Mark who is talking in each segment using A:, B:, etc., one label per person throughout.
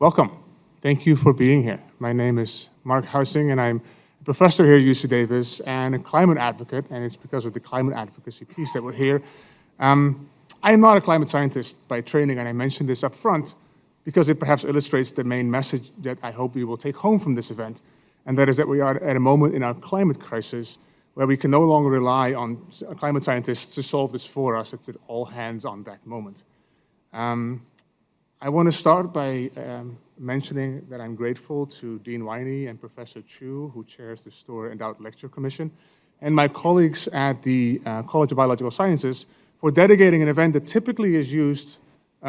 A: Welcome. Thank you for being here. My name is Mark Housing, and I'm a professor here at UC Davis and a climate advocate, and it's because of the climate advocacy piece that we're here. I am not a climate scientist by training, and I mention this up front because it perhaps illustrates the main message that I hope we will take home from this event, and that is that we are at a moment in our climate crisis where we can no longer rely on climate scientists to solve this for us. It's an all hands on deck moment. I want to start by mentioning that I'm grateful to Dean Winey and Professor Chu, who chairs the Storer Endowed Lecture Commission, and my colleagues at the College of Biological Sciences for dedicating an event that typically is used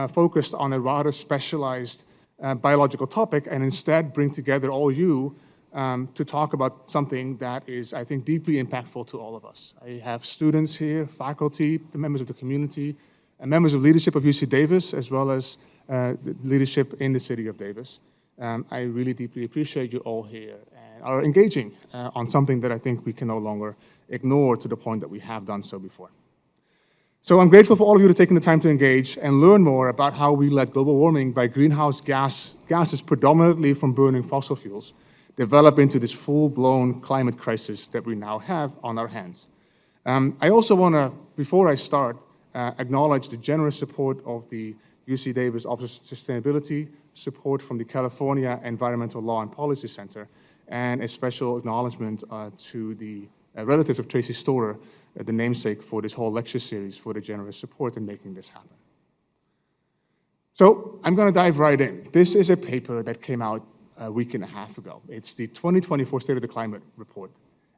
A: focused on a rather specialized biological topic, and instead bring together all you to talk about something that is, I think, deeply impactful to all of us. I have students here, faculty, members of the community, and members of leadership of UC Davis, as well as the leadership in the city of Davis. I really deeply appreciate you all here and are engaging on something that I think we can no longer ignore to the point that we have done so before. So I'm grateful for all of you for taking the time to engage and learn more about how we let global warming by greenhouse gases predominantly from burning fossil fuels develop into this full-blown climate crisis that we now have on our hands. I also want to, before I start, acknowledge the generous support of the UC Davis Office of Sustainability, support from the California Environmental Law and Policy Center, and a special acknowledgement to the relatives of Tracy Storer, the namesake for this whole lecture series, for the generous support in making this happen. So I'm going to dive right in. This is a paper that came out a week and a half ago. It's the 2024 State of the Climate Report,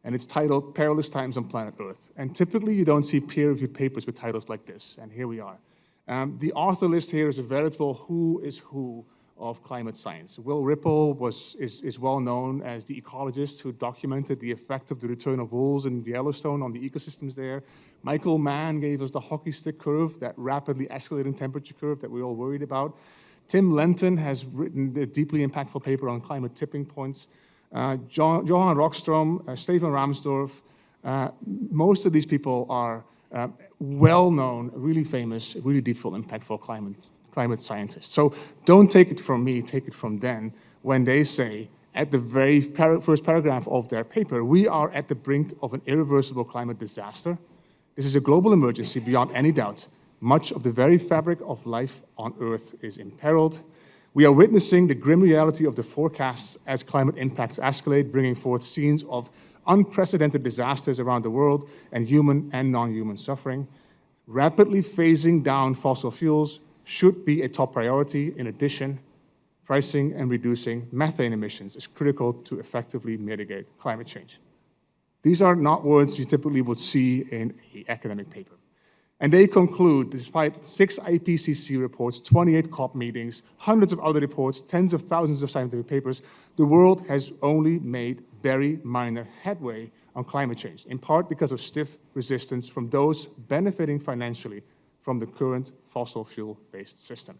A: and it's titled Perilous Times on Planet Earth. And typically you don't see peer-reviewed papers with titles like this, and here we are. The author list here is a veritable who is who of climate science. Will Ripple is well known as the ecologist who documented the effect of the return of wolves in Yellowstone on the ecosystems there. Michael Mann gave us the hockey stick curve, that rapidly escalating temperature curve that we're all worried about. Tim Lenton has written a deeply impactful paper on climate tipping points. Johan Rockstrom, Stephen Ramsdorff, most of these people are well-known, really famous, really deepful, impactful climate scientists. So don't take it from me, take it from them when they say at the very first paragraph of their paper, we are at the brink of an irreversible climate disaster. This is a global emergency beyond any doubt. Much of the very fabric of life on Earth is imperiled. We are witnessing the grim reality of the forecasts as climate impacts escalate, bringing forth scenes of unprecedented disasters around the world and human and non-human suffering. Rapidly phasing down fossil fuels should be a top priority. In addition, pricing and reducing methane emissions is critical to effectively mitigate climate change. These are not words you typically would see in an academic paper. And they conclude, despite 6 IPCC reports, 28 COP meetings, hundreds of other reports, tens of thousands of scientific papers, the world has only made very minor headway on climate change, in part because of stiff resistance from those benefiting financially from the current fossil fuel-based system.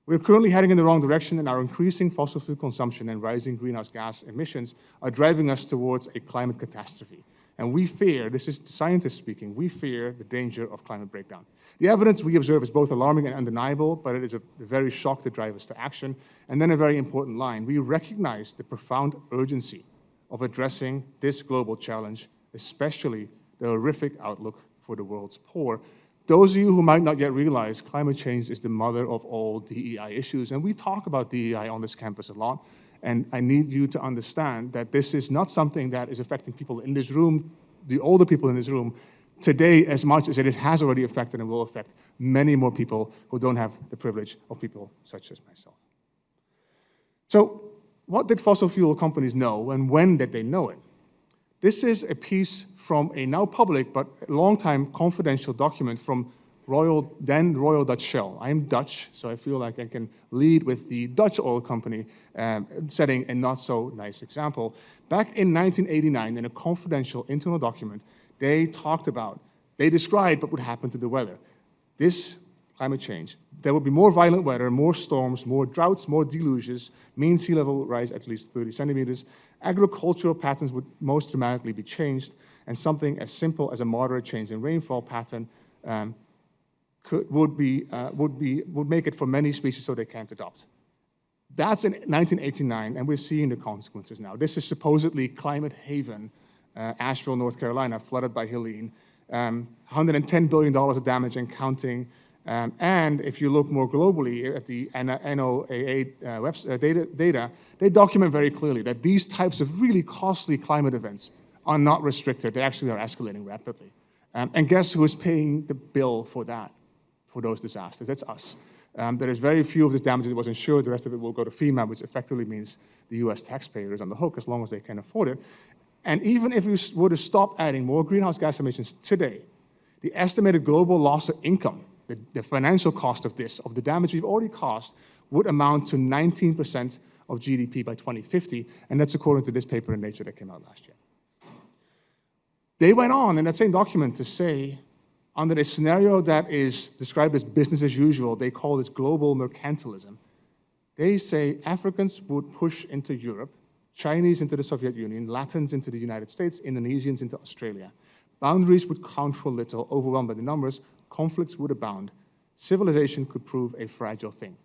A: We're currently heading in the wrong direction, and our increasing fossil fuel consumption and rising greenhouse gas emissions are driving us towards a climate catastrophe. And we fear, this is scientists speaking, we fear the danger of climate breakdown. The evidence we observe is both alarming and undeniable, but it is a very shock that drives us to action. And then a very important line, we recognize the profound urgency of addressing this global challenge, especially the horrific outlook for the world's poor. Those of you who might not yet realize, climate change is the mother of all DEI issues, and we talk about DEI on this campus a lot. And I need you to understand that this is not something that is affecting people in this room, the older people in this room, today as much as it has already affected and will affect many more people who don't have the privilege of people such as myself. So what did fossil fuel companies know, and when did they know it? This is a piece from a now public but long-time confidential document from then Royal Dutch Shell. I'm Dutch, so I feel like I can lead with the Dutch oil company setting a not so nice example. Back in 1989, in a confidential internal document, they described what would happen to the weather. This climate change, there would be more violent weather, more storms, more droughts, more deluges, mean sea level rise at least 30 centimeters, agricultural patterns would most dramatically be changed, and something as simple as a moderate change in rainfall pattern would make it for many species so they can't adopt. That's in 1989, and we're seeing the consequences now. This is supposedly climate haven, Asheville, North Carolina, flooded by Helene. $110 billion of damage and counting. And if you look more globally at the NOAA data, they document very clearly that these types of really costly climate events are not restricted. They actually are escalating rapidly. And guess who is paying the bill for that, for those disasters? That's us. There is very few of this damage that was insured. The rest of it will go to FEMA, which effectively means the US taxpayer is on the hook as long as they can afford it. And even if we were to stop adding more greenhouse gas emissions today, the estimated global loss of income, the financial cost of this, of the damage we've already caused, would amount to 19% of GDP by 2050, and that's according to this paper in Nature that came out last year. They went on in that same document to say, under a scenario that is described as business as usual, they call this global mercantilism. They say Africans would push into Europe, Chinese into the Soviet Union, Latins into the United States, Indonesians into Australia. Boundaries would count for little, overwhelmed by the numbers, conflicts would abound, civilization could prove a fragile thing.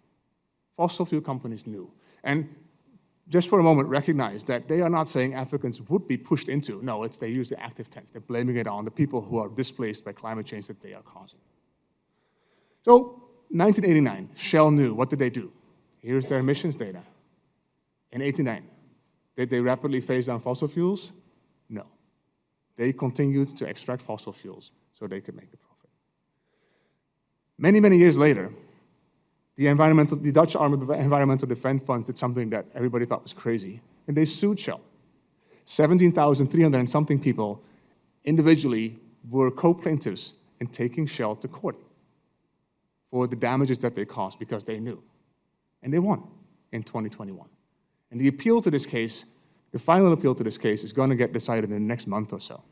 A: Fossil fuel companies knew. And just for a moment, recognize that they are not saying Africans would be pushed into. No, they use the active tense. They're blaming it on the people who are displaced by climate change that they are causing. So, 1989, Shell knew. What did they do? Here's their emissions data. In 89, did they rapidly phase down fossil fuels? No. They continued to extract fossil fuels so they could make a profit. Many, many years later, the Dutch Army of Environmental Defense Funds did something that everybody thought was crazy, and they sued Shell. 17,300 and something people individually were co-plaintiffs in taking Shell to court for the damages that they caused because they knew. And they won in 2021. And the appeal to this case, the final appeal to this case, is going to get decided in the next month or so.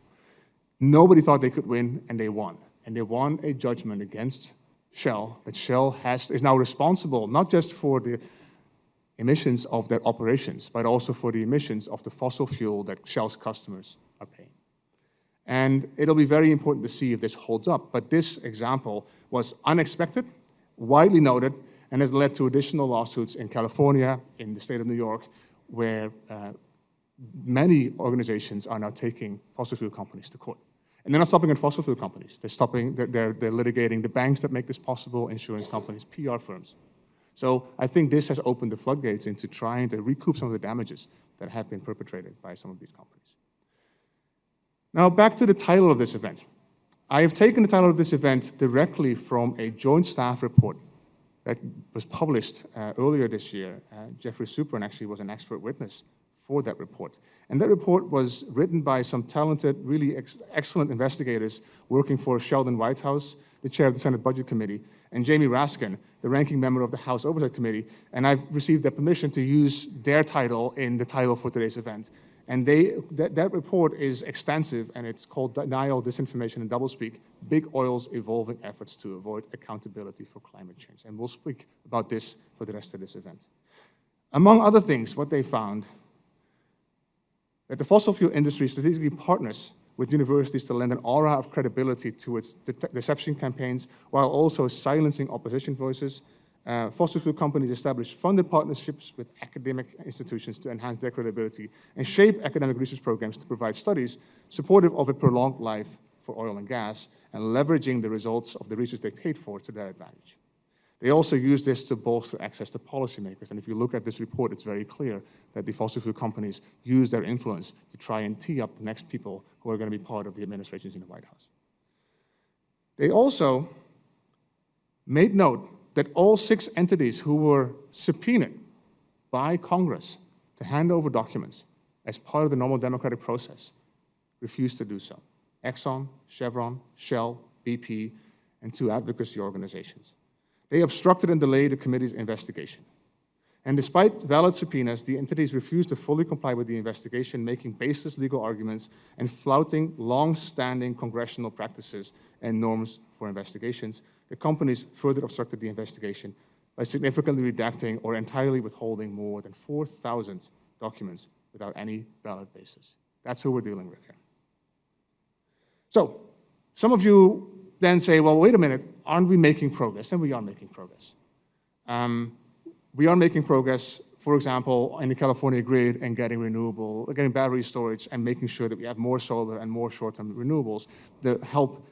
A: Nobody thought they could win, and they won. And they won a judgment against Shell, that Shell is now responsible not just for the emissions of their operations, but also for the emissions of the fossil fuel that Shell's customers are paying. And it'll be very important to see if this holds up, but this example was unexpected, widely noted, and has led to additional lawsuits in California, in the state of New York, where many organizations are now taking fossil fuel companies to court. And they're not stopping at fossil fuel companies. They're litigating the banks that make this possible, insurance companies, PR firms. So I think this has opened the floodgates into trying to recoup some of the damages that have been perpetrated by some of these companies. Now back to the title of this event. I have taken the title of this event directly from a joint staff report that was published earlier this year. Geoffrey Supran actually was an expert witness for that report. And that report was written by some talented, really excellent investigators working for Sheldon Whitehouse, the chair of the Senate Budget Committee, and Jamie Raskin, the ranking member of the House Oversight Committee. And I've received their permission to use their title in the title for today's event. And that report is extensive, and it's called Denial, Disinformation, and Doublespeak, Big Oil's Evolving Efforts to Avoid Accountability for Climate Change. And we'll speak about this for the rest of this event. Among other things, what they found that the fossil fuel industry strategically partners with universities to lend an aura of credibility to its deception campaigns while also silencing opposition voices. Fossil fuel companies establish funded partnerships with academic institutions to enhance their credibility and shape academic research programs to provide studies supportive of a prolonged life for oil and gas and leveraging the results of the research they paid for to their advantage. They also use this to bolster access to policymakers. And if you look at this report, it's very clear that the fossil fuel companies use their influence to try and tee up the next people who are going to be part of the administrations in the White House. They also made note that all 6 entities who were subpoenaed by Congress to hand over documents as part of the normal democratic process refused to do so. Exxon, Chevron, Shell, BP, and 2 advocacy organizations. They obstructed and delayed the committee's investigation. And despite valid subpoenas, the entities refused to fully comply with the investigation, making baseless legal arguments and flouting long-standing congressional practices and norms for investigations. The companies further obstructed the investigation by significantly redacting or entirely withholding more than 4,000 documents without any valid basis. That's who we're dealing with here. So, some of you then say, well, wait a minute, aren't we making progress? And we are making progress. We are making progress for example, in the California grid and getting battery storage and making sure that we have more solar and more short-term renewables that help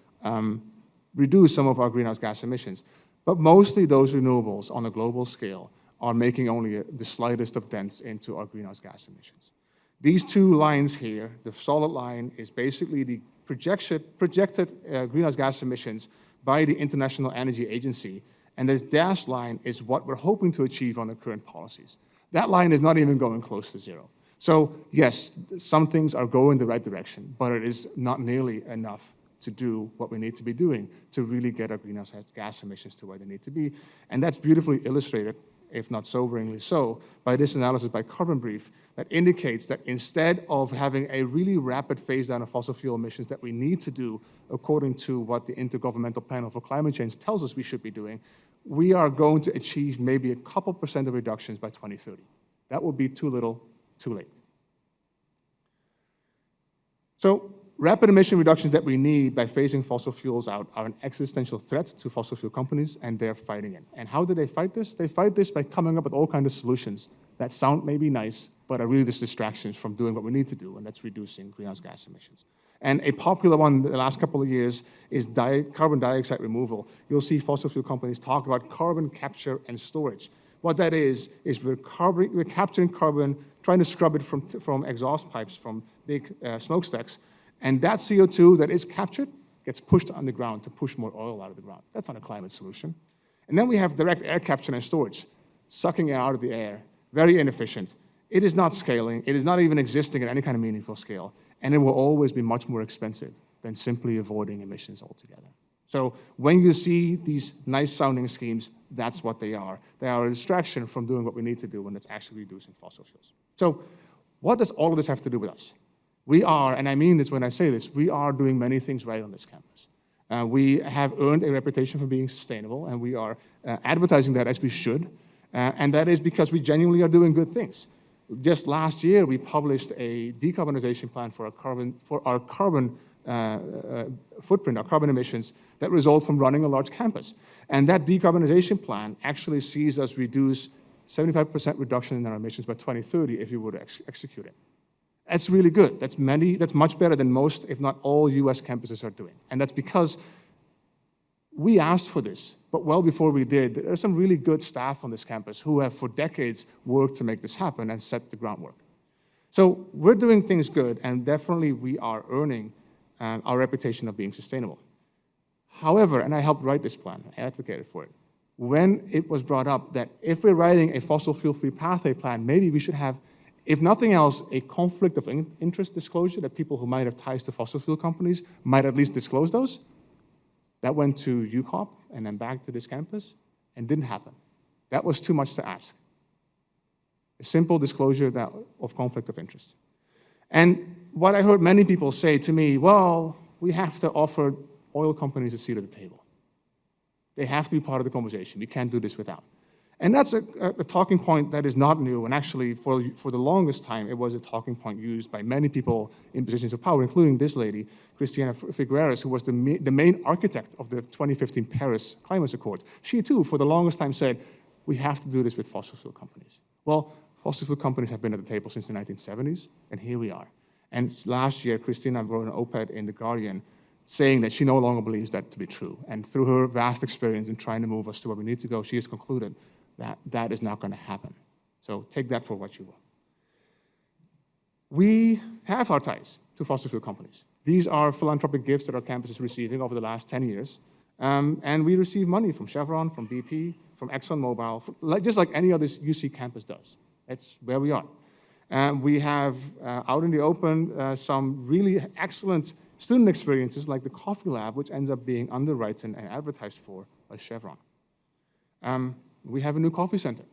A: reduce some of our greenhouse gas emissions. But mostly those renewables on a global scale are making only the slightest of dents into our greenhouse gas emissions. These two lines here, the solid line is basically the projected greenhouse gas emissions by the International Energy Agency, and this dashed line is what we're hoping to achieve on the current policies. That line is not even going close to zero. So yes, some things are going the right direction, but it is not nearly enough to do what we need to be doing to really get our greenhouse gas emissions to where they need to be. And that's beautifully illustrated, if not soberingly so, by this analysis by Carbon Brief that indicates that instead of having a really rapid phase down of fossil fuel emissions that we need to do according to what the Intergovernmental Panel for Climate Change tells us we should be doing, we are going to achieve maybe a couple % of reductions by 2030. That would be too little, too late. So rapid emission reductions that we need by phasing fossil fuels out are an existential threat to fossil fuel companies, and they're fighting it. And how do they fight this? They fight this by coming up with all kinds of solutions that sound maybe nice, but are really just distractions from doing what we need to do, and that's reducing greenhouse gas emissions. And a popular one in the last couple of years is carbon dioxide removal. You'll see fossil fuel companies talk about carbon capture and storage. What that is we're capturing carbon, trying to scrub it from exhaust pipes, from big smokestacks, and that CO2 that is captured gets pushed underground to push more oil out of the ground. That's not a climate solution. And then we have direct air capture and storage, sucking it out of the air, very inefficient. It is not scaling. It is not even existing at any kind of meaningful scale. And it will always be much more expensive than simply avoiding emissions altogether. So when you see these nice sounding schemes, that's what they are. They are a distraction from doing what we need to do when it's actually reducing fossil fuels. So what does all of this have to do with us? We are, and I mean this when I say this, we are doing many things right on this campus. We have earned a reputation for being sustainable, and we are advertising that as we should. And that is because we genuinely are doing good things. Just last year, we published a decarbonization plan for our carbon footprint, our carbon emissions that result from running a large campus. And that decarbonization plan actually sees us reduce 75% reduction in our emissions by 2030 if we were to execute it. That's really good. That's much better than most, if not all, US campuses are doing. And that's because we asked for this, but well before we did, there are some really good staff on this campus who have for decades worked to make this happen and set the groundwork. So we're doing things good, and definitely we are earning our reputation of being sustainable. However, and I helped write this plan, I advocated for it, when it was brought up that if we're writing a fossil fuel-free pathway plan, maybe we should have, if nothing else, a conflict of interest disclosure that people who might have ties to fossil fuel companies might at least disclose those. That went to UCOP and then back to this campus and didn't happen. That was too much to ask. A simple disclosure of conflict of interest. And what I heard many people say to me, well, we have to offer oil companies a seat at the table. They have to be part of the conversation. We can't do this without. And that's a talking point that is not new, and actually for the longest time, it was a talking point used by many people in positions of power, including this lady, Cristina Figueres, who was the main architect of the 2015 Paris Climate Accords. She too, for the longest time, said, we have to do this with fossil fuel companies. Well, fossil fuel companies have been at the table since the 1970s, and here we are. And last year, Cristina wrote an op-ed in The Guardian saying that she no longer believes that to be true. And through her vast experience in trying to move us to where we need to go, she has concluded that is not going to happen. So take that for what you will. We have our ties to fossil fuel companies. These are philanthropic gifts that our campus is receiving over the last 10 years. And we receive money from Chevron, from BP, from ExxonMobil, just like any other UC campus does. That's where we are. We have, out in the open, some really excellent student experiences like the Coffee Lab, which ends up being underwritten and advertised for by Chevron. We have a new coffee center.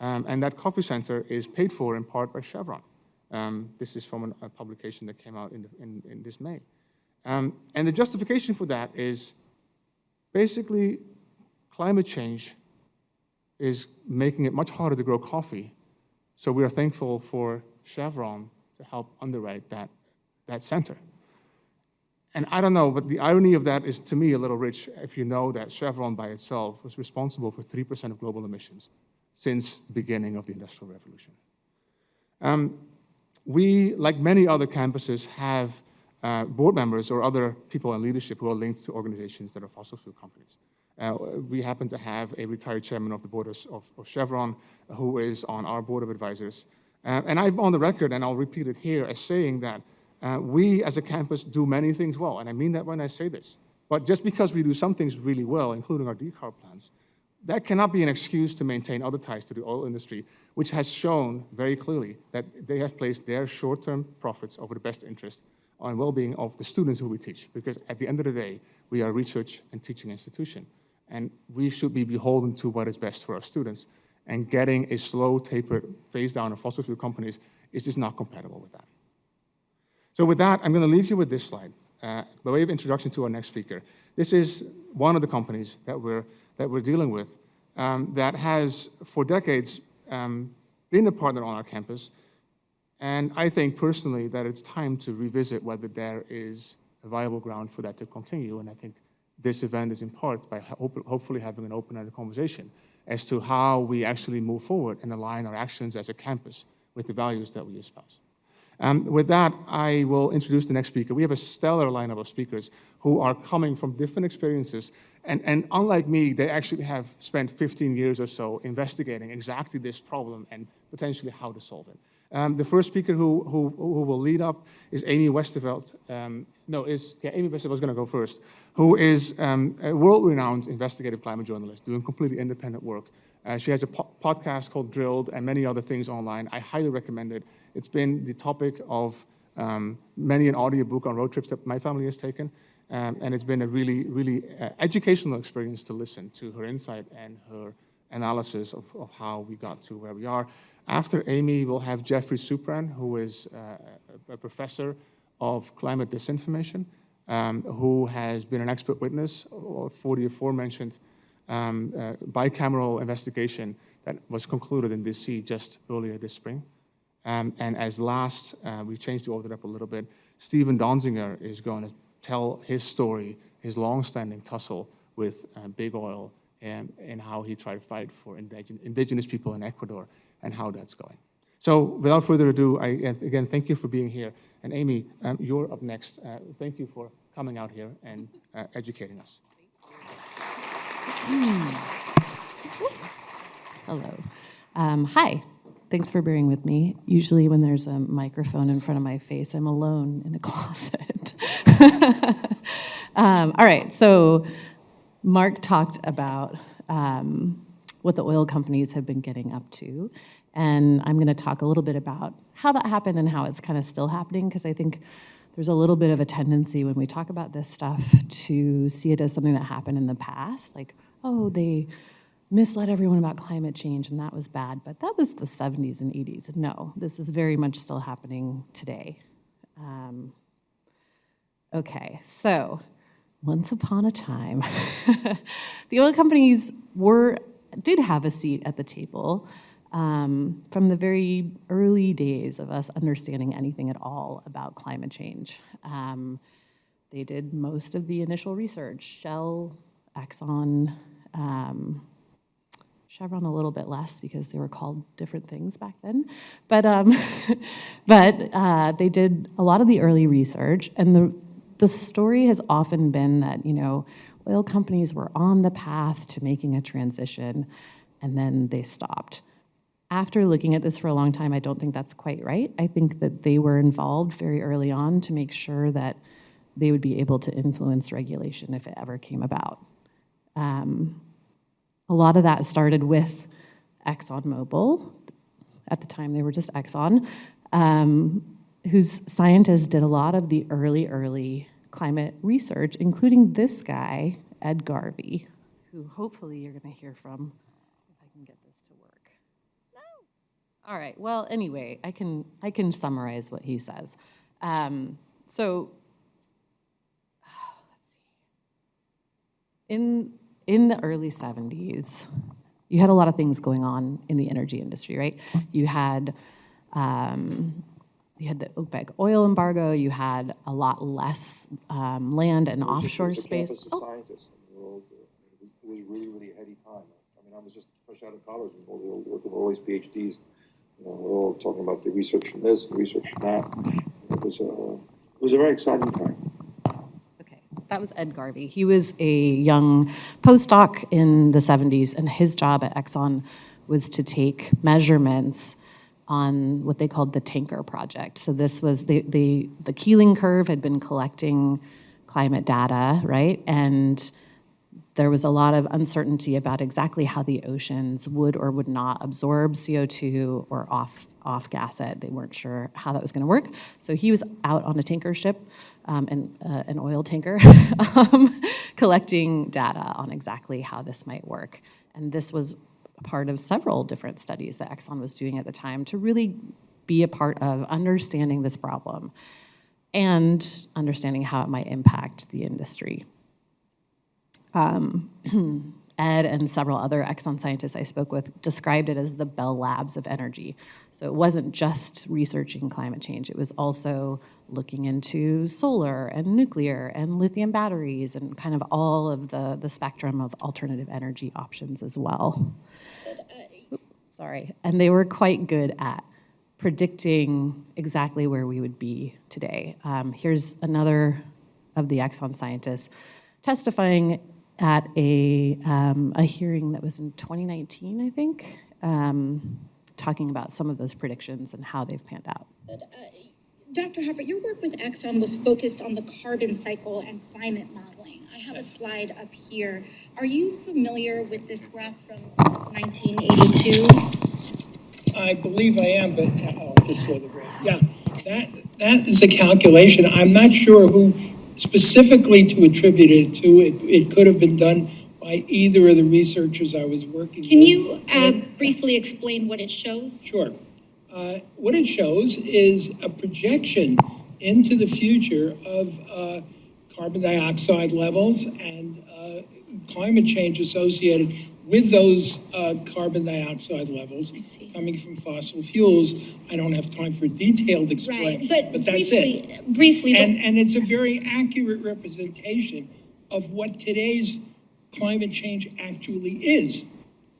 A: And that coffee center is paid for in part by Chevron. This is from a publication that came out in this May. And the justification for that is basically climate change is making it much harder to grow coffee. So we are thankful for Chevron to help underwrite that center. And I don't know, but the irony of that is, to me, a little rich if you know that Chevron by itself was responsible for 3% of global emissions since the beginning of the Industrial Revolution. We, like many other campuses, have board members or other people in leadership who are linked to organizations that are fossil fuel companies. We happen to have a retired chairman of the board of Chevron who is on our board of advisors. And I'm on the record, and I'll repeat it here, as saying that we as a campus do many things well, and I mean that when I say this. But just because we do some things really well, including our decarb plans, that cannot be an excuse to maintain other ties to the oil industry, which has shown very clearly that they have placed their short-term profits over the best interest on well-being of the students who we teach. Because at the end of the day, we are a research and teaching institution, and we should be beholden to what is best for our students. And getting a slow, tapered phase down of fossil fuel companies is just not compatible with that. So with that, I'm going to leave you with this slide. By way of introduction to our next speaker. This is one of the companies that we're dealing with that has, for decades, been a partner on our campus. And I think personally that it's time to revisit whether there is a viable ground for that to continue. And I think this event is in part by hopefully having an open-ended conversation as to how we actually move forward and align our actions as a campus with the values that we espouse. With that, I will introduce the next speaker. We have a stellar lineup of speakers who are coming from different experiences. And unlike me, they actually have spent 15 years or so investigating exactly this problem and potentially how to solve it. The first speaker who will lead up is Amy Westervelt. Amy Westervelt is going to go first, who is a world-renowned investigative climate journalist doing completely independent work. She has a podcast called Drilled and many other things online. I highly recommend it. It's been the topic of many an audiobook on road trips that my family has taken. And it's been a really, really educational experience to listen to her insight and her analysis of how we got to where we are. After Amy, we'll have Geoffrey Supran, who is a professor of climate disinformation, who has been an expert witness for the aforementioned bicameral investigation that was concluded in DC just earlier this spring. And as last, we changed the order up a little bit, Stephen Donziger is going to tell his story, his long-standing tussle with big oil and how he tried to fight for indigenous people in Ecuador and how that's going. So without further ado, again, thank you for being here. And Amy, you're up next. Thank you for coming out here and educating us.
B: Hello. Hi. Thanks for bearing with me. Usually when there's a microphone in front of my face, I'm alone in a closet. All right, so Mark talked about what the oil companies have been getting up to, and I'm going to talk a little bit about how that happened and how it's kind of still happening, because I think there's a little bit of a tendency when we talk about this stuff to see it as something that happened in the past, like, oh, they misled everyone about climate change and that was bad, but that was the 70s and 80s. No, this is very much still happening today. Okay, so once upon a time, the oil companies did have a seat at the table from the very early days of us understanding anything at all about climate change. They did most of the initial research, Shell, Exxon, Chevron a little bit less because they were called different things back then. But they did a lot of the early research, and the story has often been that, you know, oil companies were on the path to making a transition, and then they stopped. After looking at this for a long time, I don't think that's quite right. I think that they were involved very early on to make sure that they would be able to influence regulation if it ever came about. A lot of that started with ExxonMobil. At the time, they were just Exxon, whose scientists did a lot of the early climate research, including this guy, Ed Garvey, who hopefully you're going to hear from if I can get this to work. No. All right. Well, anyway, I can summarize what he says. Let's see. In the early 70s, you had a lot of things going on in the energy industry, right? You had the OPEC oil embargo. You had a lot less land and offshore space.
C: Scientists in the world, it was really, really a heady time. I mean, I was just fresh out of college, and all the old work of always PhDs. You know, we're all talking about the research on this, the research on that. It was a very exciting time.
B: Okay, that was Ed Garvey. He was a young postdoc in the 70s, and his job at Exxon was to take measurements on what they called the Tanker Project. So this was the Keeling curve had been collecting climate data, right? And there was a lot of uncertainty about exactly how the oceans would or would not absorb CO2 or off-gas it. They weren't sure how that was going to work. So he was out on a tanker ship, an oil tanker, collecting data on exactly how this might work. And this was part of several different studies that Exxon was doing at the time to really be a part of understanding this problem and understanding how it might impact the industry. Ed and several other Exxon scientists I spoke with described it as the Bell Labs of energy. So it wasn't just researching climate change, it was also looking into solar and nuclear and lithium batteries and kind of all of the spectrum of alternative energy options as well. Sorry. And they were quite good at predicting exactly where we would be today. Here's another of the Exxon scientists testifying at a hearing that was in 2019, I think, talking about some of those predictions and how they've panned out.
D: Dr. Hoffert, your work with Exxon was focused on the carbon cycle and climate modeling. I have a slide up here. Are you familiar with this graph from 1982?
E: I believe I am, but I'll just show the graph. Yeah, that is a calculation. I'm not sure who specifically to attribute it to. It could have been done by either of the researchers I was working with.
D: Can you briefly explain what it shows?
E: Sure. What it shows is a projection into the future of carbon dioxide levels and climate change associated with those carbon dioxide levels coming from fossil fuels. I don't have time for a detailed explain,
D: right,
E: but that's it.
D: Briefly.
E: And it's a very accurate representation of what today's climate change actually is.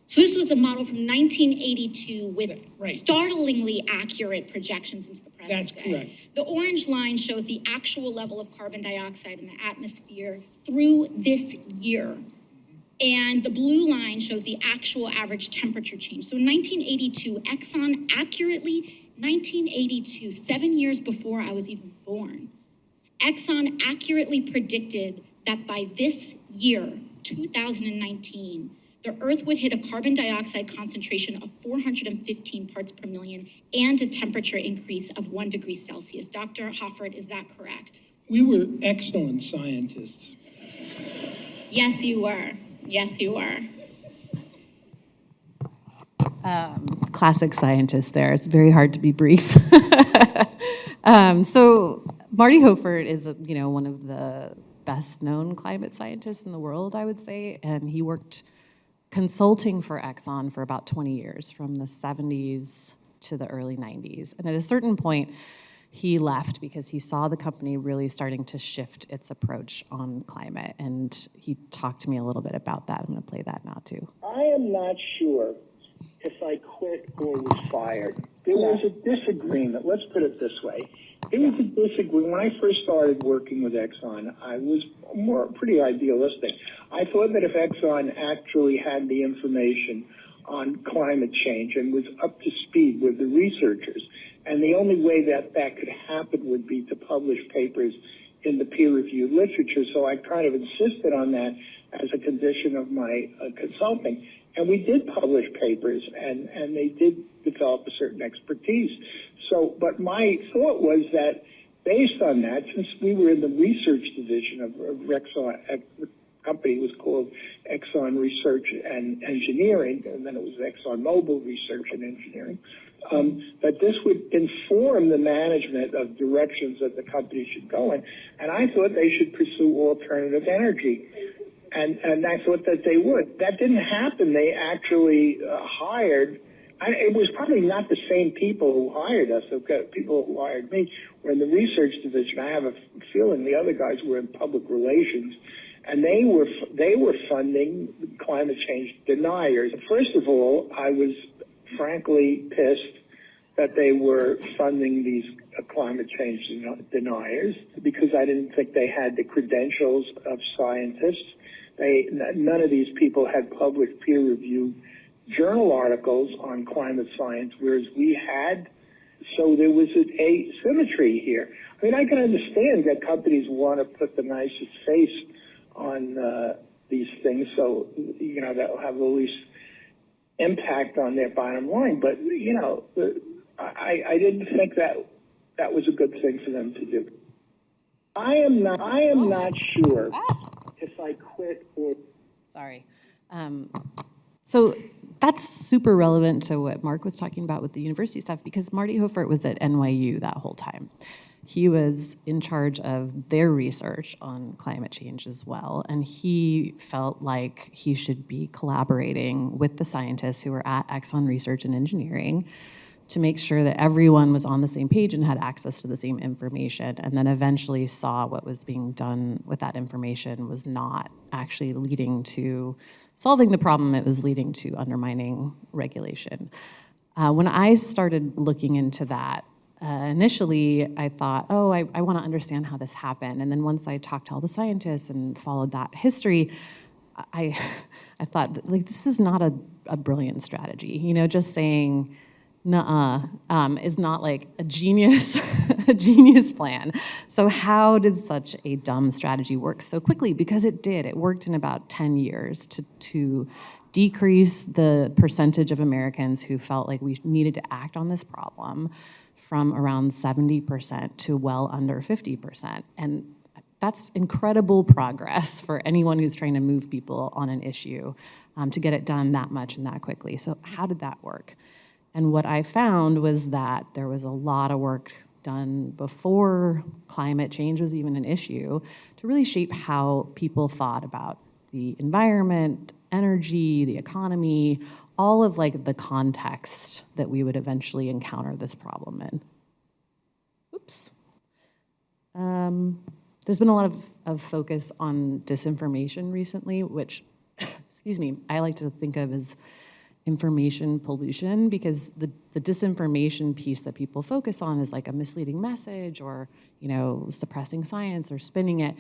D: So this was a model from 1982 with startlingly accurate projections into the present
E: That's
D: day.
E: correct.
D: The orange line shows the actual level of carbon dioxide in the atmosphere through this year. And the blue line shows the actual average temperature change. So in 1982, Exxon accurately, 1982, 7 years before I was even born, Exxon accurately predicted that by this year, 2019, the Earth would hit a carbon dioxide concentration of 415 parts per million and a temperature increase of 1 degree Celsius. Dr. Hoffert, is that correct?
E: We were excellent scientists.
D: Yes, you were. Yes, you are.
B: Classic scientist there. It's very hard to be brief. So Marty Hoffert is, one of the best-known climate scientists in the world, I would say, and he worked consulting for Exxon for about 20 years, from the 70s to the early 90s. And at a certain point, he left because he saw the company really starting to shift its approach on climate. And he talked to me a little bit about that. I'm going to play that now, too.
F: I am not sure if I quit or was fired. There was a disagreement. Let's put it this way. There was a disagreement. When I first started working with Exxon, I was pretty idealistic. I thought that if Exxon actually had the information on climate change and was up to speed with the researchers, and the only way that that could happen would be to publish papers in the peer-reviewed literature. So I kind of insisted on that as a condition of my consulting. And we did publish papers, and they did develop a certain expertise. So, but my thought was that based on that, since we were in the research division of Exxon, the company was called Exxon Research and Engineering, and then it was ExxonMobil Research and Engineering, that this would inform the management of directions that the company should go in. And I thought they should pursue alternative energy. And I thought that they would. That didn't happen. They actually hired, it was probably not the same people who hired us. The people who hired me were in the research division. I have a feeling the other guys were in public relations. and they were funding climate change deniers. First of all, I was frankly pissed that they were funding these climate change deniers because I didn't think they had the credentials of scientists. None of these people had published peer-reviewed journal articles on climate science, whereas we had. So there was an asymmetry here. I mean, I can understand that companies want to put the nicest face on these things, so that will have the least impact on their bottom line. But I didn't think that was a good thing for them to do. I am not sure if I quit or.
B: Sorry. So that's super relevant to what Mark was talking about with the university stuff, because Marty Hofert was at NYU that whole time. He was in charge of their research on climate change as well, and he felt like he should be collaborating with the scientists who were at Exxon Research and Engineering to make sure that everyone was on the same page and had access to the same information, and then eventually saw what was being done with that information was not actually leading to solving the problem, it was leading to undermining regulation. When I started looking into that, initially I thought, I want to understand how this happened. And then once I talked to all the scientists and followed that history, I thought, like, this is not a brilliant strategy. Just saying, nuh-uh, is not like a genius plan. So how did such a dumb strategy work so quickly? Because it did. It worked in about 10 years to decrease the percentage of Americans who felt like we needed to act on this problem from around 70% to well under 50%. And that's incredible progress for anyone who's trying to move people on an issue, to get it done that much and that quickly. So how did that work? And what I found was that there was a lot of work done before climate change was even an issue to really shape how people thought about the environment, energy, the economy, all of like the context that we would eventually encounter this problem in. Oops. There's been a lot of focus on disinformation recently, which, excuse me, I like to think of as information pollution, because the disinformation piece that people focus on is like a misleading message or, suppressing science or spinning it,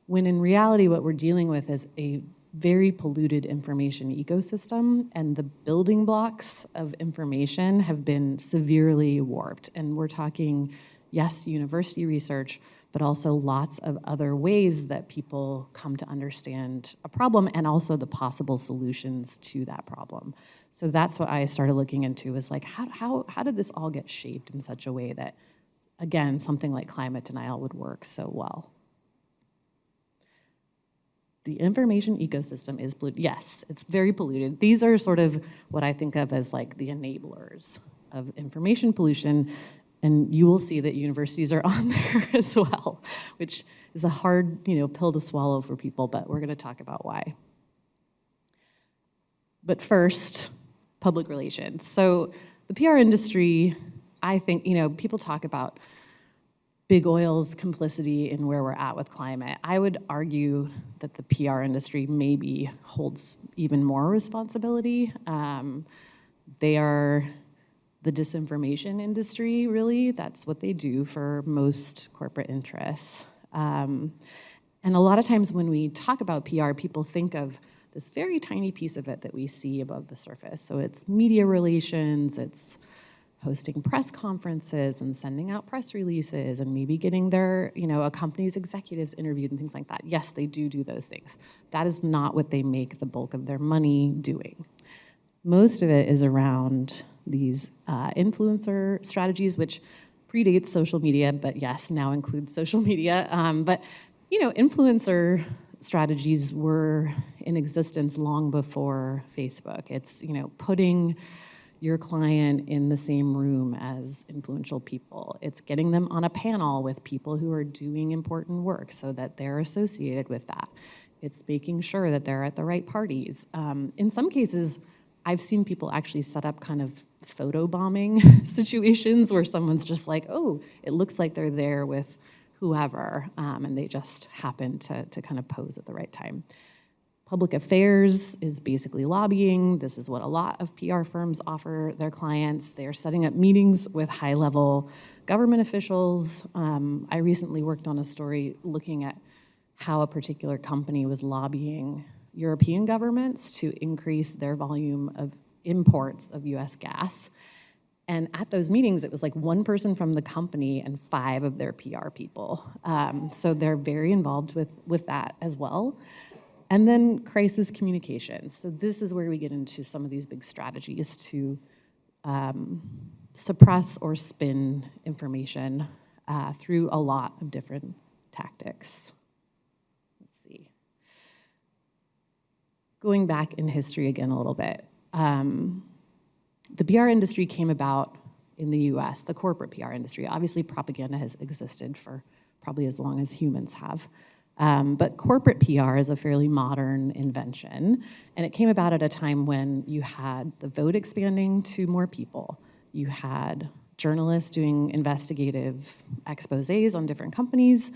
B: when in reality what we're dealing with is a very polluted information ecosystem, and the building blocks of information have been severely warped. And we're talking, yes, university research, but also lots of other ways that people come to understand a problem and also the possible solutions to that problem. So that's what I started looking into, is like, how did this all get shaped in such a way that, again, something like climate denial would work so well? The information ecosystem is polluted. Yes, it's very polluted. These are sort of what I think of as like the enablers of information pollution. And you will see that universities are on there as well, which is a hard, pill to swallow for people, but we're going to talk about why. But first, public relations. So the PR industry, I think, people talk about big oil's complicity in where we're at with climate. I would argue that the PR industry maybe holds even more responsibility. They are the disinformation industry, really. That's what they do for most corporate interests. And a lot of times when we talk about PR, people think of this very tiny piece of it that we see above the surface. So it's media relations, it's hosting press conferences and sending out press releases and maybe getting their, a company's executives interviewed and things like that. Yes, they do those things. That is not what they make the bulk of their money doing. Most of it is around these influencer strategies, which predates social media, but yes, now includes social media. But influencer strategies were in existence long before Facebook. It's putting your client in the same room as influential people. It's getting them on a panel with people who are doing important work so that they're associated with that. It's making sure that they're at the right parties. In some cases, I've seen people actually set up kind of photo bombing situations where someone's just like, oh, it looks like they're there with whoever, and they just happen to kind of pose at the right time. Public affairs is basically lobbying. This is what a lot of PR firms offer their clients. They are setting up meetings with high-level government officials. I recently worked on a story looking at how a particular company was lobbying European governments to increase their volume of imports of US gas. And at those meetings, it was like one person from the company and 5 of their PR people. So they're very involved with that as well. And then crisis communications. So this is where we get into some of these big strategies to suppress or spin information through a lot of different tactics. Let's see. Going back in history again a little bit. The PR industry came about in the US, the corporate PR industry. Obviously, propaganda has existed for probably as long as humans have. But corporate PR is a fairly modern invention, and it came about at a time when you had the vote expanding to more people. You had journalists doing investigative exposés on different companies.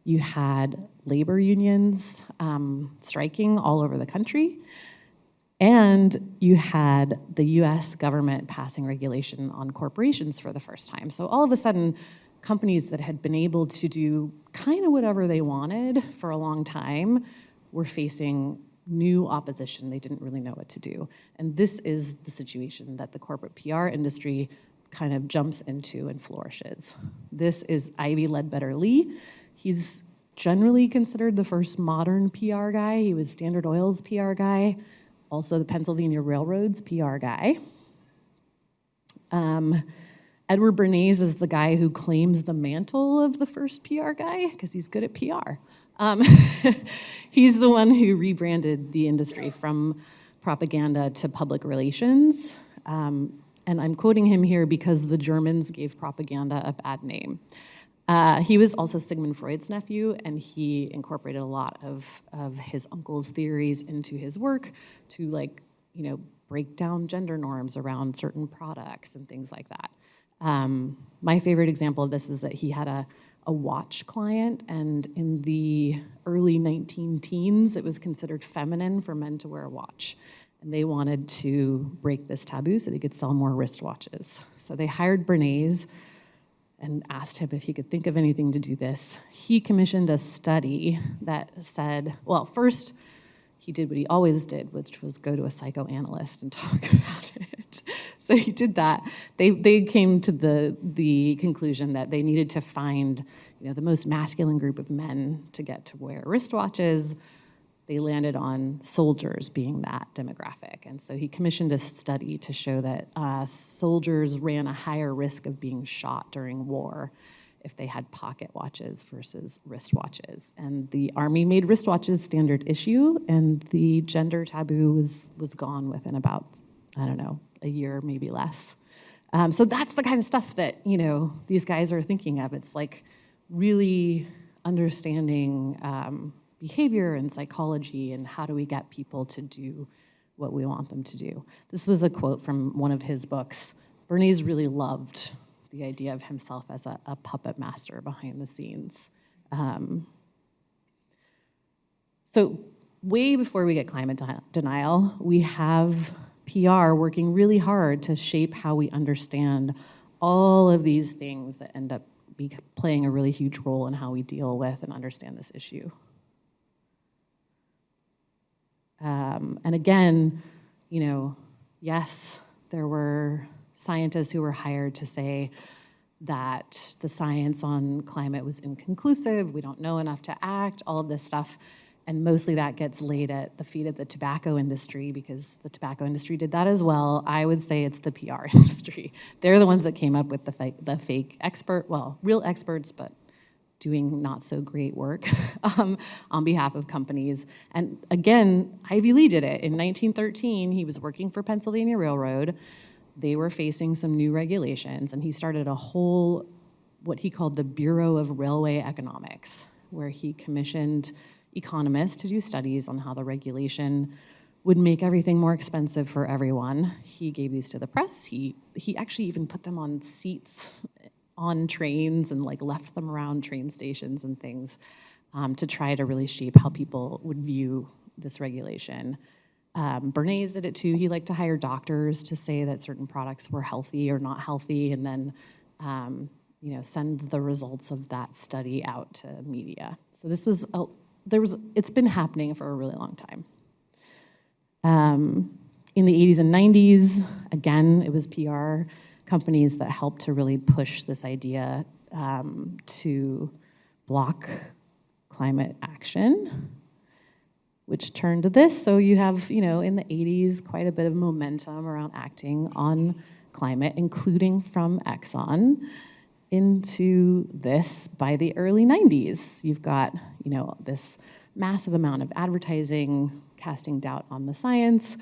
B: You had labor unions striking all over the country. And you had the US government passing regulation on corporations for the first time. So all of a sudden, companies that had been able to do kind of whatever they wanted for a long time were facing new opposition. They didn't really know what to do. And this is the situation that the corporate PR industry kind of jumps into and flourishes. This is Ivy Ledbetter-Lee. He's generally considered the first modern PR guy. He was Standard Oil's PR guy, also the Pennsylvania Railroad's PR guy. Edward Bernays is the guy who claims the mantle of the first PR guy because he's good at PR. He's the one who rebranded the industry from propaganda to public relations. And I'm quoting him here because the Germans gave propaganda a bad name. He was also Sigmund Freud's nephew, and he incorporated a lot of his uncle's theories into his work to, break down gender norms around certain products and things like that. My favorite example of this is that he had a watch client, and in the early 19-teens, it was considered feminine for men to wear a watch. And they wanted to break this taboo so they could sell more wristwatches. So they hired Bernays and asked him if he could think of anything to do this. He commissioned a study that said, well, first, he did what he always did, which was go to a psychoanalyst and talk about it. So he did that. They came to the conclusion that they needed to find, the most masculine group of men to get to wear wristwatches. They landed on soldiers being that demographic. And so he commissioned a study to show that soldiers ran a higher risk of being shot during war if they had pocket watches versus wristwatches. And the Army made wristwatches standard issue, and the gender taboo was gone within about, a year, maybe less. So that's the kind of stuff that, these guys are thinking of. It's like really understanding behavior and psychology, and how do we get people to do what we want them to do. This was a quote from one of his books. Bernays really loved the idea of himself as a puppet master behind the scenes. So way before we get climate denial, we have PR working really hard to shape how we understand all of these things that end up playing a really huge role in how we deal with and understand this issue. And again, yes, there were scientists who were hired to say that the science on climate was inconclusive, we don't know enough to act, all of this stuff. And mostly that gets laid at the feet of the tobacco industry, because the tobacco industry did that as well. I would say it's the PR industry. They're the ones that came up with the fake expert, well, real experts, but doing not so great work on behalf of companies. And again, Ivy Lee did it. In 1913, he was working for Pennsylvania Railroad. They were facing some new regulations, and he started a whole, what he called the Bureau of Railway Economics, where he commissioned economists to do studies on how the regulation would make everything more expensive for everyone. He gave these to the press. He actually even put them on seats on trains and like left them around train stations and things to try to really shape how people would view this regulation. Bernays did it too. He liked to hire doctors to say that certain products were healthy or not healthy, and then send the results of that study out to media. So this was it's been happening for a really long time. In the 80s and 90s, again, it was PR companies that helped to really push this idea to block climate action, which turned to this. So you have, in the 80s, quite a bit of momentum around acting on climate, including from Exxon, into this by the early 90s. You've got, this massive amount of advertising casting doubt on the science.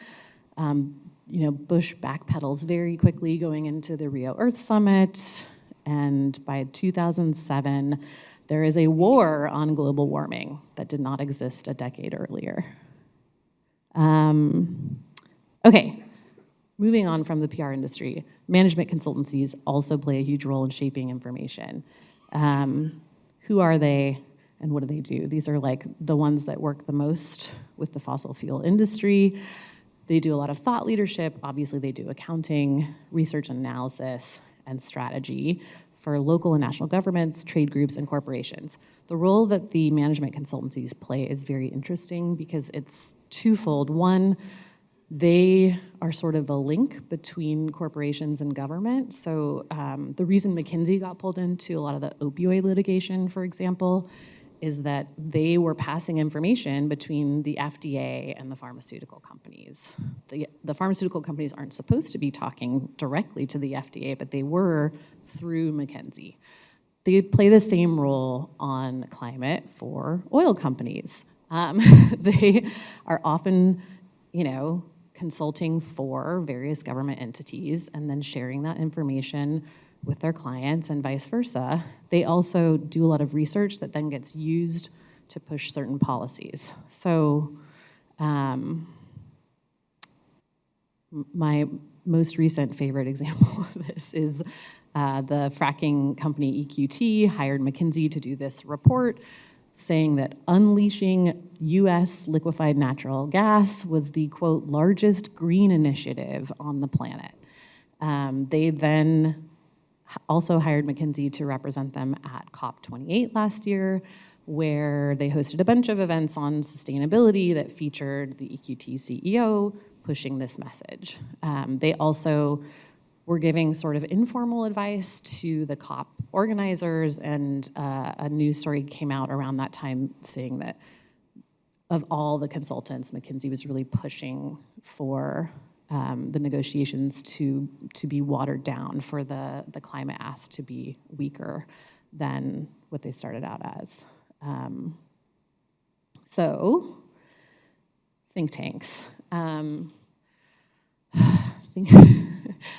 B: Bush backpedals very quickly going into the Rio Earth Summit, and by 2007, there is a war on global warming that did not exist a decade earlier. Okay, moving on from the PR industry, management consultancies also play a huge role in shaping information. Who are they and what do they do? These are like the ones that work the most with the fossil fuel industry. They do a lot of thought leadership. Obviously, they do accounting, research and analysis, and strategy for local and national governments, trade groups, and corporations. The role that the management consultancies play is very interesting because it's twofold. One, they are sort of a link between corporations and government. So the reason McKinsey got pulled into a lot of the opioid litigation, for example, is that they were passing information between the FDA and the pharmaceutical companies. The pharmaceutical companies aren't supposed to be talking directly to the FDA, but they were through McKinsey. They play the same role on climate for oil companies. They are often, consulting for various government entities and then sharing that information with their clients and vice versa. They also do a lot of research that then gets used to push certain policies. So my most recent favorite example of this is the fracking company EQT hired McKinsey to do this report saying that unleashing US liquefied natural gas was the, quote, largest green initiative on the planet. They then also hired McKinsey to represent them at COP28 last year, where they hosted a bunch of events on sustainability that featured the EQT CEO pushing this message. They also were giving sort of informal advice to the COP organizers, and a news story came out around that time saying that of all the consultants, McKinsey was really pushing for the negotiations to be watered down, for the climate ask to be weaker than what they started out as. So, think tanks.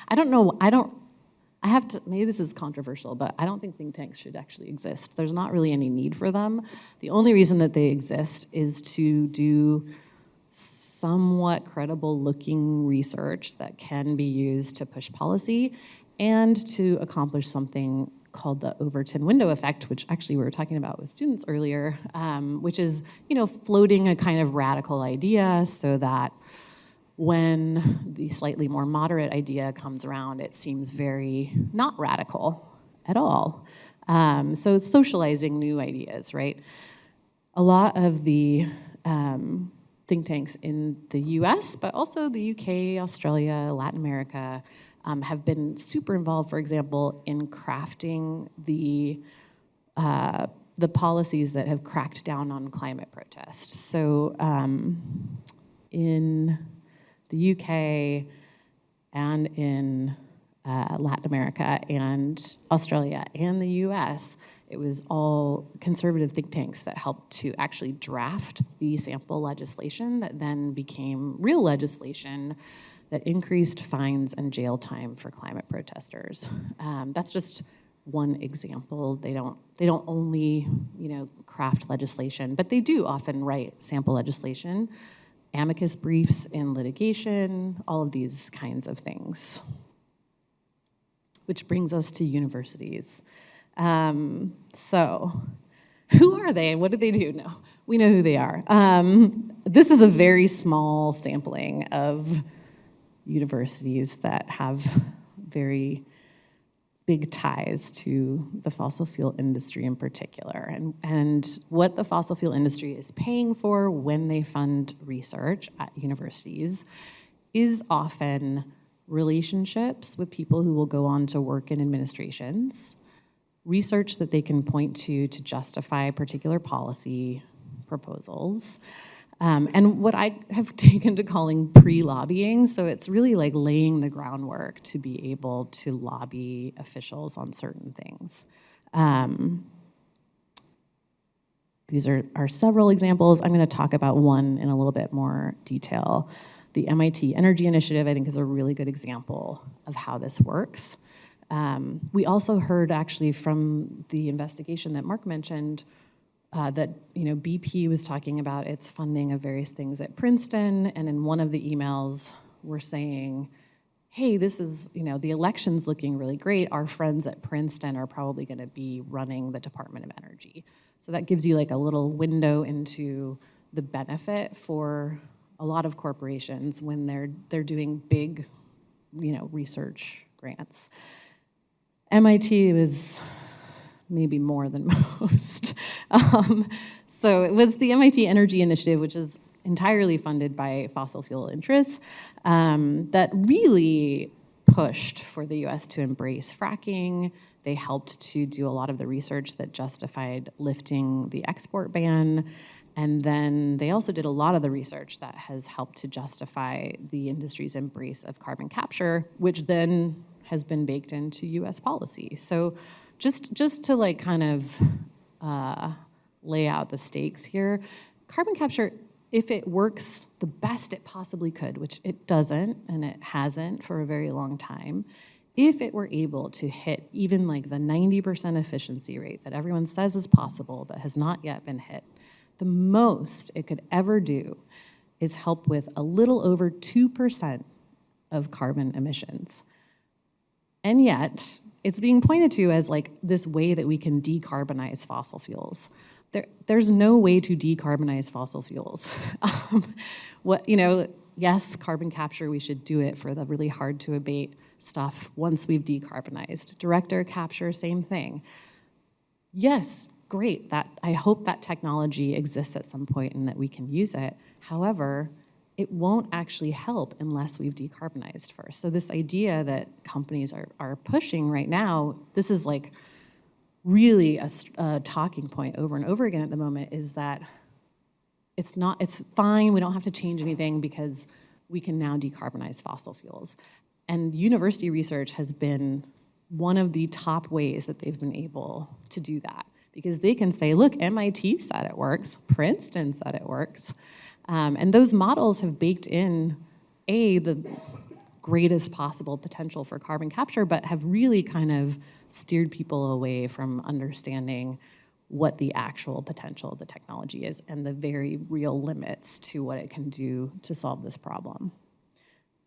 B: I don't know, I have to, maybe this is controversial, but I don't think think tanks should actually exist. There's not really any need for them. The only reason that they exist is to do somewhat credible looking research that can be used to push policy and to accomplish something called the Overton window effect, which actually we were talking about with students earlier, which is, floating a kind of radical idea so that when the slightly more moderate idea comes around, it seems very not radical at all. So it's socializing new ideas, right? A lot of the think tanks in the US, but also the UK, Australia, Latin America, have been super involved, for example, in crafting the policies that have cracked down on climate protests. So in the UK and in Latin America and Australia and the US, it was all conservative think tanks that helped to actually draft the sample legislation that then became real legislation that increased fines and jail time for climate protesters. That's just one example. They don't only, craft legislation, but they do often write sample legislation, amicus briefs in litigation, all of these kinds of things. which brings us to universities. So, who are they and what do they do? No, we know who they are. This is a very small sampling of universities that have very big ties to the fossil fuel industry in particular. And what the fossil fuel industry is paying for when they fund research at universities is often relationships with people who will go on to work in administrations, research that they can point to justify particular policy proposals, and what I have taken to calling pre-lobbying. So it's really like laying the groundwork to be able to lobby officials on certain things. These are several examples. I'm going to talk about one in a little bit more detail. The MIT Energy Initiative, I think, is a really good example of how this works. We also heard actually from the investigation that Mark mentioned that BP was talking about its funding of various things at Princeton, and in one of the emails we're saying, hey, this is, the election's looking really great. Our friends at Princeton are probably gonna be running the Department of Energy. So that gives you like a little window into the benefit for a lot of corporations when they're doing big, research grants. MIT was maybe more than most. So it was the MIT Energy Initiative, which is entirely funded by fossil fuel interests, that really pushed for the US to embrace fracking. They helped to do a lot of the research that justified lifting the export ban. And then they also did a lot of the research that has helped to justify the industry's embrace of carbon capture, which then has been baked into US policy. So just to like kind of lay out the stakes here, carbon capture, if it works the best it possibly could, which it doesn't and it hasn't for a very long time, if it were able to hit even like the 90% efficiency rate that everyone says is possible but has not yet been hit, the most it could ever do is help with a little over 2% of carbon emissions. And yet, it's being pointed to as like this way that we can decarbonize fossil fuels. There's no way to decarbonize fossil fuels. Yes, carbon capture, we should do it for the really hard to abate stuff once we've decarbonized. Direct air capture, same thing. Yes, great, I hope that technology exists at some point and that we can use it. However, it won't actually help unless we've decarbonized first. So this idea that companies are pushing right now, this is like really a talking point over and over again at the moment, is that it's fine, we don't have to change anything because we can now decarbonize fossil fuels. And university research has been one of the top ways that they've been able to do that, because they can say, look, MIT said it works, Princeton said it works. And those models have baked in, the greatest possible potential for carbon capture, but have really kind of steered people away from understanding what the actual potential of the technology is and the very real limits to what it can do to solve this problem.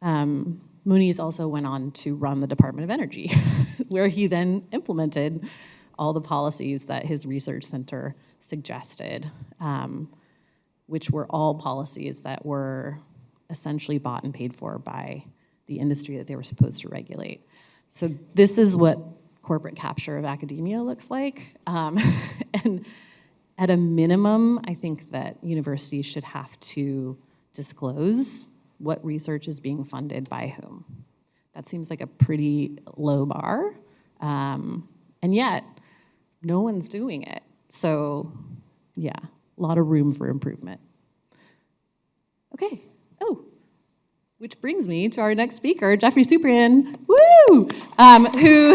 B: Muniz also went on to run the Department of Energy, where he then implemented all the policies that his research center suggested, which were all policies that were essentially bought and paid for by the industry that they were supposed to regulate. So this is what corporate capture of academia looks like. And at a minimum, I think that universities should have to disclose what research is being funded by whom. That seems like a pretty low bar. And yet, no one's doing it. So yeah, a lot of room for improvement. Okay, which brings me to our next speaker, Geoffrey Supran, woo! Who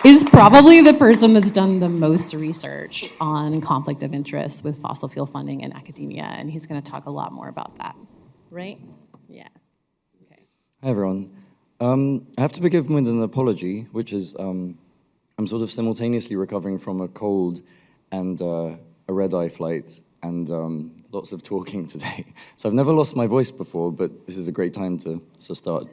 B: is probably the person that's done the most research on conflict of interest with fossil fuel funding in academia, and he's gonna talk a lot more about that, right? Yeah, okay.
G: Hi, everyone. I have to begin with an apology, which is I'm sort of simultaneously recovering from a cold and a red-eye flight and lots of talking today. So I've never lost my voice before, but this is a great time to start.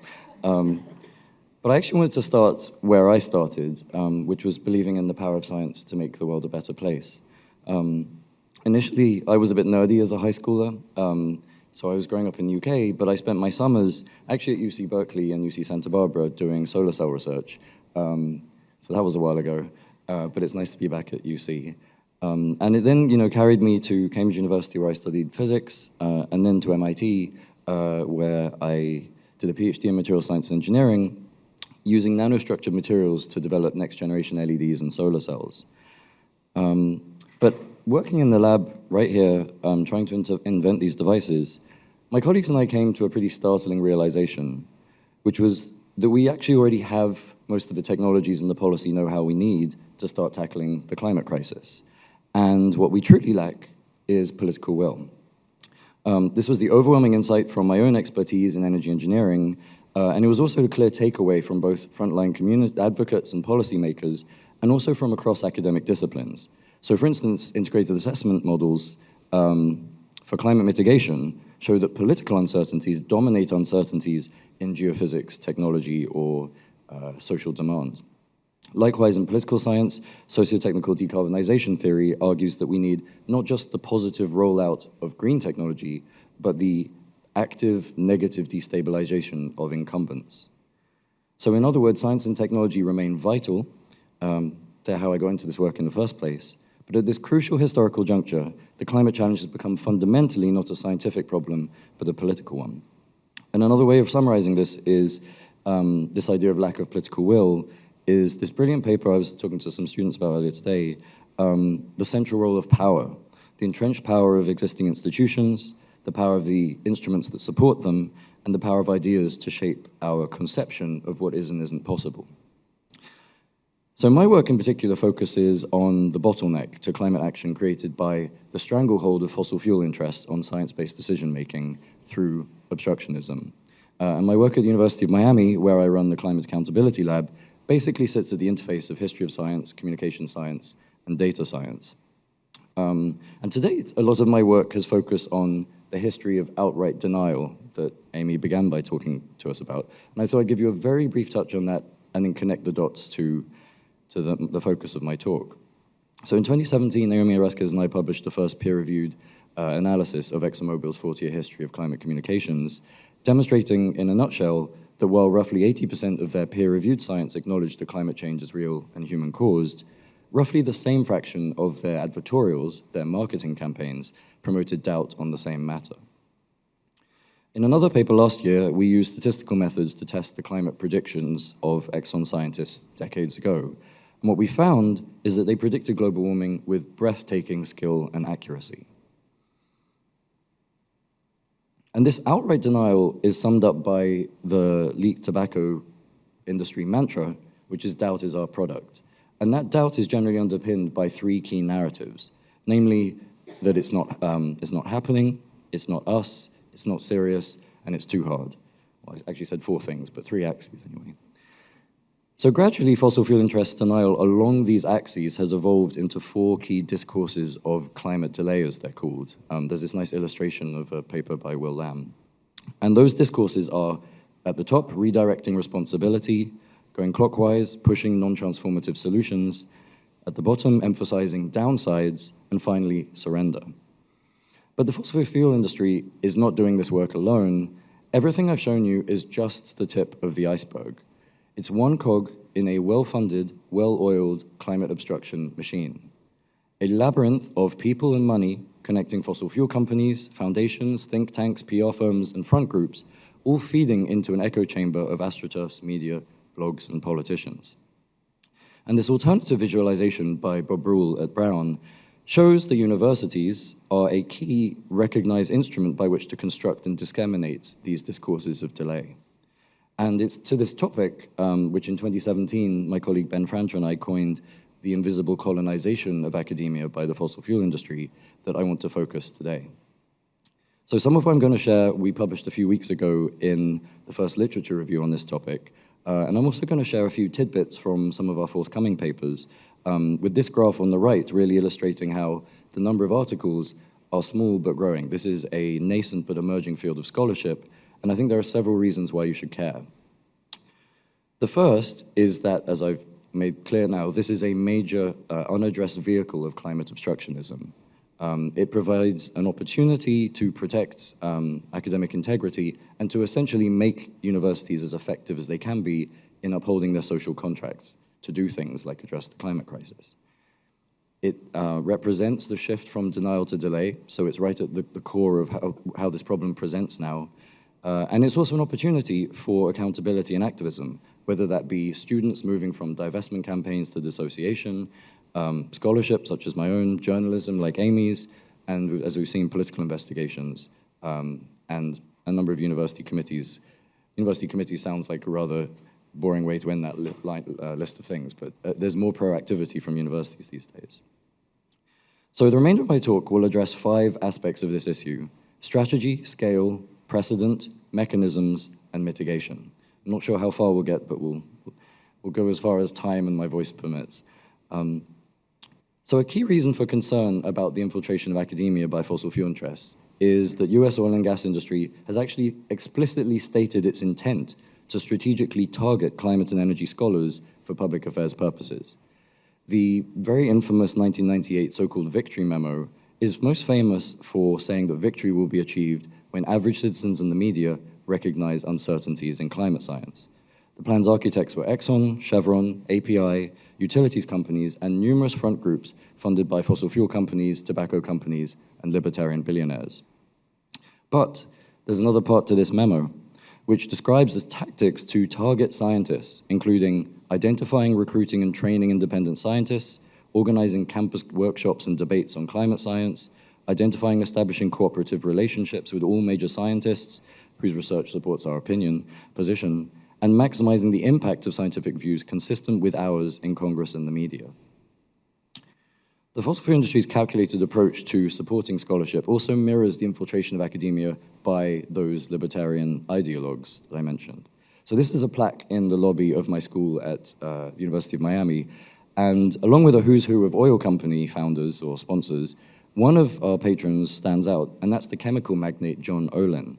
G: But I actually wanted to start where I started, which was believing in the power of science to make the world a better place. Initially, I was a bit nerdy as a high schooler, so I was growing up in the UK, but I spent my summers actually at UC Berkeley and UC Santa Barbara doing solar cell research. So that was a while ago, but it's nice to be back at UC. And it then, carried me to Cambridge University, where I studied physics, and then to MIT, where I did a PhD in material science and engineering, using nanostructured materials to develop next-generation LEDs and solar cells. But working in the lab right here, trying to invent these devices, my colleagues and I came to a pretty startling realization, which was that we actually already have most of the technologies and the policy know-how we need to start tackling the climate crisis. And what we truly lack is political will. This was the overwhelming insight from my own expertise in energy engineering, and it was also a clear takeaway from both frontline community advocates and policymakers, and also from across academic disciplines. So for instance, integrated assessment models for climate mitigation show that political uncertainties dominate uncertainties in geophysics, technology, or social demand. Likewise, in political science, socio-technical decarbonization theory argues that we need not just the positive rollout of green technology, but the active negative destabilization of incumbents. So in other words, science and technology remain vital. They're how I got into this work in the first place. But at this crucial historical juncture, the climate challenge has become fundamentally not a scientific problem, but a political one. And another way of summarizing this is this idea of lack of political will is this brilliant paper I was talking to some students about earlier today, the central role of power, the entrenched power of existing institutions, the power of the instruments that support them, and the power of ideas to shape our conception of what is and isn't possible. So my work in particular focuses on the bottleneck to climate action created by the stranglehold of fossil fuel interests on science-based decision-making through obstructionism. And my work at the University of Miami, where I run the Climate Accountability Lab, basically sits at the interface of history of science, communication science, and data science. And to date, a lot of my work has focused on the history of outright denial that Amy began by talking to us about. And I thought I'd give you a very brief touch on that and then connect the dots to the focus of my talk. So in 2017, Naomi Oreskes and I published the first peer-reviewed analysis of ExxonMobil's 40-year history of climate communications, demonstrating in a nutshell that while roughly 80% of their peer-reviewed science acknowledged that climate change is real and human-caused, roughly the same fraction of their advertorials, their marketing campaigns, promoted doubt on the same matter. In another paper last year, we used statistical methods to test the climate predictions of Exxon scientists decades ago. And what we found is that they predicted global warming with breathtaking skill and accuracy. And this outright denial is summed up by the leaked tobacco industry mantra, which is doubt is our product. And that doubt is generally underpinned by three key narratives, namely that it's not happening, it's not us, it's not serious, and it's too hard. Well, I actually said four things, but three axes anyway. So gradually, fossil fuel interest denial along these axes has evolved into four key discourses of climate delay, as they're called. There's this nice illustration of a paper by Will Lamb. And those discourses are, at the top, redirecting responsibility, going clockwise, pushing non-transformative solutions, at the bottom, emphasizing downsides, and finally, surrender. But the fossil fuel industry is not doing this work alone. Everything I've shown you is just the tip of the iceberg. It's one cog in a well-funded, well-oiled climate obstruction machine. A labyrinth of people and money connecting fossil fuel companies, foundations, think tanks, PR firms, and front groups, all feeding into an echo chamber of astroturfs, media, blogs, and politicians. And this alternative visualization by Bob Rule at Brown shows that universities are a key recognized instrument by which to construct and disseminate these discourses of delay. And it's to this topic, which in 2017, my colleague Ben Frantra and I coined the invisible colonization of academia by the fossil fuel industry, that I want to focus today. So some of what I'm going to share, we published a few weeks ago in the first literature review on this topic. And I'm also going to share a few tidbits from some of our forthcoming papers, with this graph on the right really illustrating how the number of articles are small but growing. This is a nascent but emerging field of scholarship, and I think there are several reasons why you should care. The first is that, as I've made clear now, this is a major unaddressed vehicle of climate obstructionism. It provides an opportunity to protect academic integrity and to essentially make universities as effective as they can be in upholding their social contracts to do things like address the climate crisis. It represents the shift from denial to delay, so it's right at the core of how this problem presents now. And it's also an opportunity for accountability and activism, whether that be students moving from divestment campaigns to dissociation, scholarship such as my own, journalism like Amy's, and as we've seen, political investigations, and a number of university committees. University committee sounds like a rather boring way to end that list of things, but there's more proactivity from universities these days. So the remainder of my talk will address 5 aspects of this issue: strategy, scale, precedent, mechanisms, and mitigation. I'm not sure how far we'll get, but we'll go as far as time and my voice permits. So a key reason for concern about the infiltration of academia by fossil fuel interests is that US oil and gas industry has actually explicitly stated its intent to strategically target climate and energy scholars for public affairs purposes. The very infamous 1998 so-called victory memo is most famous for saying that victory will be achieved when average citizens and the media recognize uncertainties in climate science. The plan's architects were Exxon, Chevron, API, utilities companies, and numerous front groups funded by fossil fuel companies, tobacco companies, and libertarian billionaires. But there's another part to this memo, which describes the tactics to target scientists, including identifying, recruiting, and training independent scientists, organizing campus workshops and debates on climate science, identifying, establishing cooperative relationships with all major scientists whose research supports our position, and maximizing the impact of scientific views consistent with ours in Congress and the media. The fossil fuel industry's calculated approach to supporting scholarship also mirrors the infiltration of academia by those libertarian ideologues that I mentioned. So this is a plaque in the lobby of my school at the University of Miami, and along with a who's who of oil company founders or sponsors, one of our patrons stands out, and that's the chemical magnate John Olin.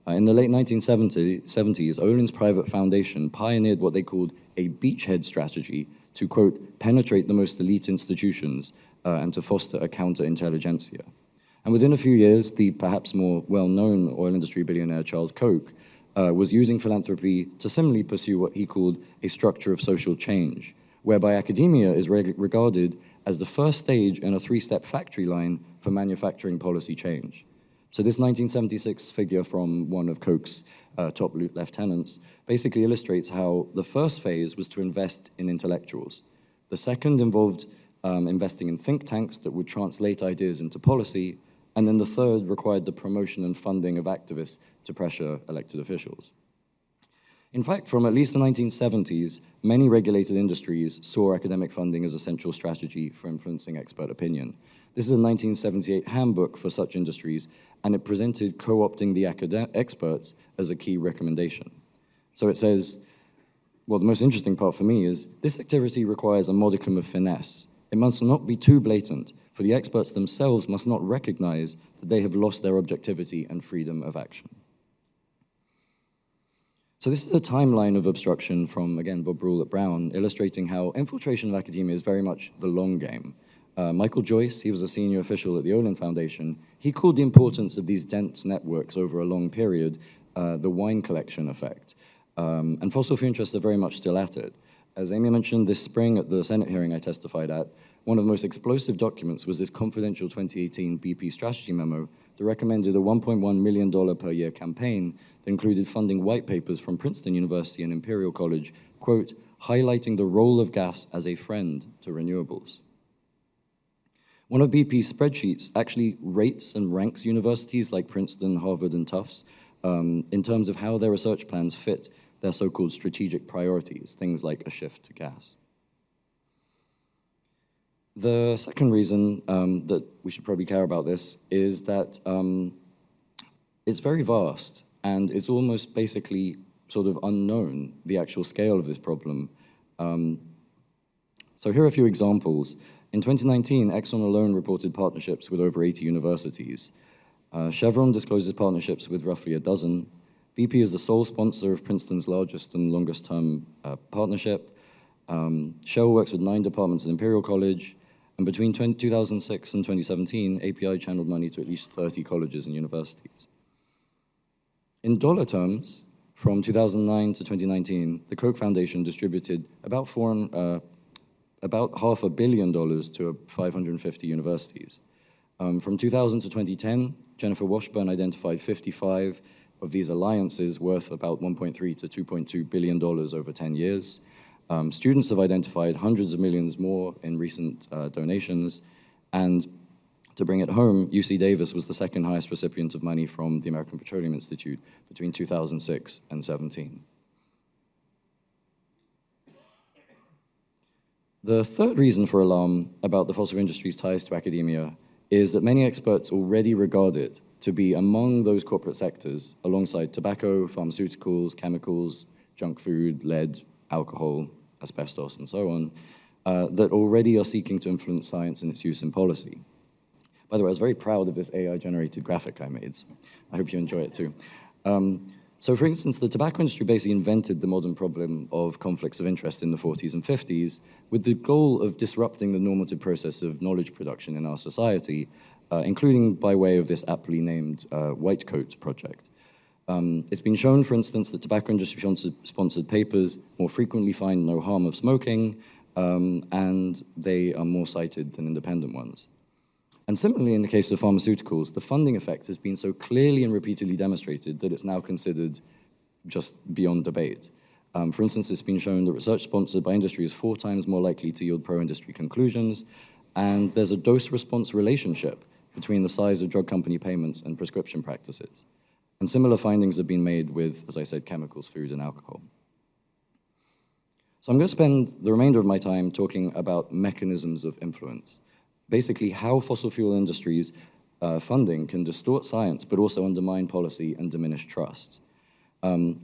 G: In the late 1970s, Olin's private foundation pioneered what they called a beachhead strategy to, quote, penetrate the most elite institutions and to foster a counterintelligentsia. And within a few years, the perhaps more well-known oil industry billionaire Charles Koch was using philanthropy to similarly pursue what he called a structure of social change, whereby academia is regarded as the first stage in a 3-step factory line for manufacturing policy change. So this 1976 figure from one of Koch's top lieutenants basically illustrates how the first phase was to invest in intellectuals. The second involved investing in think tanks that would translate ideas into policy, and then the third required the promotion and funding of activists to pressure elected officials. In fact, from at least the 1970s, many regulated industries saw academic funding as a central strategy for influencing expert opinion. This is a 1978 handbook for such industries, and it presented co-opting the experts as a key recommendation. So it says, well, the most interesting part for me is, this activity requires a modicum of finesse. It must not be too blatant, for the experts themselves must not recognize that they have lost their objectivity and freedom of action. So this is a timeline of obstruction from, again, Bob Rule at Brown, illustrating how infiltration of academia is very much the long game. Michael Joyce, he was a senior official at the Olin Foundation. He called the importance of these dense networks over a long period the wine collection effect. And fossil fuel interests are very much still at it. As Amy mentioned, this spring at the Senate hearing I testified at, one of the most explosive documents was this confidential 2018 BP strategy memo that recommended a $1.1 million per year campaign that included funding white papers from Princeton University and Imperial College, quote, highlighting the role of gas as a friend to renewables. One of BP's spreadsheets actually rates and ranks universities like Princeton, Harvard, and Tufts in terms of how their research plans fit their so-called strategic priorities, things like a shift to gas. The second reason that we should probably care about this is that it's very vast, and it's almost basically sort of unknown, the actual scale of this problem. So here are a few examples. In 2019, Exxon alone reported partnerships with over 80 universities. Chevron discloses partnerships with roughly a dozen. BP is the sole sponsor of Princeton's largest and longest-term partnership. Shell works with 9 departments at Imperial College, and between 2006 and 2017, API channeled money to at least 30 colleges and universities. In dollar terms, from 2009 to 2019, the Koch Foundation distributed about $500 million to 550 universities. From 2000 to 2010, Jennifer Washburn identified 55 of these alliances worth about $1.3 to $2.2 billion over 10 years. Students have identified hundreds of millions more in recent donations, and to bring it home, UC Davis was the second highest recipient of money from the American Petroleum Institute between 2006 and 17. The third reason for alarm about the fossil industry's ties to academia is that many experts already regard it to be among those corporate sectors, alongside tobacco, pharmaceuticals, chemicals, junk food, lead, alcohol, asbestos, and so on, that already are seeking to influence science and its use in policy. By the way, I was very proud of this AI-generated graphic I made. So I hope you enjoy it too. So for instance, the tobacco industry basically invented the modern problem of conflicts of interest in the 40s and 50s with the goal of disrupting the normative process of knowledge production in our society, including by way of this aptly named White Coat project. It's been shown, for instance, that tobacco industry-sponsored papers more frequently find no harm of smoking, and they are more cited than independent ones. And similarly, in the case of pharmaceuticals, the funding effect has been so clearly and repeatedly demonstrated that it's now considered just beyond debate. For instance, it's been shown that research sponsored by industry is 4 times more likely to yield pro-industry conclusions, and there's a dose-response relationship between the size of drug company payments and prescription practices. And similar findings have been made with, as I said, chemicals, food, and alcohol. So I'm going to spend the remainder of my time talking about mechanisms of influence. Basically, how fossil fuel industries' funding can distort science, but also undermine policy and diminish trust.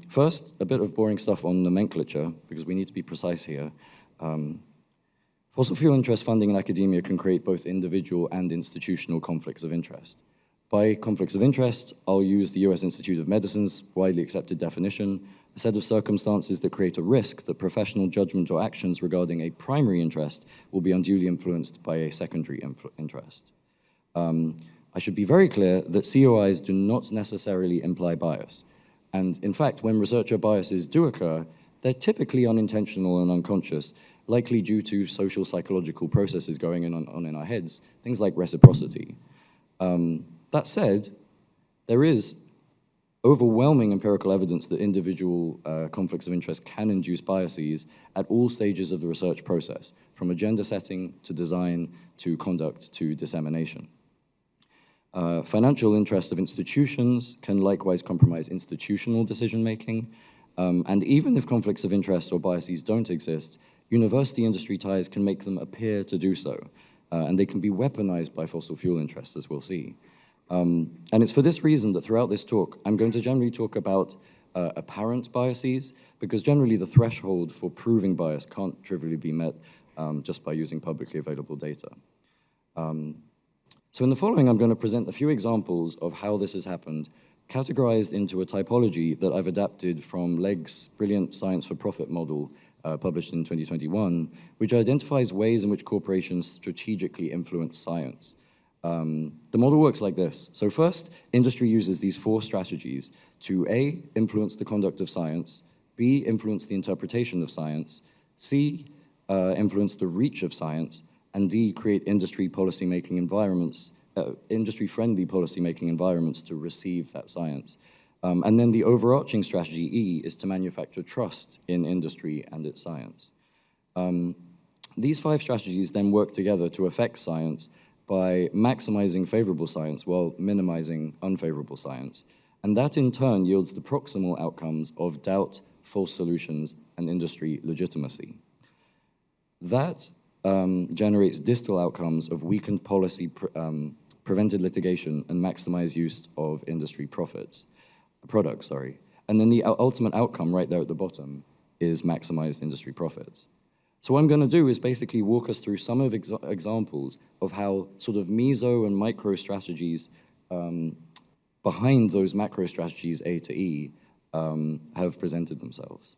G: First, a bit of boring stuff on nomenclature, because we need to be precise here. Fossil fuel interest funding in academia can create both individual and institutional conflicts of interest. By conflicts of interest, I'll use the US Institute of Medicine's widely accepted definition, a set of circumstances that create a risk that professional judgment or actions regarding a primary interest will be unduly influenced by a secondary interest. I should be very clear that COIs do not necessarily imply bias. And in fact, when researcher biases do occur, they're typically unintentional and unconscious, likely due to social psychological processes going on in our heads, things like reciprocity. That said, there is overwhelming empirical evidence that individual conflicts of interest can induce biases at all stages of the research process, from agenda setting to design to conduct to dissemination. Financial interests of institutions can likewise compromise institutional decision-making, and even if conflicts of interest or biases don't exist, university-industry ties can make them appear to do so, and they can be weaponized by fossil fuel interests, as we'll see. And it's for this reason that throughout this talk, I'm going to generally talk about apparent biases, because generally the threshold for proving bias can't trivially be met just by using publicly available data. So in the following, I'm going to present a few examples of how this has happened, categorized into a typology that I've adapted from Legg's brilliant Science for Profit model published in 2021, which identifies ways in which corporations strategically influence science. The model works like this. So first, industry uses these 4 strategies to A, influence the conduct of science, B, influence the interpretation of science, C, influence the reach of science, and D, create industry policymaking environments, industry-friendly policymaking environments to receive that science. And then the overarching strategy, E, is to manufacture trust in industry and its science. These 5 strategies then work together to affect science by maximizing favorable science while minimizing unfavorable science. And that in turn yields the proximal outcomes of doubt, false solutions, and industry legitimacy. That generates distal outcomes of weakened policy, prevented litigation, and maximized use of industry products. And then the ultimate outcome right there at the bottom is maximized industry profits. So what I'm going to do is basically walk us through some of examples of how sort of meso and micro strategies behind those macro strategies A to E have presented themselves.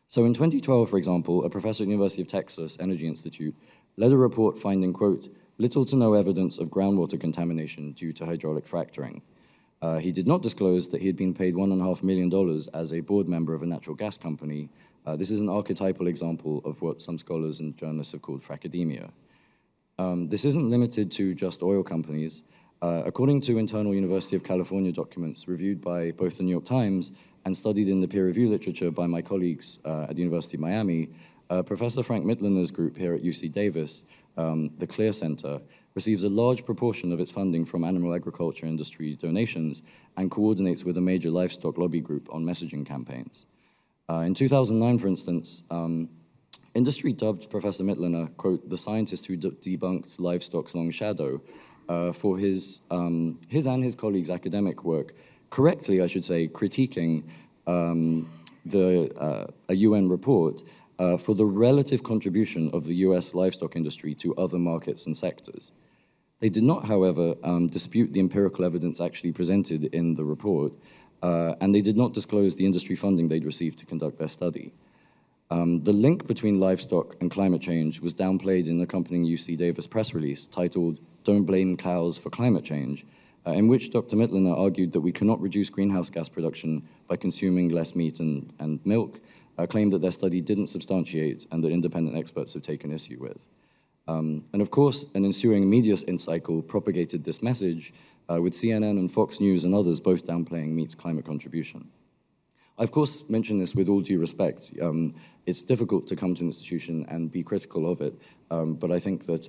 G: So in 2012, for example, a professor at the University of Texas Energy Institute led a report finding, quote, little to no evidence of groundwater contamination due to hydraulic fracturing. He did not disclose that he had been paid $1.5 million as a board member of a natural gas company. This is an archetypal example of what some scholars and journalists have called fracademia. This isn't limited to just oil companies. According to internal University of California documents reviewed by both the New York Times and studied in the peer review literature by my colleagues at the University of Miami, Professor Frank Mitloner's group here at UC Davis, the Clear Center, receives a large proportion of its funding from animal agriculture industry donations and coordinates with a major livestock lobby group on messaging campaigns. In 2009, for instance, industry dubbed Professor Mitloner, quote, the scientist who debunked livestock's long shadow, for his and his colleagues' academic work, correctly, I should say, critiquing a UN report for the relative contribution of the US livestock industry to other markets and sectors. They did not, however, dispute the empirical evidence actually presented in the report, and they did not disclose the industry funding they'd received to conduct their study. The link between livestock and climate change was downplayed in the accompanying UC Davis press release titled Don't Blame Cows for Climate Change, in which Dr. Mitloner argued that we cannot reduce greenhouse gas production by consuming less meat and milk, claimed that their study didn't substantiate and that independent experts have taken issue with. And of course, an ensuing media cycle propagated this message, with CNN and Fox News and others both downplaying meat's climate contribution. I, of course, mention this with all due respect. It's difficult to come to an institution and be critical of it, but I think that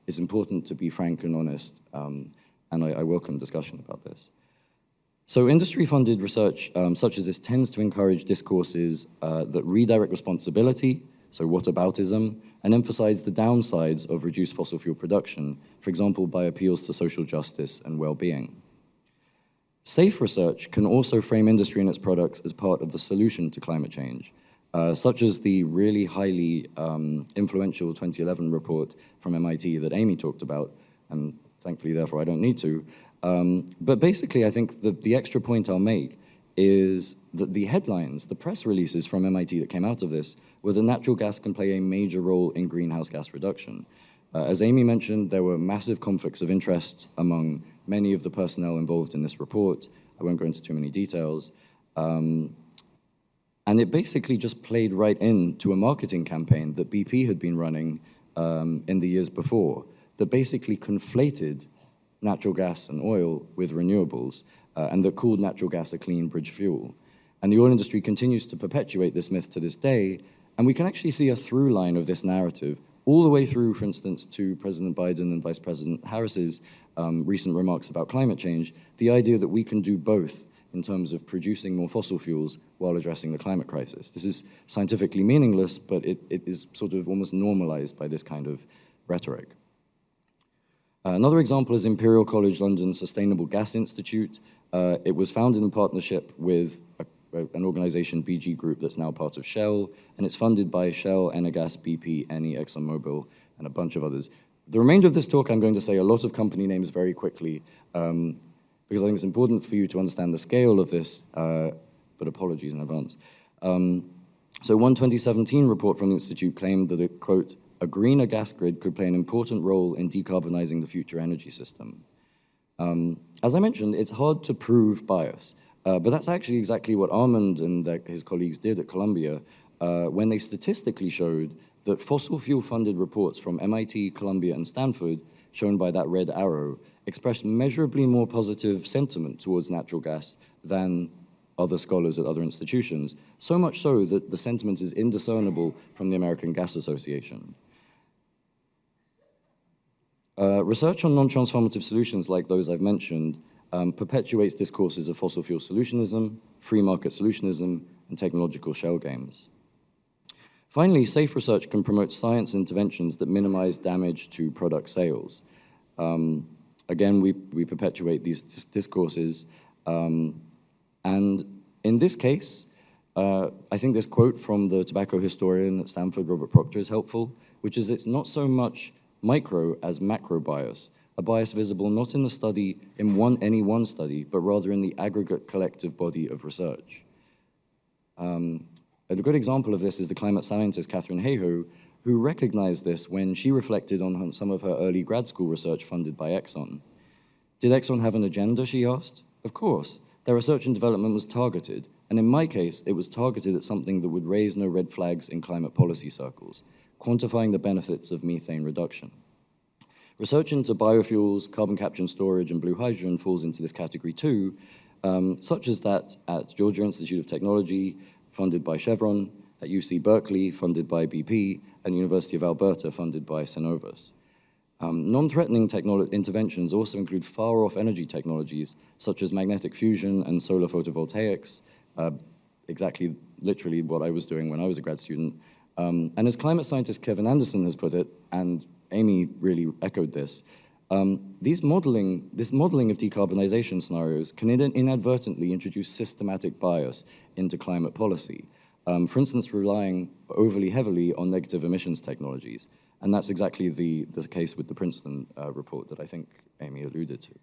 G: it's important to be frank and honest, and I welcome discussion about this. So industry-funded research such as this tends to encourage discourses that redirect responsibility, so whataboutism, and emphasize the downsides of reduced fossil fuel production, for example, by appeals to social justice and well-being. Safe research can also frame industry and its products as part of the solution to climate change, such as the really highly influential 2011 report from MIT that Amy talked about, and thankfully, therefore, I don't need to. But basically, I think the extra point I'll make is that the headlines, the press releases from MIT that came out of this, were that natural gas can play a major role in greenhouse gas reduction. As Amy mentioned, there were massive conflicts of interest among many of the personnel involved in this report. I won't go into too many details. And it basically just played right into a marketing campaign that BP had been running in the years before that basically conflated natural gas and oil with renewables and that called natural gas a clean bridge fuel. And the oil industry continues to perpetuate this myth to this day, and we can actually see a through line of this narrative all the way through, for instance, to President Biden and Vice President Harris's recent remarks about climate change, the idea that we can do both in terms of producing more fossil fuels while addressing the climate crisis. This is scientifically meaningless, but it is sort of almost normalized by this kind of rhetoric. Another example is Imperial College London's Sustainable Gas Institute. It was founded in partnership with an organization, BG Group, that's now part of Shell, and it's funded by Shell, Energas, BP, Eni, ExxonMobil, and a bunch of others. The remainder of this talk, I'm going to say a lot of company names very quickly, because I think it's important for you to understand the scale of this, but apologies in advance. So one 2017 report from the Institute claimed that, it, quote, a greener gas grid could play an important role in decarbonizing the future energy system. As I mentioned, it's hard to prove bias, but that's actually exactly what Armand and his colleagues did at Columbia when they statistically showed that fossil fuel-funded reports from MIT, Columbia, and Stanford, shown by that red arrow, expressed measurably more positive sentiment towards natural gas than other scholars at other institutions, so much so that the sentiment is indiscernible from the American Gas Association. Research on non-transformative solutions like those I've mentioned perpetuates discourses of fossil fuel solutionism, free market solutionism, and technological shell games. Finally, safe research can promote science interventions that minimize damage to product sales. Again, we perpetuate these discourses. And in this case, I think this quote from the tobacco historian at Stanford, Robert Proctor, is helpful, which is it's not so much micro as macro bias, a bias visible not in the study, in any one study, but rather in the aggregate collective body of research. A good example of this is the climate scientist Catherine Hayhoe, who recognized this when she reflected on some of her early grad school research funded by Exxon. Did Exxon have an agenda, she asked? Of course. Their research and development was targeted, and in my case, it was targeted at something that would raise no red flags in climate policy circles, quantifying the benefits of methane reduction. Research into biofuels, carbon capture and storage, and blue hydrogen falls into this category too, such as that at Georgia Institute of Technology, funded by Chevron, at UC Berkeley, funded by BP, and University of Alberta, funded by Cenovus. Non-threatening interventions also include far-off energy technologies, such as magnetic fusion and solar photovoltaics, literally what I was doing when I was a grad student. And as climate scientist Kevin Anderson has put it, and Amy really echoed this, this modeling of decarbonization scenarios can inadvertently introduce systematic bias into climate policy. For instance, relying overly heavily on negative emissions technologies. And that's exactly the case with the Princeton report that I think Amy alluded to.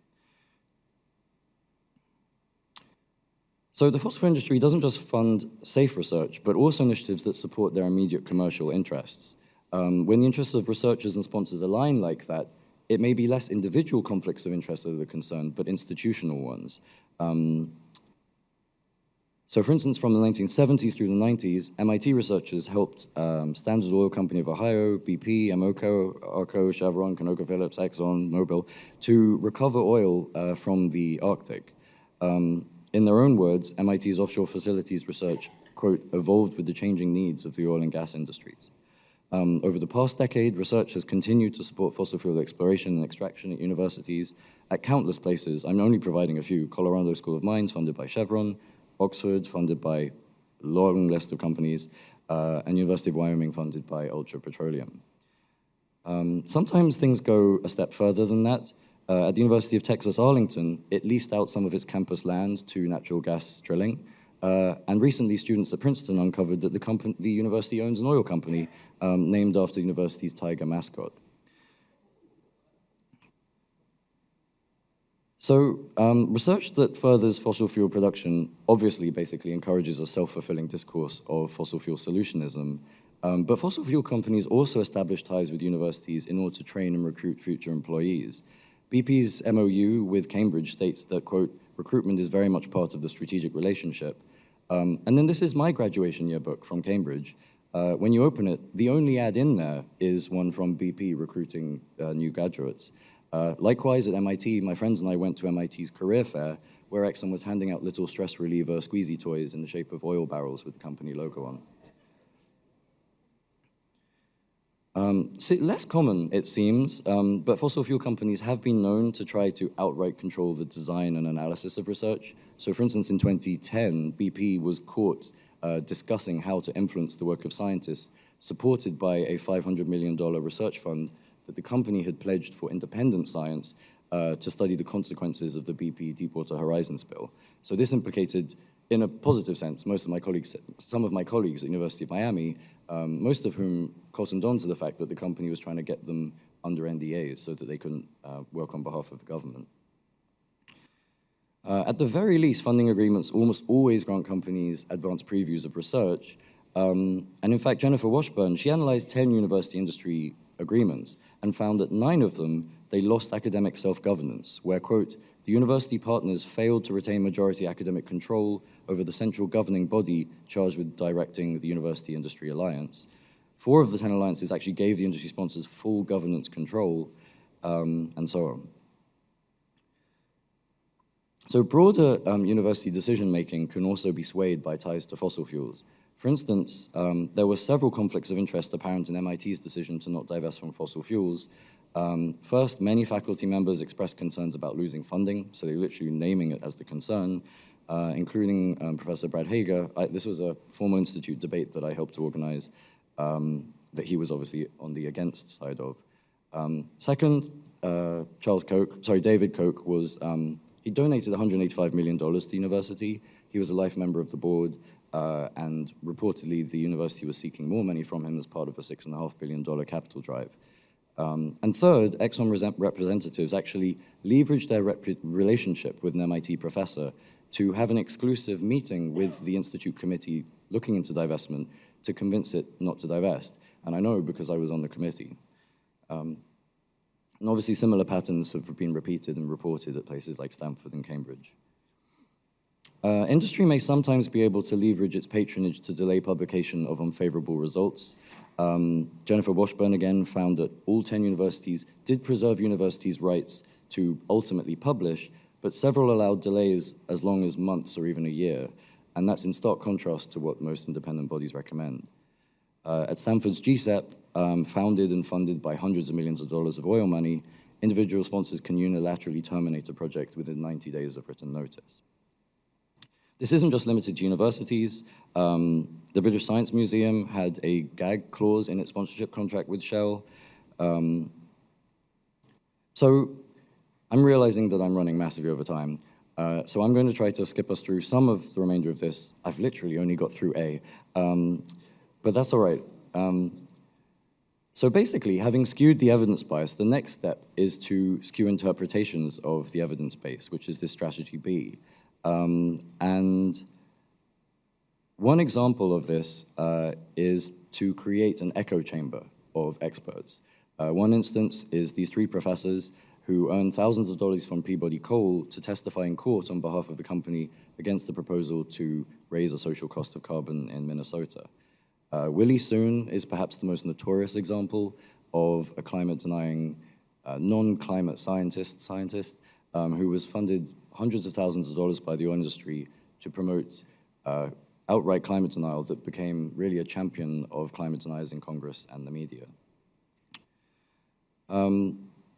G: So the fossil fuel industry doesn't just fund safe research, but also initiatives that support their immediate commercial interests. When the interests of researchers and sponsors align like that, it may be less individual conflicts of interest that are the concern, but institutional ones. So for instance, from the 1970s through the 90s, MIT researchers helped Standard Oil Company of Ohio, BP, Amoco, Arco, Chevron, ConocoPhillips, Exxon, Mobil, to recover oil from the Arctic. In their own words, MIT's offshore facilities research, quote, evolved with the changing needs of the oil and gas industries. Over the past decade, research has continued to support fossil fuel exploration and extraction at universities at countless places. I'm only providing a few: Colorado School of Mines, funded by Chevron; Oxford, funded by a long list of companies; and University of Wyoming, funded by Ultra Petroleum. Sometimes things go a step further than that. At the University of Texas, Arlington, it leased out some of its campus land to natural gas drilling. And recently, students at Princeton uncovered that the university owns an oil company named after the university's tiger mascot. So research that furthers fossil fuel production obviously basically encourages a self-fulfilling discourse of fossil fuel solutionism. But fossil fuel companies also establish ties with universities in order to train and recruit future employees. BP's MOU with Cambridge states that, quote, recruitment is very much part of the strategic relationship. And then this is my graduation yearbook from Cambridge. When you open it, the only ad in there is one from BP recruiting new graduates. Likewise, at MIT, my friends and I went to MIT's career fair, where Exxon was handing out little stress reliever squeezy toys in the shape of oil barrels with the company logo on. Less common, it seems, but fossil fuel companies have been known to try to outright control the design and analysis of research. So for instance, in 2010, BP was caught discussing how to influence the work of scientists, supported by a $500 million research fund that the company had pledged for independent science to study the consequences of the BP Deepwater Horizon spill. So this implicated, in a positive sense, some of my colleagues at the University of Miami, most of whom cottoned on to the fact that the company was trying to get them under NDAs so that they couldn't work on behalf of the government. At the very least, funding agreements almost always grant companies advanced previews of research. And in fact, Jennifer Washburn, she analyzed 10 university industry agreements and found that 9 of them, they lost academic self-governance, where, quote, the university partners failed to retain majority academic control over the central governing body charged with directing the University Industry Alliance. 4 of the 10 alliances actually gave the industry sponsors full governance control, and so on. So broader university decision-making can also be swayed by ties to fossil fuels. For instance, there were several conflicts of interest apparent in MIT's decision to not divest from fossil fuels. First, many faculty members expressed concerns about losing funding, so they were literally naming it as the concern, including Professor Brad Hager. This was a formal institute debate that I helped to organize, that he was obviously on the against side of. Second, David Koch was, he donated $185 million to the university. He was a life member of the board, and reportedly the university was seeking more money from him as part of a $6.5 billion capital drive. And third, Exxon representatives actually leveraged their relationship with an MIT professor to have an exclusive meeting with the Institute committee looking into divestment to convince it not to divest. And I know because I was on the committee. And obviously similar patterns have been repeated and reported at places like Stanford and Cambridge. Industry may sometimes be able to leverage its patronage to delay publication of unfavorable results. Jennifer Washburn again found that all 10 universities did preserve universities' rights to ultimately publish, but several allowed delays as long as months or even a year, and that's in stark contrast to what most independent bodies recommend. At Stanford's GSEP, founded and funded by hundreds of millions of dollars of oil money, individual sponsors can unilaterally terminate a project within 90 days of written notice. This isn't just limited to universities. The British Science Museum had a gag clause in its sponsorship contract with Shell. So I'm realizing that I'm running massively over time. So I'm going to try to skip us through some of the remainder of this. I've literally only got through A, but that's all right. So basically, having skewed the evidence bias, the next step is to skew interpretations of the evidence base, which is this strategy B. And one example of this is to create an echo chamber of experts. One instance is these three professors who earned thousands of dollars from Peabody Coal to testify in court on behalf of the company against the proposal to raise the social cost of carbon in Minnesota. Willie Soon is perhaps the most notorious example of a climate-denying, non-climate scientist who was funded hundreds of thousands of dollars by the oil industry to promote outright climate denial that became really a champion of climate deniers in Congress and the media.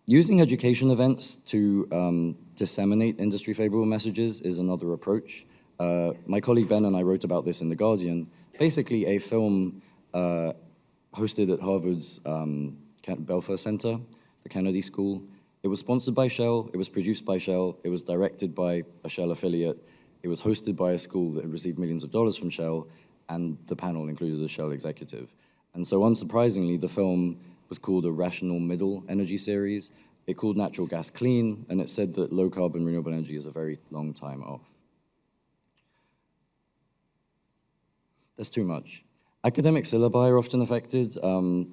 G: Using education events to disseminate industry-favorable messages is another approach. My colleague Ben and I wrote about this in The Guardian. Basically, a film hosted at Harvard's Belfer Center, the Kennedy School. It was sponsored by Shell, it was produced by Shell, it was directed by a Shell affiliate, it was hosted by a school that had received millions of dollars from Shell, and the panel included a Shell executive. And so unsurprisingly, the film was called a Rational Middle Energy Series. It called natural gas clean, and it said that low carbon renewable energy is a very long time off. That's too much. Academic syllabi are often affected.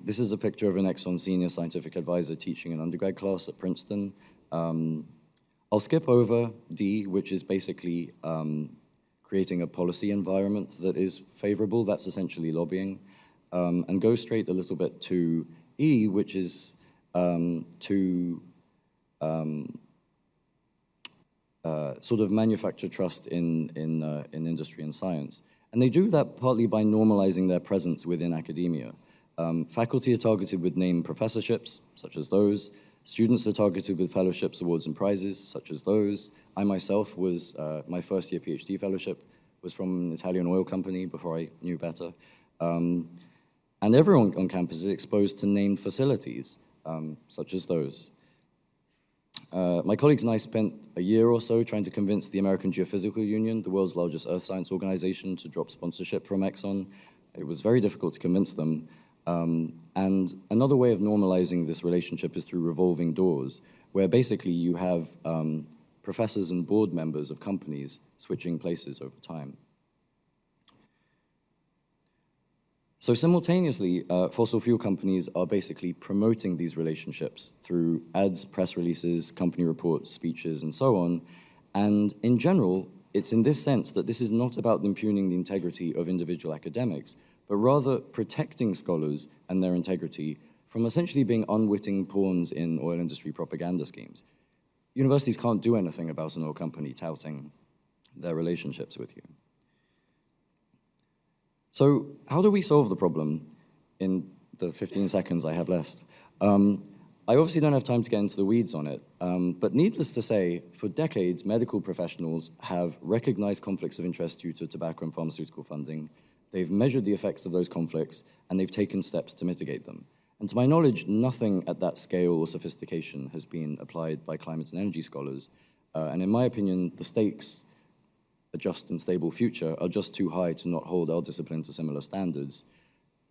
G: This is a picture of an Exxon senior scientific advisor teaching an undergrad class at Princeton. I'll skip over D, which is basically creating a policy environment that is favorable. That's essentially lobbying. And go straight a little bit to E, which is to sort of manufacture trust in industry and science. And they do that partly by normalizing their presence within academia. Faculty are targeted with named professorships, such as those. Students are targeted with fellowships, awards, and prizes, such as those. I myself was, my first year PhD fellowship was from an Italian oil company before I knew better. And everyone on campus is exposed to named facilities, such as those. My colleagues and I spent a year or so trying to convince the American Geophysical Union, the world's largest earth science organization, to drop sponsorship from Exxon. It was very difficult to convince them. And another way of normalizing this relationship is through revolving doors, where basically you have professors and board members of companies switching places over time. So simultaneously, fossil fuel companies are basically promoting these relationships through ads, press releases, company reports, speeches, and so on. And in general, it's in this sense that this is not about impugning the integrity of individual academics, but rather protecting scholars and their integrity from essentially being unwitting pawns in oil industry propaganda schemes. Universities can't do anything about an oil company touting their relationships with you. So how do we solve the problem in the 15 seconds I have left? I obviously don't have time to get into the weeds on it, but needless to say, for decades, medical professionals have recognized conflicts of interest due to tobacco and pharmaceutical funding. They've measured the effects of those conflicts, and they've taken steps to mitigate them. And to my knowledge, nothing at that scale or sophistication has been applied by climate and energy scholars. And in my opinion, the stakes, a just and stable future, are just too high to not hold our discipline to similar standards.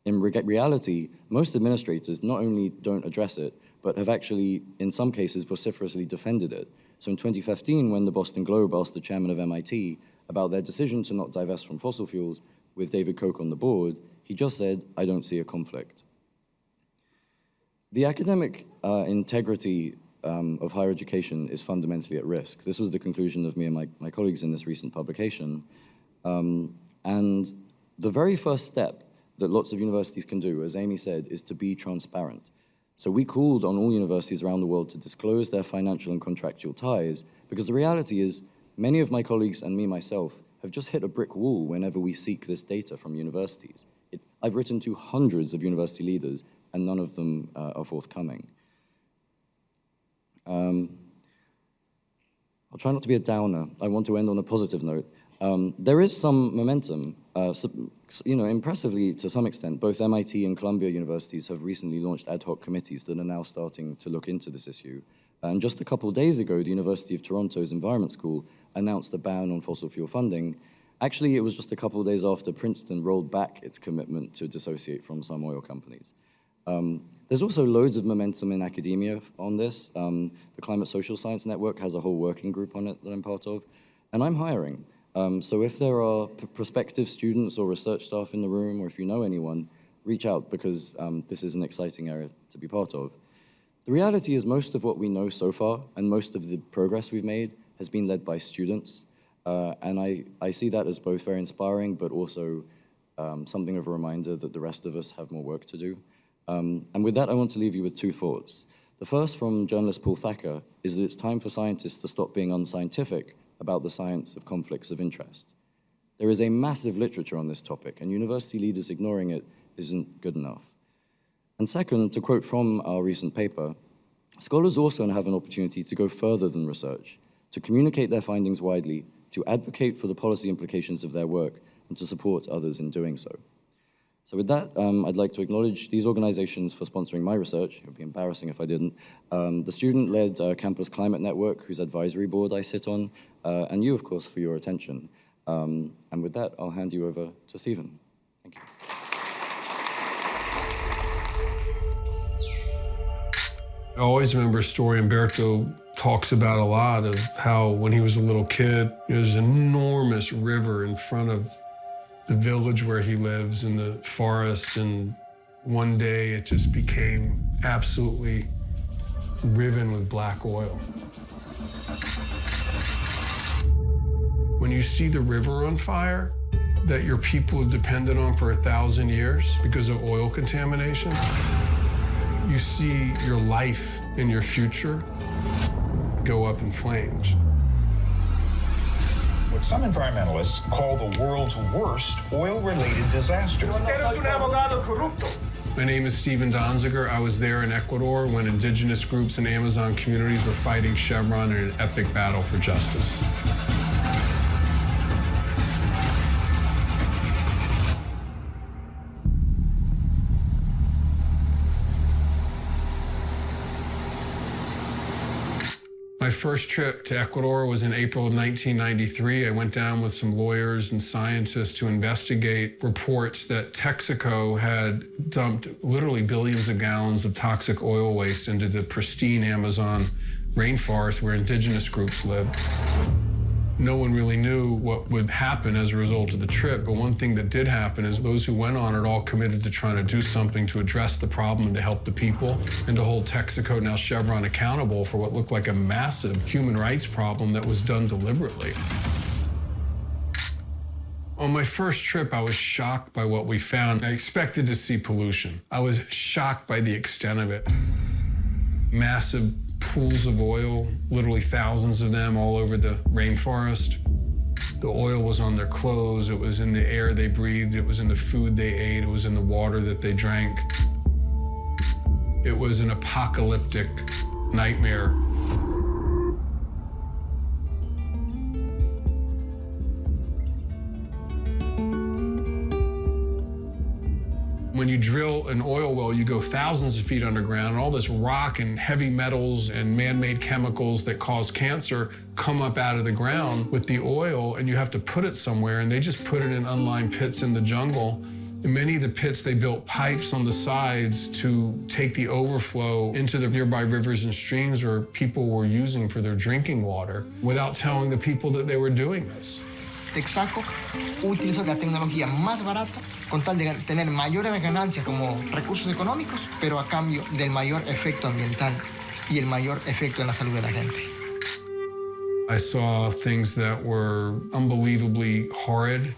G: In reality, most administrators not only don't address it, but have actually, in some cases, vociferously defended it. So in 2015, when the Boston Globe asked the chairman of MIT about their decision to not divest from fossil fuels with David Koch on the board, he just said, "I don't see a conflict." The academic integrity of higher education is fundamentally at risk. This was the conclusion of me and my colleagues in this recent publication. And the very first step that lots of universities can do, as Amy said, is to be transparent. So we called on all universities around the world to disclose their financial and contractual ties, because the reality is many of my colleagues and me myself have just hit a brick wall whenever we seek this data from universities. I've written to hundreds of university leaders, and none of them are forthcoming. I'll try not to be a downer. I want to end on a positive note. There is some momentum. Impressively to some extent, both MIT and Columbia universities have recently launched ad hoc committees that are now starting to look into this issue. And just a couple of days ago, the University of Toronto's Environment School announced a ban on fossil fuel funding. Actually, it was just a couple of days after Princeton rolled back its commitment to dissociate from some oil companies. There's also loads of momentum in academia on this. The Climate Social Science Network has a whole working group on it that I'm part of, and I'm hiring. So if there are prospective students or research staff in the room, or if you know anyone, reach out, because this is an exciting area to be part of. The reality is most of what we know so far, and most of the progress we've made, has been led by students. And I see that as both very inspiring, but also something of a reminder that the rest of us have more work to do. And with that, I want to leave you with two thoughts. The first, from journalist Paul Thacker, is that it's time for scientists to stop being unscientific about the science of conflicts of interest. There is a massive literature on this topic, and university leaders ignoring it isn't good enough. And second, to quote from our recent paper, scholars also have an opportunity to go further than research, to communicate their findings widely, to advocate for the policy implications of their work, and to support others in doing so. So with that, I'd like to acknowledge these organizations for sponsoring my research. It would be embarrassing if I didn't. The student-led Campus Climate Network, whose advisory board I sit on, and you, of course, for your attention. And with that, I'll hand you over to Stephen. Thank you.
H: I always remember a story Umberto talks about a lot of how when he was a little kid, there's an enormous river in front of the village where he lives in the forest, and one day it just became absolutely riven with black oil. When you see the river on fire that your people have depended on for 1,000 years because of oil contamination, you see your life and your future go up in flames.
I: What some environmentalists call the world's worst oil-related disaster.
H: My name is Stephen Donziger. I was there in Ecuador when indigenous groups and Amazon communities were fighting Chevron in an epic battle for justice. My first trip to Ecuador was in April of 1993. I went down with some lawyers and scientists to investigate reports that Texaco had dumped literally billions of gallons of toxic oil waste into the pristine Amazon rainforest where indigenous groups live. No one really knew what would happen as a result of the trip, but one thing that did happen is those who went on it all committed to trying to do something to address the problem and to help the people, and to hold Texaco, now Chevron, accountable for what looked like a massive human rights problem that was done deliberately. On my first trip, I was shocked by what we found. I expected to see pollution. I was shocked by the extent of it. Massive pools of oil, literally thousands of them all over the rainforest. The oil was on their clothes, it was in the air they breathed, it was in the food they ate, it was in the water that they drank. It was an apocalyptic nightmare. When you drill an oil well, you go thousands of feet underground, and all this rock and heavy metals and man-made chemicals that cause cancer come up out of the ground with the oil, and you have to put it somewhere, and they just put it in unlined pits in the jungle In many of the pits, they built pipes on the sides to take the overflow into the nearby rivers and streams where people were using for their drinking water without telling the people that they were doing this.
J: Texaco utilizó la tecnología más barata con tal de tener mayores ganancias como recursos económicos, pero a cambio del mayor efecto ambiental y el mayor efecto en la salud de la gente.
H: I saw things that were unbelievably horrid.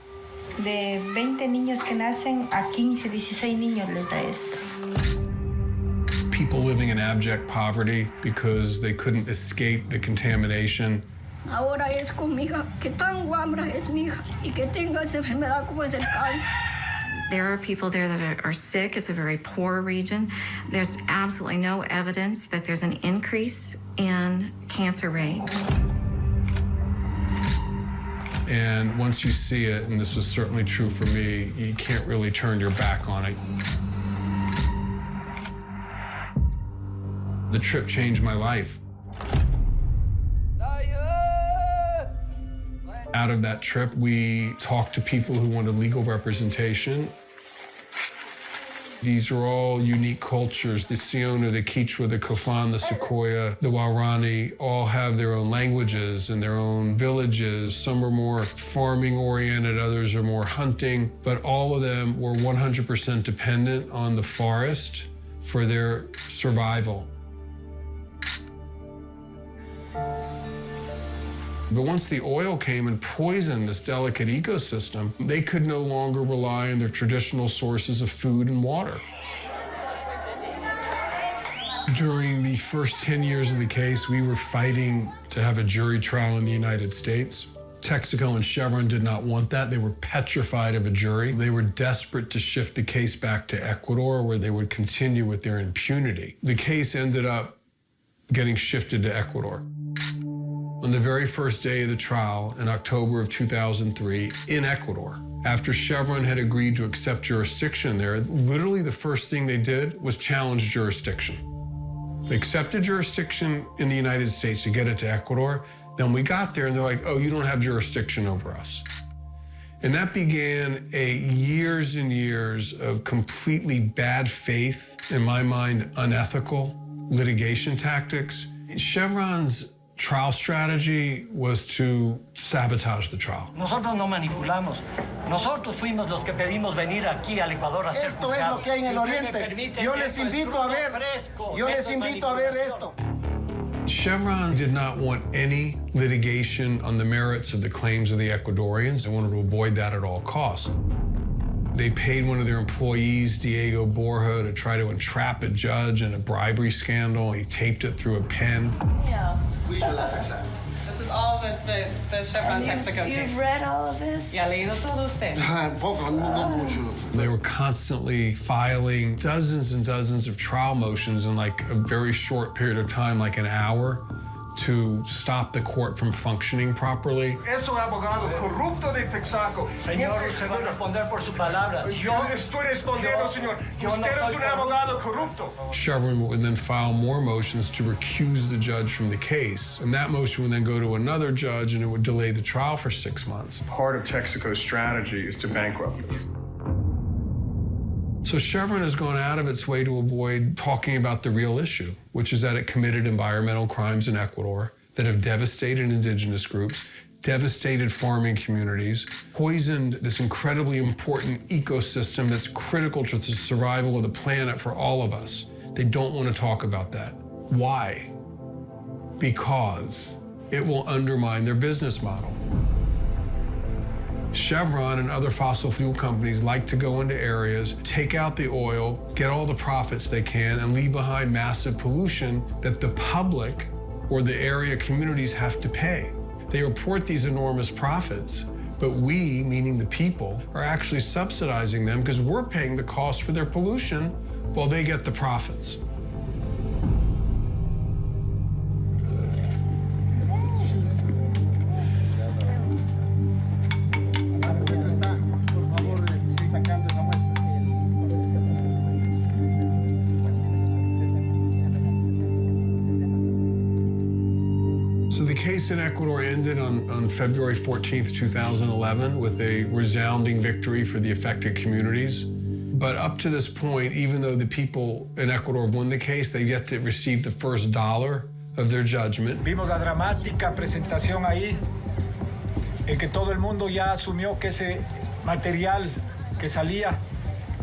K: De 20 niños que nacen, a 15, 16 niños les da esto.
H: People living in abject poverty because they couldn't escape the contamination.
L: Ahora es con mi hija, que tan guambra es mi hija y que tenga esa enfermedad como es el cáncer.
M: There are people there that are sick. It's a very poor region. There's absolutely no evidence that there's an increase in cancer rate.
H: And once you see it, and this was certainly true for me, you can't really turn your back on it. The trip changed my life. Out of that trip, we talked to people who wanted legal representation. These are all unique cultures. The Siona, the Quechua, the Kofan, the Sequoia, the Waorani all have their own languages and their own villages. Some are more farming-oriented, others are more hunting, but all of them were 100% dependent on the forest for their survival. But once the oil came and poisoned this delicate ecosystem, they could no longer rely on their traditional sources of food and water. During the first 10 years of the case, we were fighting to have a jury trial in the United States. Texaco and Chevron did not want that. They were petrified of a jury. They were desperate to shift the case back to Ecuador, where they would continue with their impunity. The case ended up getting shifted to Ecuador. On the very first day of the trial in October of 2003 in Ecuador, after Chevron had agreed to accept jurisdiction there, literally the first thing they did was challenge jurisdiction. They accepted jurisdiction in the United States to get it to Ecuador. Then we got there and they're like, oh, you don't have jurisdiction over us. And that began years and years of completely bad faith, in my mind, unethical litigation tactics. Chevron's trial strategy was to sabotage the trial.
J: Nosotros no manipulamos. Nosotros fuimos los que pedimos venir aquí al Ecuador a ser
N: Esto es lo que hay en el Oriente. Yo les invito a ver. Yo les invito a ver esto.
H: Chevron did not want any litigation on the merits of the claims of the Ecuadorians. They wanted to avoid that at all costs. They paid one of their employees, Diego Borja, to try to entrap a judge in a bribery scandal. He taped it through a pen.
K: Yeah.
L: This is all the Chevron Texaco case.
K: You've read all of this?
J: ¿Y ha leído todo usted?
H: They were constantly filing dozens and dozens of trial motions in like a very short period of time, like an hour, to stop the court from functioning properly.
N: Eso es abogado corrupto de Texaco.
J: Señor, usted va a responder por sus palabras.
N: Yo estoy respondiendo, señor. Usted es un abogado corrupto.
H: Chevron would then file more motions to recuse the judge from the case. And that motion would then go to another judge and it would delay the trial for 6 months.
O: Part of Texaco's strategy is to bankrupt us.
H: So Chevron has gone out of its way to avoid talking about the real issue, which is that it committed environmental crimes in Ecuador that have devastated indigenous groups, devastated farming communities, poisoned this incredibly important ecosystem that's critical to the survival of the planet for all of us. They don't want to talk about that. Why? Because it will undermine their business model. Chevron and other fossil fuel companies like to go into areas, take out the oil, get all the profits they can, and leave behind massive pollution that the public or the area communities have to pay. They report these enormous profits, but we, meaning the people, are actually subsidizing them because we're paying the cost for their pollution while they get the profits. So the case in Ecuador ended on February 14th, 2011, with a resounding victory for the affected communities. But up to this point, even though the people in Ecuador won the case, they've yet to receive the first dollar of their judgment.
P: Vimos la dramática presentación ahí, en que todo el mundo ya asumió que ese material que salía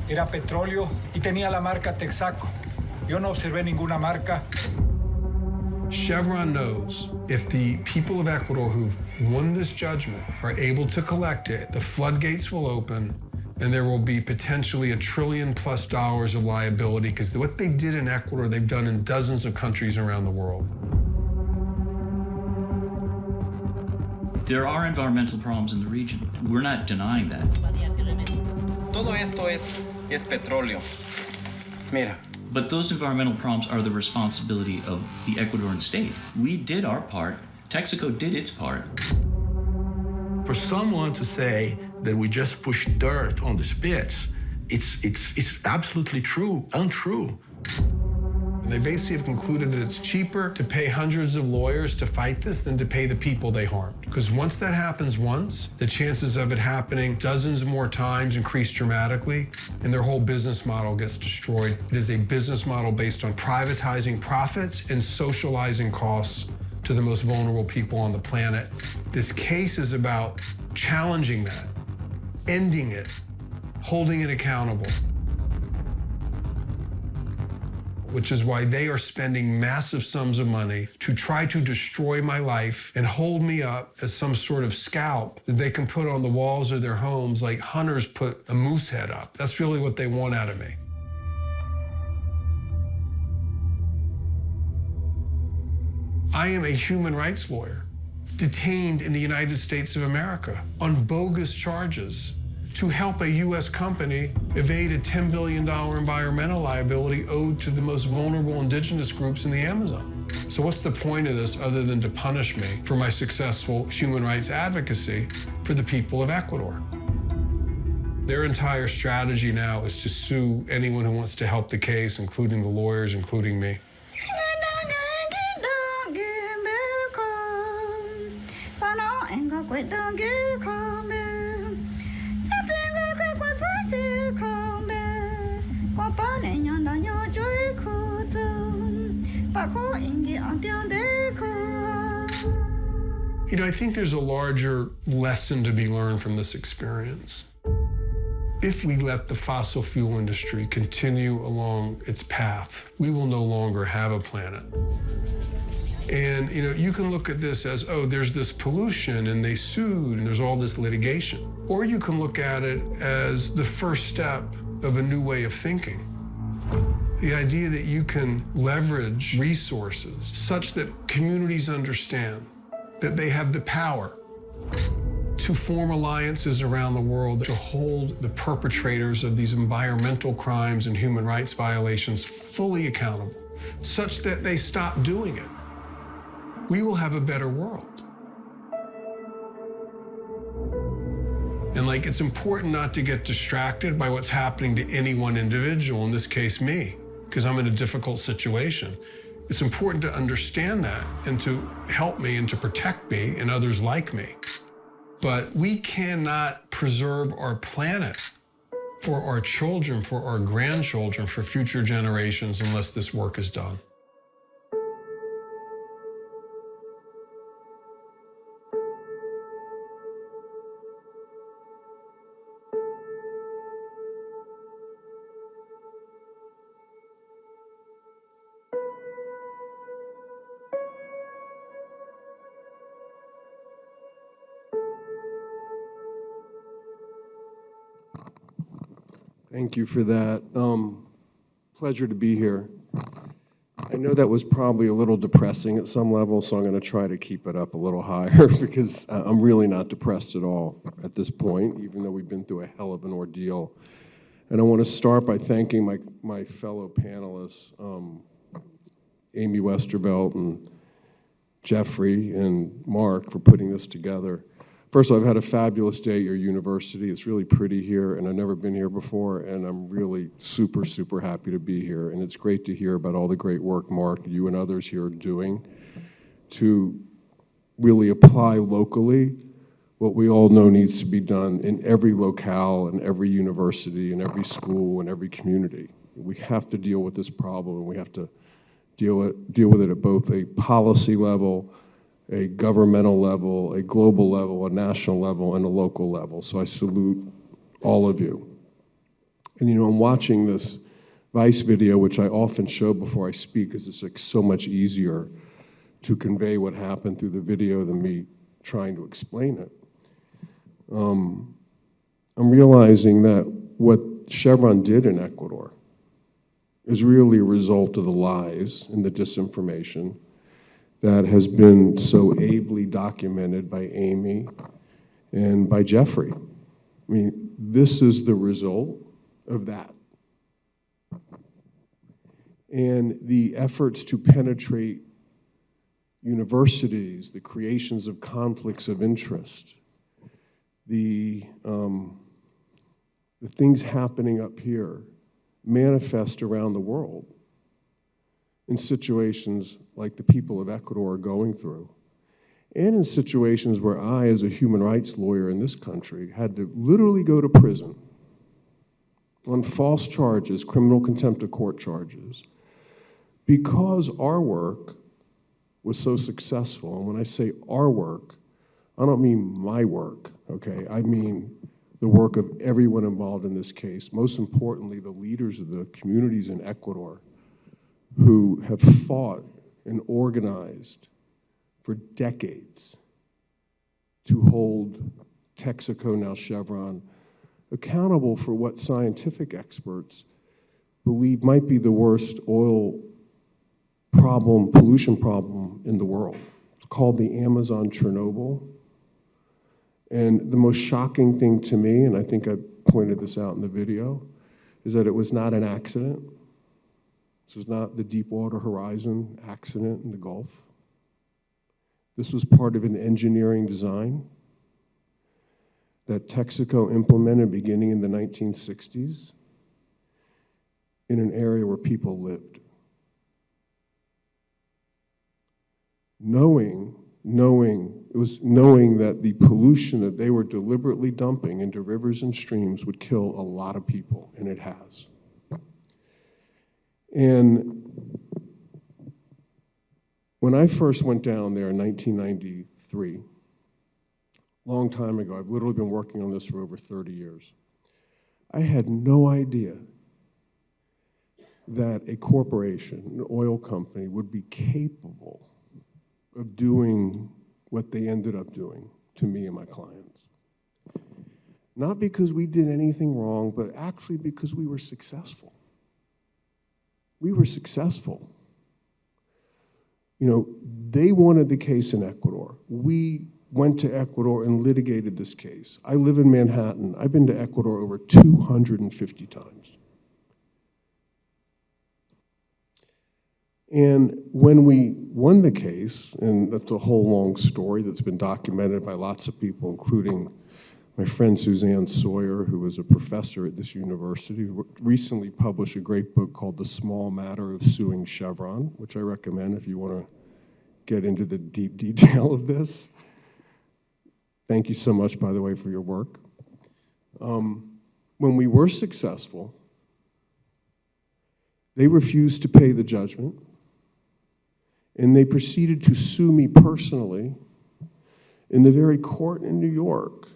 P: era petróleo y tenía la marca Texaco. Yo no observé ninguna marca.
H: Chevron knows if the people of Ecuador who've won this judgment are able to collect it, the floodgates will open and there will be potentially $1 trillion+ of liability, because what they did in Ecuador, they've done in dozens of countries around the world.
Q: There are environmental problems in the region. We're not denying that.
P: Todo esto es petróleo. Mira.
Q: But those environmental problems are the responsibility of the Ecuadorian state. We did our part. Texaco did its part.
R: For someone to say that we just push dirt on the spits, it's absolutely untrue.
H: They basically have concluded that it's cheaper to pay hundreds of lawyers to fight this than to pay the people they harmed. Because once that happens once, the chances of it happening dozens more times increase dramatically, and their whole business model gets destroyed. It is a business model based on privatizing profits and socializing costs to the most vulnerable people on the planet. This case is about challenging that, ending it, holding it accountable. Which is why they are spending massive sums of money to try to destroy my life and hold me up as some sort of scalp that they can put on the walls of their homes like hunters put a moose head up. That's really what they want out of me. I am a human rights lawyer, detained in the United States of America on bogus charges to help a U.S. company evade a $10 billion environmental liability owed to the most vulnerable indigenous groups in the Amazon. So what's the point of this other than to punish me for my successful human rights advocacy for the people of Ecuador? Their entire strategy now is to sue anyone who wants to help the case, including the lawyers, including me. You know, I think there's a larger lesson to be learned from this experience. If we let the fossil fuel industry continue along its path, we will no longer have a planet. And, you know, you can look at this as, oh, there's this pollution and they sued and there's all this litigation. Or you can look at it as the first step of a new way of thinking. The idea that you can leverage resources such that communities understand that they have the power to form alliances around the world to hold the perpetrators of these environmental crimes and human rights violations fully accountable, such that they stop doing it. We will have a better world. And like, it's important not to get distracted by what's happening to any one individual, in this case me, because I'm in a difficult situation. It's important to understand that and to help me and to protect me and others like me. But we cannot preserve our planet for our children, for our grandchildren, for future generations unless this work is done.
S: Thank you for that. Pleasure to be here. I know that was probably a little depressing at some level, so I'm going to try to keep it up a little higher because I'm really not depressed at all at this point, even though we've been through a hell of an ordeal. And I want to start by thanking my fellow panelists, Amy Westervelt and Geoffrey and Mark, for putting this together. First of all, I've had a fabulous day at your university. It's really pretty here, and I've never been here before, and I'm really super, super happy to be here. And it's great to hear about all the great work, Mark, you and others here are doing to really apply locally what we all know needs to be done in every locale, in every university, in every school, in every community. We have to deal with this problem, and we have to deal with it at both a policy level, a governmental level, a global level, a national level, and a local level. So I salute all of you. And you know, I'm watching this Vice video, which I often show before I speak, because it's like so much easier to convey what happened through the video than me trying to explain it. I'm realizing that what Chevron did in Ecuador is really a result of the lies and the disinformation that has been so ably documented by Amy and by Geoffrey. I mean, this is the result of that. And the efforts to penetrate universities, the creations of conflicts of interest, the things happening up here manifest around the world in situations like the people of Ecuador are going through, and in situations where I, as a human rights lawyer in this country, had to literally go to prison on false charges, criminal contempt of court charges, because our work was so successful. And when I say our work, I don't mean my work, okay? I mean the work of everyone involved in this case, most importantly, the leaders of the communities in Ecuador who have fought and organized for decades to hold Texaco, now Chevron, accountable for what scientific experts believe might be the worst oil problem, pollution problem in the world. It's called the Amazon Chernobyl. And the most shocking thing to me, and I think I pointed this out in the video, is that it was not an accident. This was not the Deepwater Horizon accident in the Gulf. This was part of an engineering design that Texaco implemented beginning in the 1960s in an area where people lived. Knowing that the pollution that they were deliberately dumping into rivers and streams would kill a lot of people, and it has. And when I first went down there in 1993, long time ago, I've literally been working on this for over 30 years, I had no idea that a corporation, an oil company, would be capable of doing what they ended up doing to me and my clients. Not because we did anything wrong, but actually because we were successful. We were successful. You know, they wanted the case in Ecuador. We went to Ecuador and litigated this case. I live in Manhattan. I've been to Ecuador over 250 times. And when we won the case, and that's a whole long story that's been documented by lots of people, including my friend Suzanne Sawyer, who was a professor at this university, who recently published a great book called The Small Matter of Suing Chevron, which I recommend if you want to get into the deep detail of this. Thank you so much, by the way, for your work. When we were successful, they refused to pay the judgment, and they proceeded to sue me personally in the very court in New York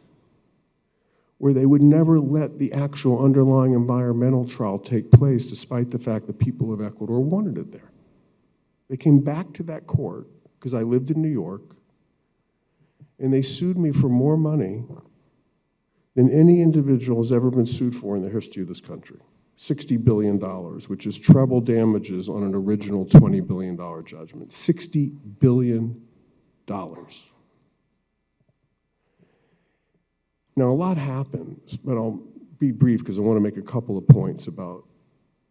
S: where they would never let the actual underlying environmental trial take place, despite the fact that people of Ecuador wanted it there. They came back to that court, because I lived in New York, and they sued me for more money than any individual has ever been sued for in the history of this country. $60 billion, which is treble damages on an original $20 billion judgment. $60 billion. Now, a lot happens, but I'll be brief because I want to make a couple of points about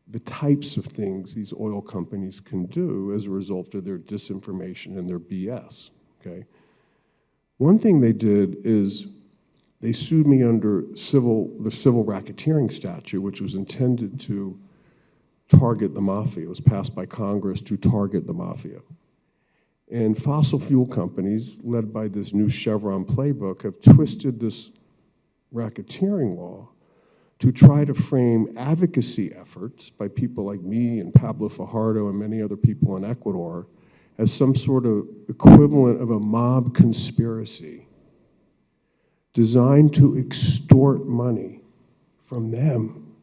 S: the types of things these oil companies can do as a result of their disinformation and their BS, okay? One thing they did is they sued me under the civil racketeering statute, which was intended to target the mafia. It was passed by Congress to target the mafia. And fossil fuel companies, led by this new Chevron playbook, have twisted this racketeering law to try to frame advocacy efforts by people like me and Pablo Fajardo and many other people in Ecuador as some sort of equivalent of a mob conspiracy designed to extort money from them.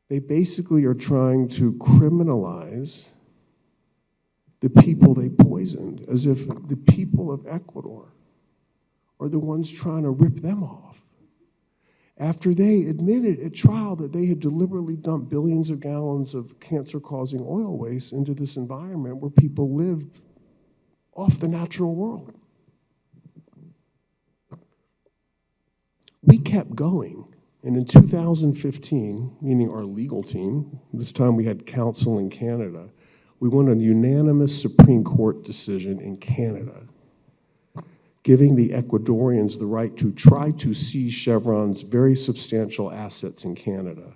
S: They basically are trying to criminalize the people they poisoned, as if the people of Ecuador are the ones trying to rip them off. After they admitted at trial that they had deliberately dumped billions of gallons of cancer-causing oil waste into this environment where people lived off the natural world. We kept going, and in 2015, meaning our legal team, this time we had counsel in Canada, we won a unanimous Supreme Court decision in Canada, giving the Ecuadorians the right to try to seize Chevron's very substantial assets in Canada,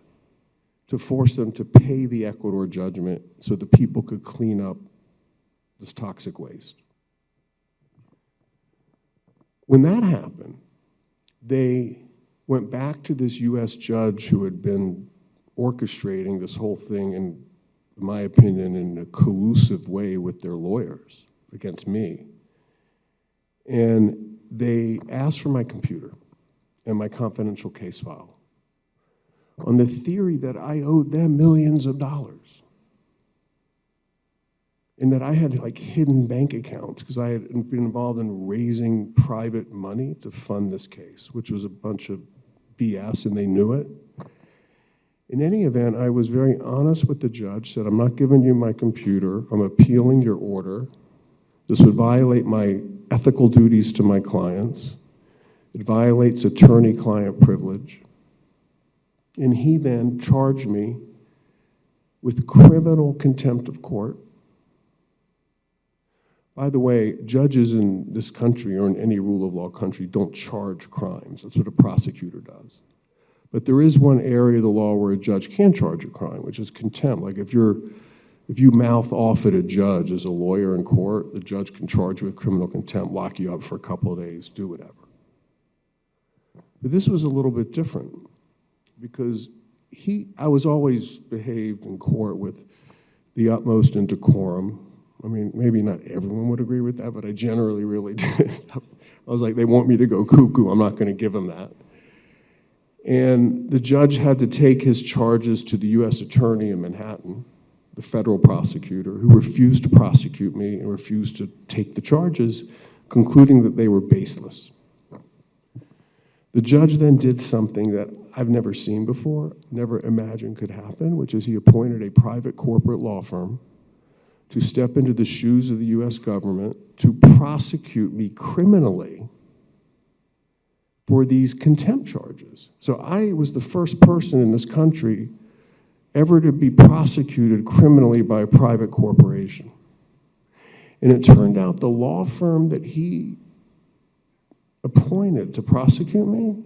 S: to force them to pay the Ecuador judgment so the people could clean up this toxic waste. When that happened, they went back to this US judge who had been orchestrating this whole thing, in my opinion, in a collusive way with their lawyers against me. And they asked for my computer and my confidential case file on the theory that I owed them millions of dollars and that I had like hidden bank accounts because I had been involved in raising private money to fund this case, which was a bunch of BS, and they knew it. In any event, I was very honest with the judge, said, I'm not giving you my computer, I'm appealing your order. This would violate my ethical duties to my clients. It violates attorney-client privilege. And he then charged me with criminal contempt of court. By the way, judges in this country or in any rule of law country don't charge crimes. That's what a prosecutor does. But there is one area of the law where a judge can charge a crime, which is contempt. Like if you mouth off at a judge as a lawyer in court, the judge can charge you with criminal contempt, lock you up for a couple of days, do whatever. But this was a little bit different because I was always behaved in court with the utmost in decorum. I mean, maybe not everyone would agree with that, but I generally really did. I was like, they want me to go cuckoo, I'm not going to give them that. And the judge had to take his charges to the US attorney in Manhattan, the federal prosecutor, who refused to prosecute me and refused to take the charges, concluding that they were baseless. The judge then did something that I've never seen before, never imagined could happen, which is he appointed a private corporate law firm to step into the shoes of the US government to prosecute me criminally for these contempt charges. So I was the first person in this country ever to be prosecuted criminally by a private corporation. And it turned out the law firm that he appointed to prosecute me,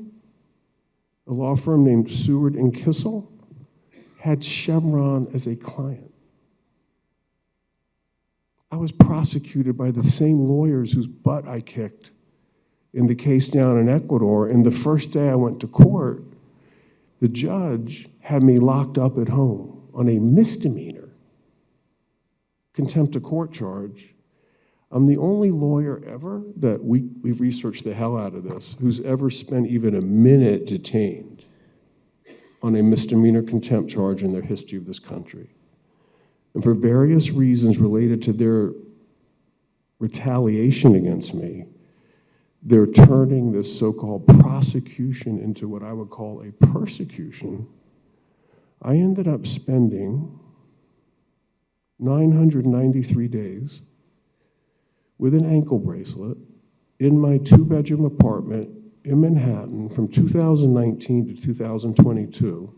S: a law firm named Seward and Kissel, had Chevron as a client. I was prosecuted by the same lawyers whose butt I kicked in the case down in Ecuador, and the first day I went to court, the judge had me locked up at home on a misdemeanor contempt of court charge. I'm the only lawyer ever that we've researched the hell out of this who's ever spent even a minute detained on a misdemeanor contempt charge in their history of this country. And for various reasons related to their retaliation against me, they're turning this so-called prosecution into what I would call a persecution. I ended up spending 993 days with an ankle bracelet in my two-bedroom apartment in Manhattan from 2019 to 2022.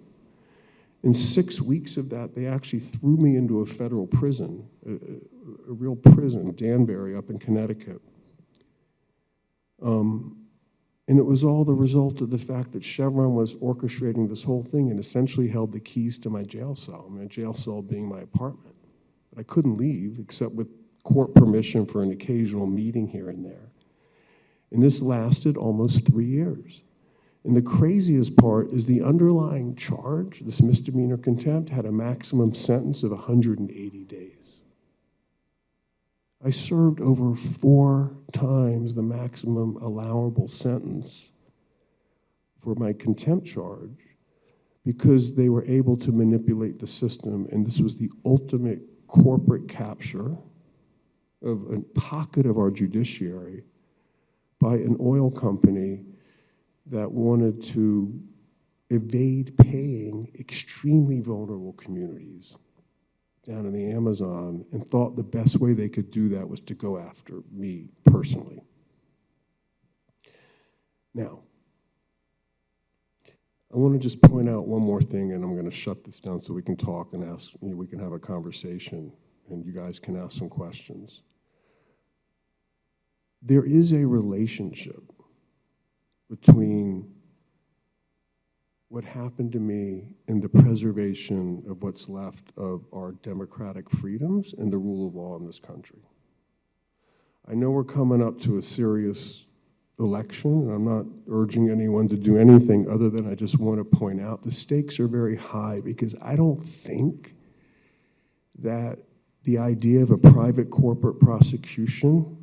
S: In 6 weeks of that, they actually threw me into a federal prison, a real prison, Danbury up in Connecticut. And it was all the result of the fact that Chevron was orchestrating this whole thing and essentially held the keys to my jail cell. I mean, a jail cell being my apartment. But but I couldn't leave except with court permission for an occasional meeting here and there. And this lasted almost 3 years. And the craziest part is the underlying charge, this misdemeanor contempt, had a maximum sentence of 180 days. I served over 4 times the maximum allowable sentence for my contempt charge because they were able to manipulate the system, and this was the ultimate corporate capture of a pocket of our judiciary by an oil company that wanted to evade paying extremely vulnerable communities down in the Amazon and thought the best way they could do that was to go after me personally. Now, I want to just point out one more thing, and I'm going to shut this down so we can talk and ask, we can have a conversation, and you guys can ask some questions. There is a relationship between what happened to me and the preservation of what's left of our democratic freedoms and the rule of law in this country. I know we're coming up to a serious election, and I'm not urging anyone to do anything other than I just want to point out the stakes are very high because I don't think that the idea of a private corporate prosecution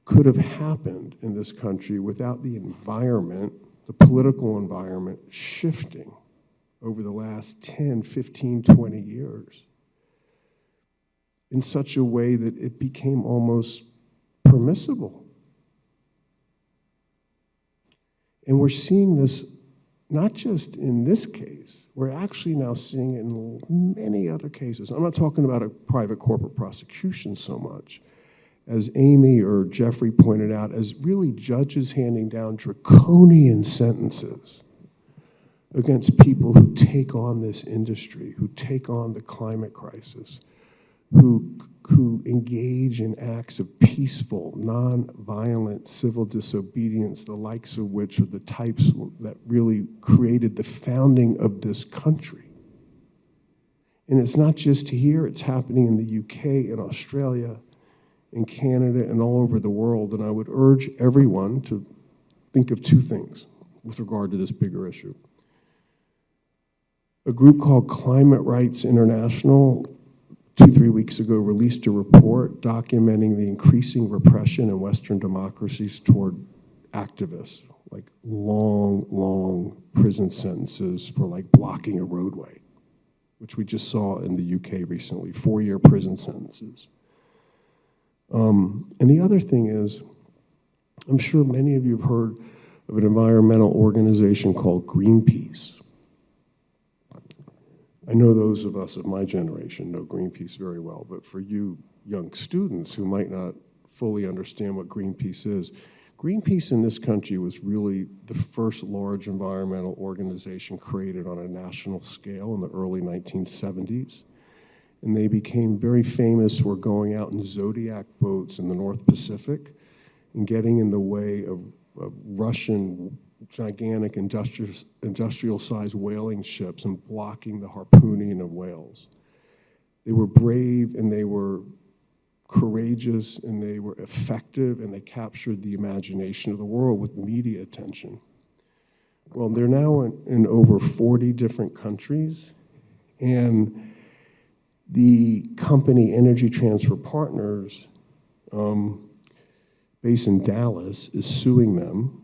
S: could have happened in this country without the environment, the political environment, shifting over the last 10, 15, 20 years in such a way that it became almost permissible. And we're seeing this not just in this case, we're actually now seeing it in many other cases. I'm not talking about a private corporate prosecution so much, as Amy or Geoffrey pointed out, as really judges handing down draconian sentences against people who take on this industry, who take on the climate crisis, who engage in acts of peaceful, non-violent civil disobedience, the likes of which are the types that really created the founding of this country. And it's not just here, it's happening in the UK, in Australia, in Canada, and all over the world. And I would urge everyone to think of 2 things with regard to this bigger issue. A group called Climate Rights International 2-3 weeks ago released a report documenting the increasing repression in Western democracies toward activists, like long prison sentences for like blocking a roadway, which we just saw in the UK recently, 4-year prison sentences. And the other thing is, I'm sure many of you have heard of an environmental organization called Greenpeace. I know those of us of my generation know Greenpeace very well, but for you young students who might not fully understand what Greenpeace is, Greenpeace in this country was really the first large environmental organization created on a national scale in the early 1970s. And they became very famous for going out in Zodiac boats in the North Pacific and getting in the way of Russian gigantic industrial-sized whaling ships and blocking the harpooning of whales. They were brave and they were courageous and they were effective and they captured the imagination of the world with media attention. Well, they're now in over 40 different countries, and the company Energy Transfer Partners, based in Dallas, is suing them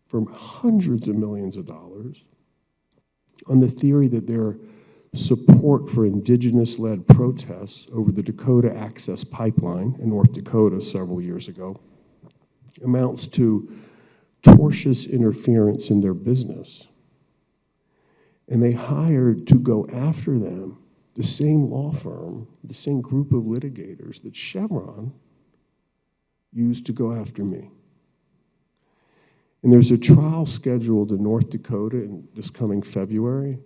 S: for hundreds of millions of dollars on the theory that their support for indigenous-led protests over the Dakota Access Pipeline in North Dakota several years ago amounts to tortious interference in their business. And they hired to go after them the same law firm, the same group of litigators that Chevron used to go after me. And there's a trial scheduled in North Dakota in this coming February,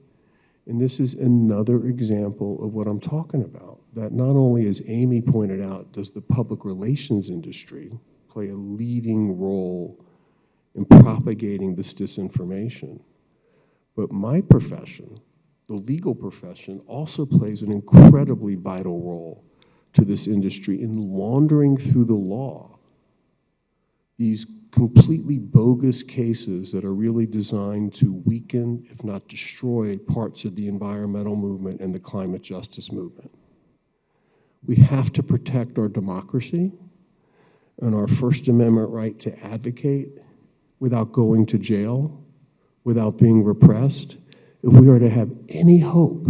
S: and this is another example of what I'm talking about, that not only, as Amy pointed out, does the public relations industry play a leading role in propagating this disinformation, but my profession the legal profession also plays an incredibly vital role to this industry in laundering through the law these completely bogus cases that are really designed to weaken, if not destroy, parts of the environmental movement and the climate justice movement. We have to protect our democracy and our First Amendment right to advocate without going to jail, without being repressed, if we are to have any hope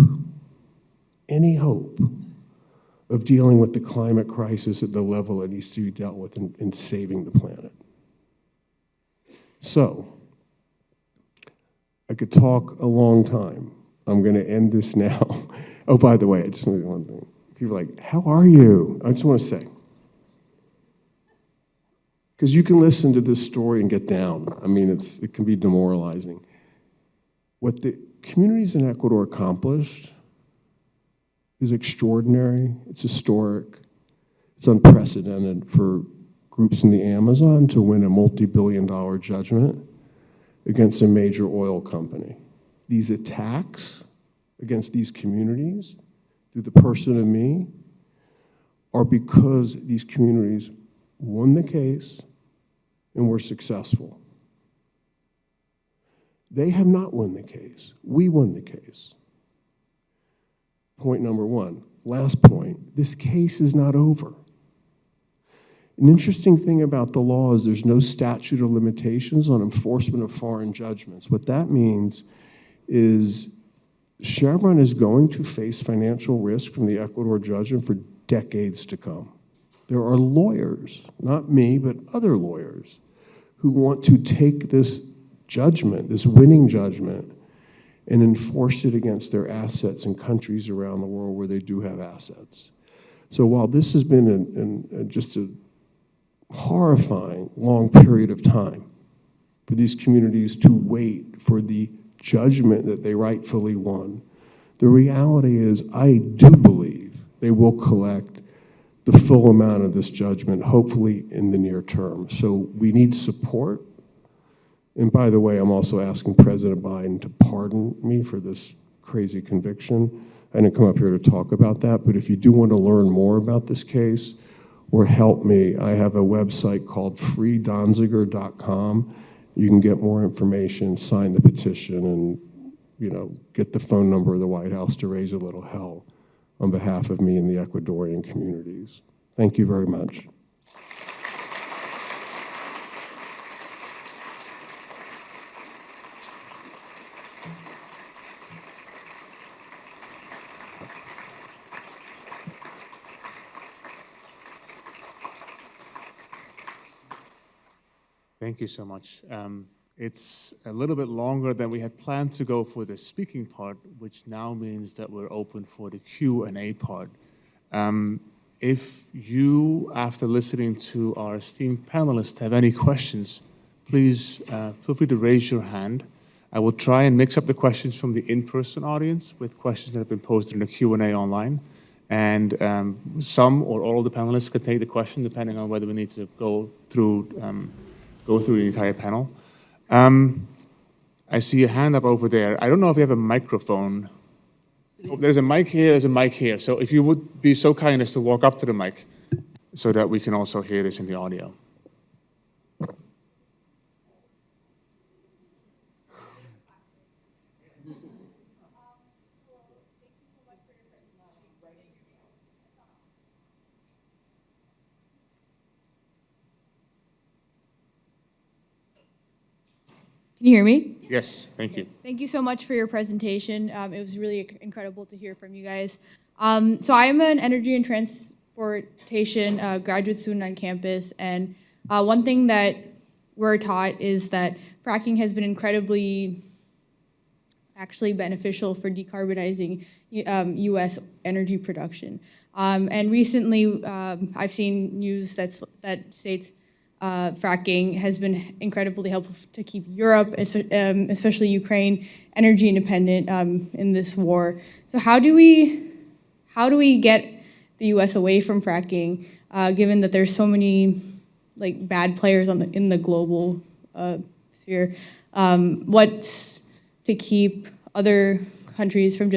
S: of dealing with the climate crisis at the level it needs to be dealt with in saving the planet. So, I could talk a long time. I'm going to end this now. Oh, by the way, I just want to say one thing. People are like, how are you? I just want to say, because you can listen to this story and get down. I mean, it can be demoralizing. What the communities in Ecuador accomplished is extraordinary. It's historic. It's unprecedented for groups in the Amazon to win a multi-billion-dollar judgment against a major oil company. These attacks against these communities, through the person of me, are because these communities won the case and were successful. They have not won the case. We won the case. Point number one. Last point, this case is not over. An interesting thing about the law is there's no statute of limitations on enforcement of foreign judgments. What that means is Chevron is going to face financial risk from the Ecuador judgment for decades to come. There are lawyers, not me, but other lawyers, who want to take this judgment, this winning judgment, and enforce it against their assets in countries around the world where they do have assets. So while this has been just a horrifying long period of time for these communities to wait for the judgment that they rightfully won, the reality is I do believe they will collect the full amount of this judgment, hopefully in the near term. So we need support. And by the way, I'm also asking President Biden to pardon me for this crazy conviction. I didn't come up here to talk about that, but if you do want to learn more about this case or help me, I have a website called freedonziger.com. You can get more information, sign the petition, and get the phone number of the White House to raise a little hell on behalf of me and the Ecuadorian communities. Thank you very much.
A: Thank you so much. It's a little bit longer than we had planned to go for the speaking part, which now means that we're open for the Q&A part. If you, after listening to our esteemed panelists, have any questions, please feel free to raise your hand. I will try and mix up the questions from the in-person audience with questions that have been posted in the Q&A online. And some or all of the panelists can take the question, depending on whether we need to go through the entire panel. I see a hand up over there. I don't know if you have a microphone. Oh, there's a mic here, there's a mic here. So if you would be so kind as to walk up to the mic so that we can also hear this in the audio.
T: Can you hear me?
A: Yes, thank you.
T: Thank you so much for your presentation. It was really incredible to hear from you guys. So I'm an energy and transportation graduate student on campus, and one thing that we're taught is that fracking has been incredibly actually beneficial for decarbonizing U.S. energy production. And recently, I've seen news that states fracking has been incredibly helpful to keep Europe, especially Ukraine, energy independent in this war. So how do we get the U.S. away from fracking, given that there's so many bad players in the global sphere? What's to keep other countries from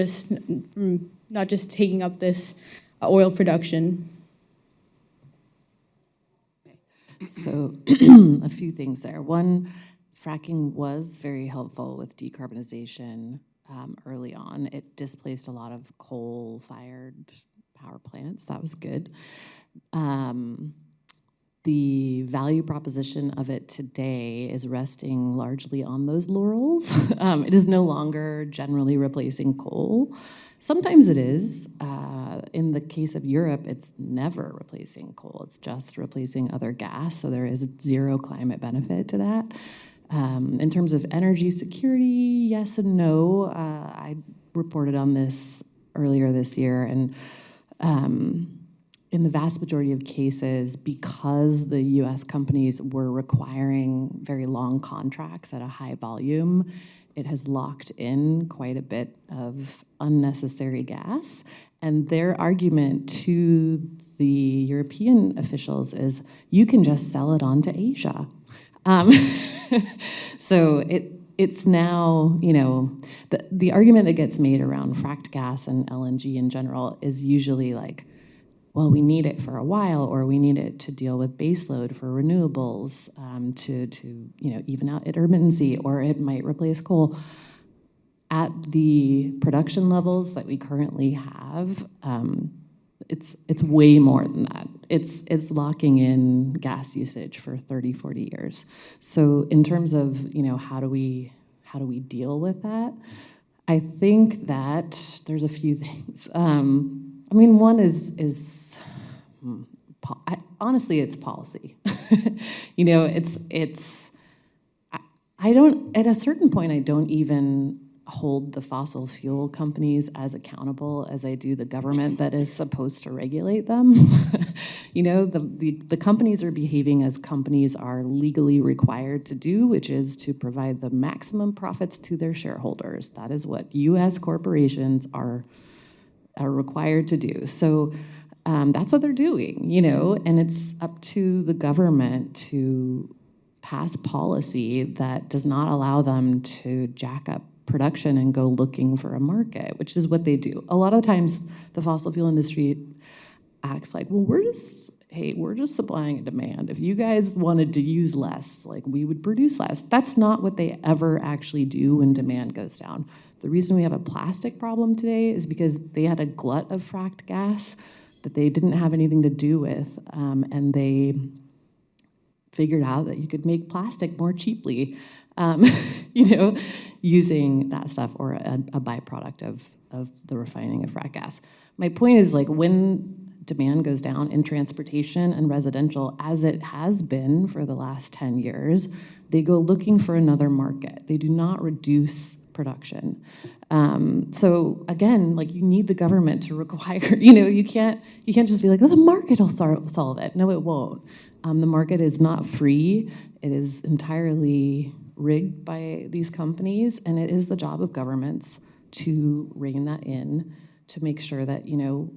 T: not just taking up this oil production?
B: So a few things there. One, fracking was very helpful with decarbonization early on. It displaced a lot of coal-fired power plants. That was good. The value proposition of it today is resting largely on those laurels. It is no longer generally replacing coal. Sometimes it is. In the case of Europe, it's never replacing coal. It's just replacing other gas, so there is zero climate benefit to that. In terms of energy security, yes and no. I reported on this earlier this year, and in the vast majority of cases, because the US companies were requiring very long contracts at a high volume, it has locked in quite a bit of unnecessary gas. And their argument to the European officials is, you can just sell it on to Asia. So it's now, you know, the argument that gets made around fracked gas and LNG in general is usually like, well, we need it for a while, or we need it to deal with baseload for renewables, to you know, even out intermittency, or it might replace coal. At the production levels that we currently have, it's way more than that. It's locking in gas usage for 30, 40 years. So in terms of, you know, how do we deal with that? I think that there's a few things. I mean, one is honestly, it's policy. You know, I don't, at a certain point, I don't even hold the fossil fuel companies as accountable as I do the government that is supposed to regulate them. You know, the companies are behaving as companies are legally required to do, which is to provide the maximum profits to their shareholders. That is what US corporations are required to do. So that's what they're doing, you know, and it's up to the government to pass policy that does not allow them to jack up production and go looking for a market, which is what they do. A lot of times the fossil fuel industry acts like, well, we're just supplying a demand. If you guys wanted to use less, like, we would produce less. That's not what they ever actually do when demand goes down. The reason we have a plastic problem today is because they had a glut of fracked gas that they didn't have anything to do with, and they figured out that you could make plastic more cheaply, you know, using that stuff, or a byproduct of the refining of frack gas. My point is, like, when demand goes down in transportation and residential, as it has been for the last 10 years, they go looking for another market. They do not reduce production. So again, like, you need the government to require, you know, you can't just be like, oh, the market will solve it. No, it won't. The market is not free. It is entirely rigged by these companies, and it is the job of governments to rein that in, to make sure that, you know,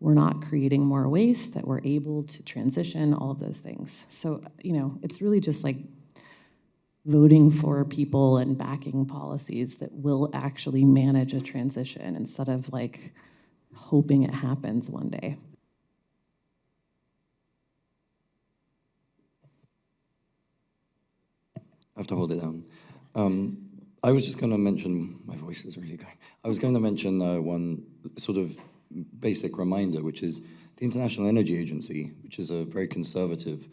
B: we're not creating more waste, that we're able to transition, all of those things. So, you know, it's really just like voting for people and backing policies that will actually manage a transition instead of like hoping it happens one day.
G: I have to hold it down. I was just going to mention, my voice is really going. I was going to mention one sort of basic reminder, which is the International Energy Agency, which is a very conservative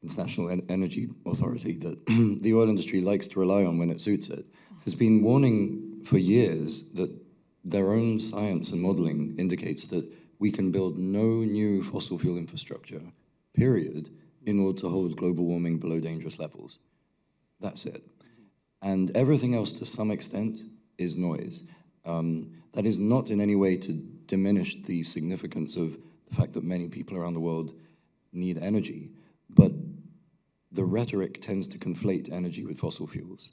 G: international energy authority that the oil industry likes to rely on when it suits it, has been warning for years that their own science and modeling indicates that we can build no new fossil fuel infrastructure, period, in order to hold global warming below dangerous levels. That's it. And everything else, to some extent, is noise. That is not in any way to diminish the significance of the fact that many people around the world need energy, but the rhetoric tends to conflate energy with fossil fuels.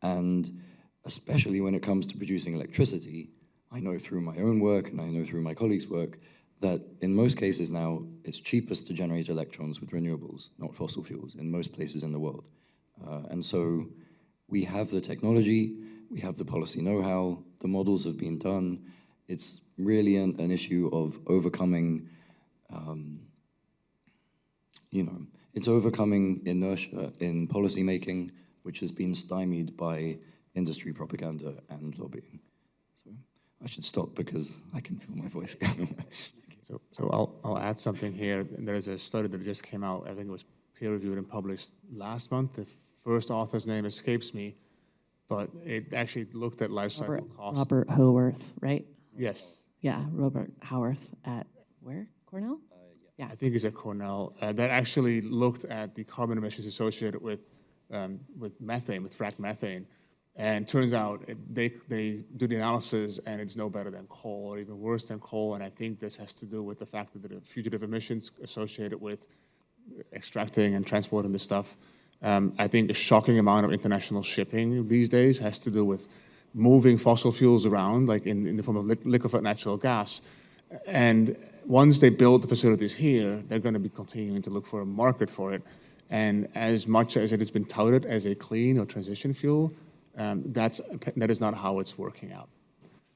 G: And especially when it comes to producing electricity, I know through my own work and I know through my colleagues' work that in most cases now, it's cheapest to generate electrons with renewables, not fossil fuels, in most places in the world. And so we have the technology, We have the policy know-how. The models have been done. It's really an issue of overcoming, it's overcoming inertia in policymaking, which has been stymied by industry propaganda and lobbying. So I should stop because I can feel my voice going.
A: So I'll add something here. There's a study that just came out. I think it was peer-reviewed and published last month. The first author's name escapes me, but it actually looked at life cycle costs.
B: Robert Howarth, right?
A: Yes.
B: Yeah, Robert Howarth at where? Cornell?
A: I think it's at Cornell. That actually looked at the carbon emissions associated with methane, with fracked methane. And turns out they do the analysis and it's no better than coal or even worse than coal. And I think this has to do with the fact that the fugitive emissions associated with extracting and transporting this stuff. I think a shocking amount of international shipping these days has to do with moving fossil fuels around, like in the form of liquefied natural gas. And once they build the facilities here, they're going to be continuing to look for a market for it. And as much as it has been touted as a clean or transition fuel, that is not how it's working out.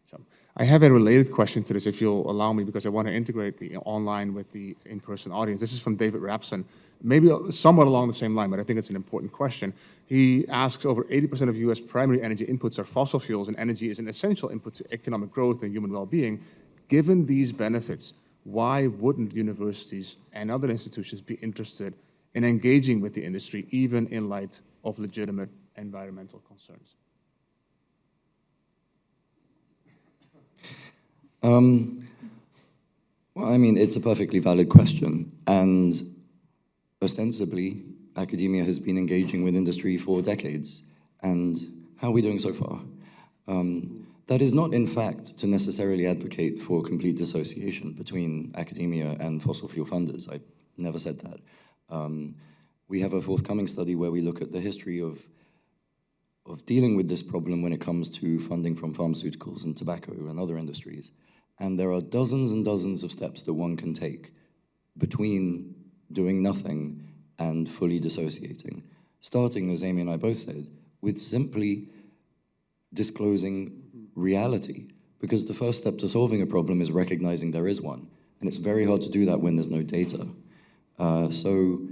A: So I have a related question to this, if you'll allow me, because I want to integrate the online with the in-person audience. This is from David Rapson, maybe somewhat along the same line, but I think it's an important question. He asks, over 80% of U.S. primary energy inputs are fossil fuels, and energy is an essential input to economic growth and human well-being. Given these benefits, why wouldn't universities and other institutions be interested in engaging with the industry, even in light of legitimate environmental concerns?
G: Well, I mean, it's a perfectly valid question. And ostensibly, academia has been engaging with industry for decades. And how are we doing so far? That is not, in fact, to necessarily advocate for complete dissociation between academia and fossil fuel funders. I never said that. We have a forthcoming study where we look at the history of dealing with this problem when it comes to funding from pharmaceuticals and tobacco and other industries. And there are dozens and dozens of steps that one can take between doing nothing and fully dissociating. Starting, as Amy and I both said, with simply disclosing reality. Because the first step to solving a problem is recognizing there is one. And it's very hard to do that when there's no data. So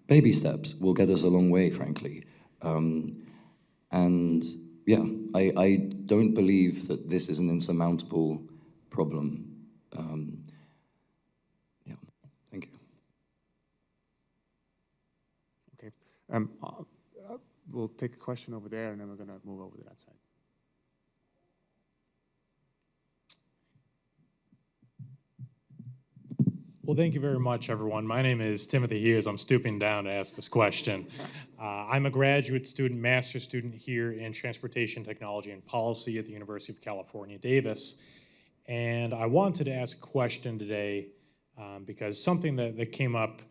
G: baby steps will get us a long way, frankly. And yeah, I don't believe that this is an insurmountable problem. Yeah, thank you.
A: Okay, we'll take a question over there, and then we're going to move over to that side.
U: Well, thank you very much, everyone. My name is Timothy Hughes. I'm stooping down to ask this question. I'm a graduate student, master's student here in Transportation Technology and Policy at the University of California, Davis. And I wanted to ask a question today because something that came up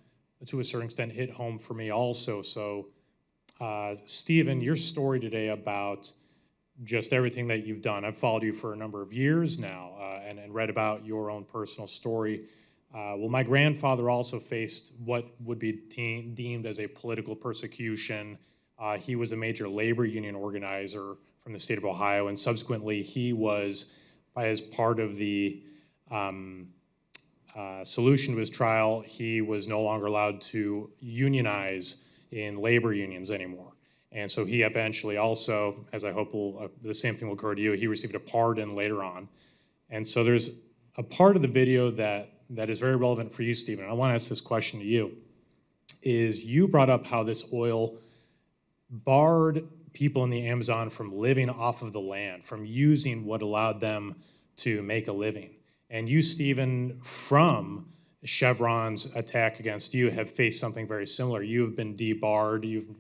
U: to a certain extent hit home for me also. So, Stephen, your story today about just everything that you've done. I've followed you for a number of years now and read about your own personal story. Well, my grandfather also faced what would be deemed as a political persecution. He was a major labor union organizer from the state of Ohio, and subsequently he was, as part of the solution to his trial, he was no longer allowed to unionize in labor unions anymore. And so he eventually also, as I hope the same thing will occur to you, he received a pardon later on. And so there's a part of the video that is very relevant for you, Stephen. I want to ask this question to you. Is you brought up how this oil barred people in the Amazon from living off of the land, from using what allowed them to make a living. And you, Stephen, from Chevron's attack against you, have faced something very similar. You have been debarred. You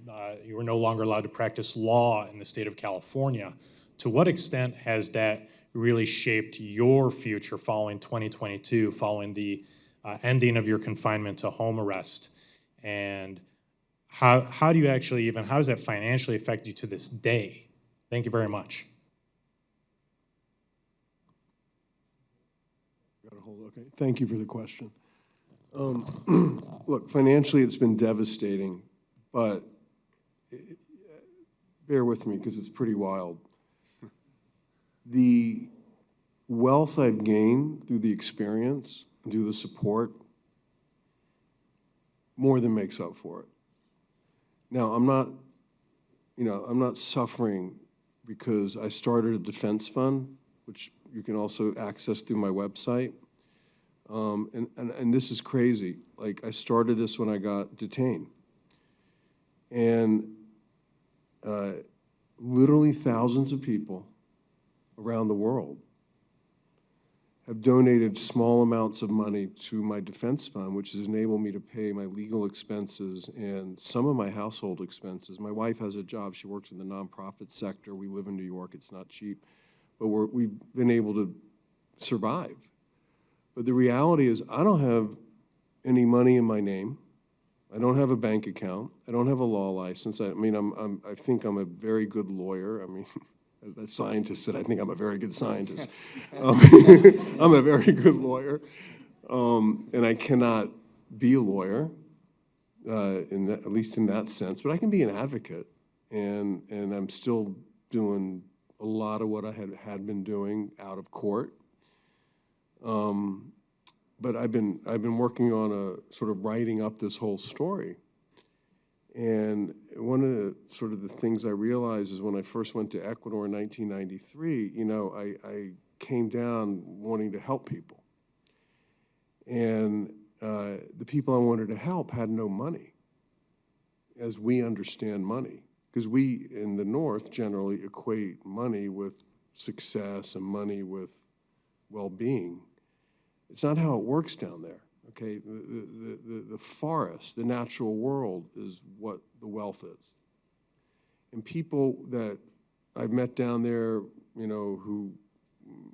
U: were no longer allowed to practice law in the state of California. To what extent has that really shaped your future following 2022, following the ending of your confinement to home arrest? And how do you actually how does that financially affect you to this day? Thank you very much.
S: Okay, thank you for the question. Look, financially it's been devastating, but bear with me because it's pretty wild. the wealth I've gained through the experience, through the support, more than makes up for it. Now, I'm not suffering because I started a defense fund, which you can also access through my website. And this is crazy. Like, I started this when I got detained. And literally thousands of people around the world have donated small amounts of money to my defense fund, which has enabled me to pay my legal expenses and some of my household expenses. My wife has a job. She works in the nonprofit sector. We live in New York. It's not cheap. But we've been able to survive. But the reality is I don't have any money in my name. I don't have a bank account. I don't have a law license. I think I'm a very good lawyer. I mean, a scientist said I think I'm a very good scientist. I'm a very good lawyer. And I cannot be a lawyer, at least in that sense, but I can be an advocate. And I'm still doing a lot of what I had been doing out of court. But I've been working on a sort of writing up this whole story. And one of the things I realized is when I first went to Ecuador in 1993, I came down wanting to help people. And the people I wanted to help had no money, as we understand money. Because we in the North generally equate money with success and money with well-being. It's not how it works down there, okay? The forest, the natural world is what the wealth is. And people that I've met down there, who,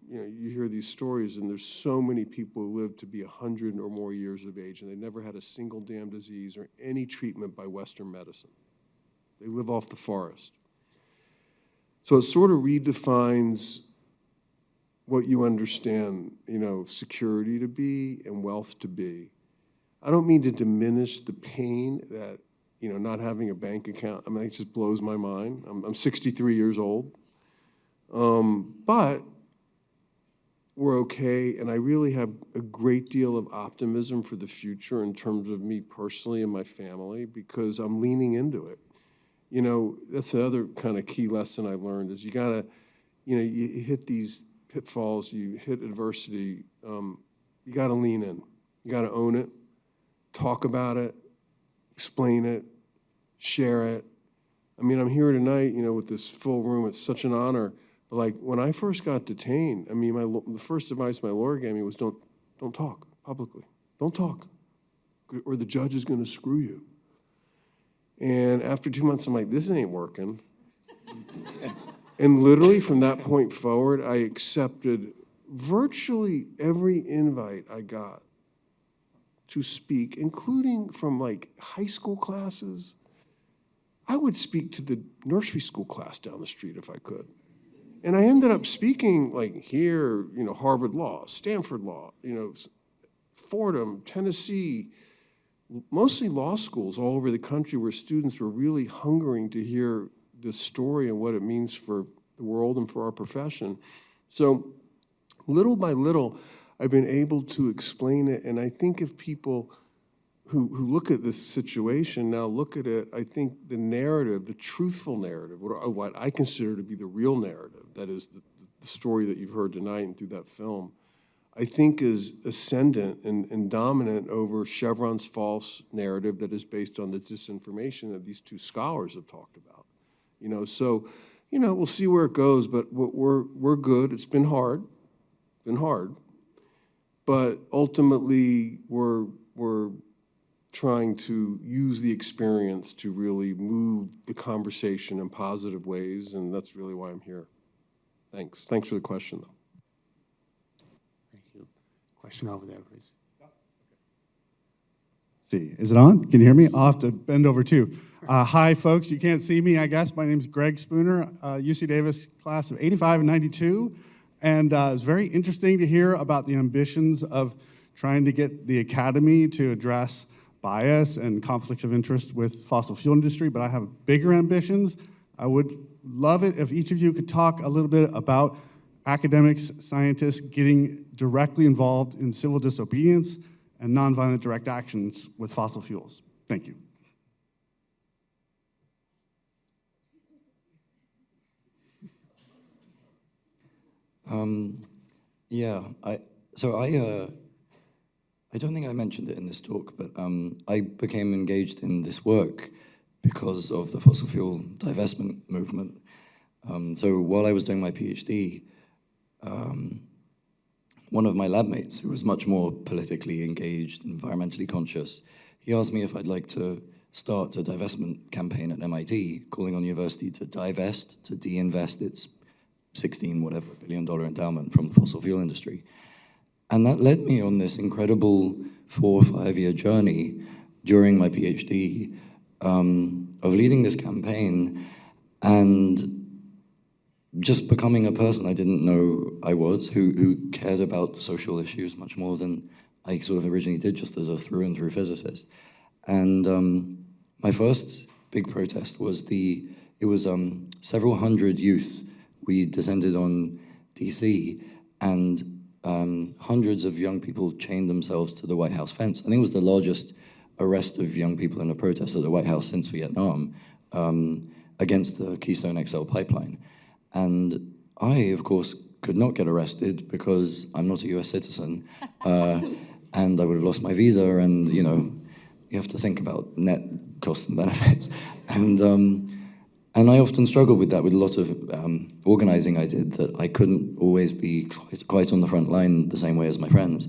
S: you hear these stories and there's so many people who live to be 100 or more years of age and they never had a single damn disease or any treatment by Western medicine. They live off the forest. So it sort of redefines what you understand, security to be and wealth to be. I don't mean to diminish the pain that, not having a bank account, I mean, it just blows my mind. I'm 63 years old. But we're okay, and I really have a great deal of optimism for the future in terms of me personally and my family because I'm leaning into it. That's the other kind of key lesson I learned is you gotta, you hit these pitfalls, you hit adversity, you got to lean in. You got to own it, talk about it, explain it, share it. I mean, I'm here tonight, with this full room. It's such an honor. But like when I first got detained, I mean, the first advice my lawyer gave me was don't talk publicly. Don't talk, or the judge is going to screw you. And after 2 months, I'm like, this ain't working. And literally from that point forward, I accepted virtually every invite I got to speak, including from like high school classes. I would speak to the nursery school class down the street if I could. And I ended up speaking like here, Harvard Law, Stanford Law, Fordham, Tennessee, mostly law schools all over the country where students were really hungering to hear this story and what it means for the world and for our profession. So little by little, I've been able to explain it. And I think if people who look at this situation now look at it, I think the narrative, the truthful narrative, what I consider to be the real narrative, that is the story that you've heard tonight and through that film, I think is ascendant and dominant over Chevron's false narrative that is based on the disinformation that these two scholars have talked about. So, we'll see where it goes, but we're good. It's been hard, but ultimately we're trying to use the experience to really move the conversation in positive ways, and that's really why I'm here. Thanks for the question, though.
A: Thank you. Question over there, please.
C: See, is it on? Can you hear me? I'll have to bend over too. Hi, folks. You can't see me, I guess. My name's Greg Spooner, UC Davis class of 85 and 92. And it's very interesting to hear about the ambitions of trying to get the academy to address bias and conflicts of interest with fossil fuel industry, but I have bigger ambitions. I would love it if each of you could talk a little bit about academics, scientists getting directly involved in civil disobedience and nonviolent direct actions with fossil fuels. Thank you.
G: Yeah, I don't think I mentioned it in this talk, but I became engaged in this work because of the fossil fuel divestment movement. So while I was doing my PhD, one of my lab mates, who was much more politically engaged, environmentally conscious, he asked me if I'd like to start a divestment campaign at MIT, calling on the university to divest, to de-invest its $16 billion endowment from the fossil fuel industry. And that led me on this incredible 4 or 5 year journey during my PhD of leading this campaign and just becoming a person I didn't know I was, who cared about social issues much more than I sort of originally did, just as a through and through physicist. And my first big protest was several hundred youth. We descended on DC, and hundreds of young people chained themselves to the White House fence. I think it was the largest arrest of young people in a protest at the White House since Vietnam, against the Keystone XL pipeline. And I, of course, could not get arrested because I'm not a US citizen, and I would have lost my visa, and you have to think about net costs and benefits. And I often struggled with that, with a lot of organizing I did, that I couldn't always be quite on the front line the same way as my friends.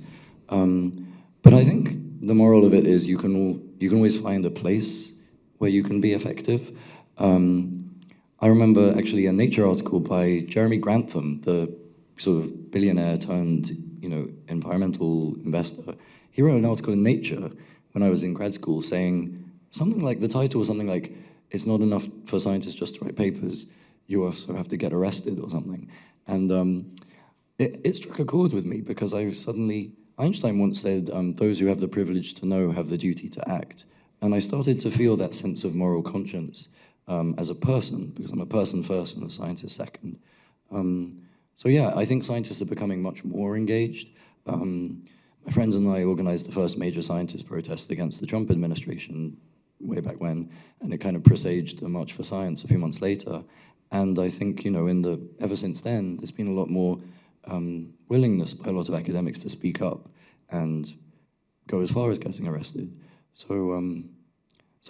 G: But I think the moral of it is you can always find a place where you can be effective. I remember actually a Nature article by Jeremy Grantham, the sort of billionaire turned environmental investor. He wrote an article in Nature when I was in grad school saying something like, the title was something like, "It's not enough for scientists just to write papers, you also have to get arrested," or something. And it struck a chord with me because Einstein once said, "Those who have the privilege to know have the duty to act." And I started to feel that sense of moral conscience as a person, because I'm a person first and a scientist second. So yeah, I think scientists are becoming much more engaged. My friends and I organized the first major scientist protest against the Trump administration way back when, and it kind of presaged the March for Science a few months later. And I think, ever since then, there's been a lot more willingness by a lot of academics to speak up and go as far as getting arrested. So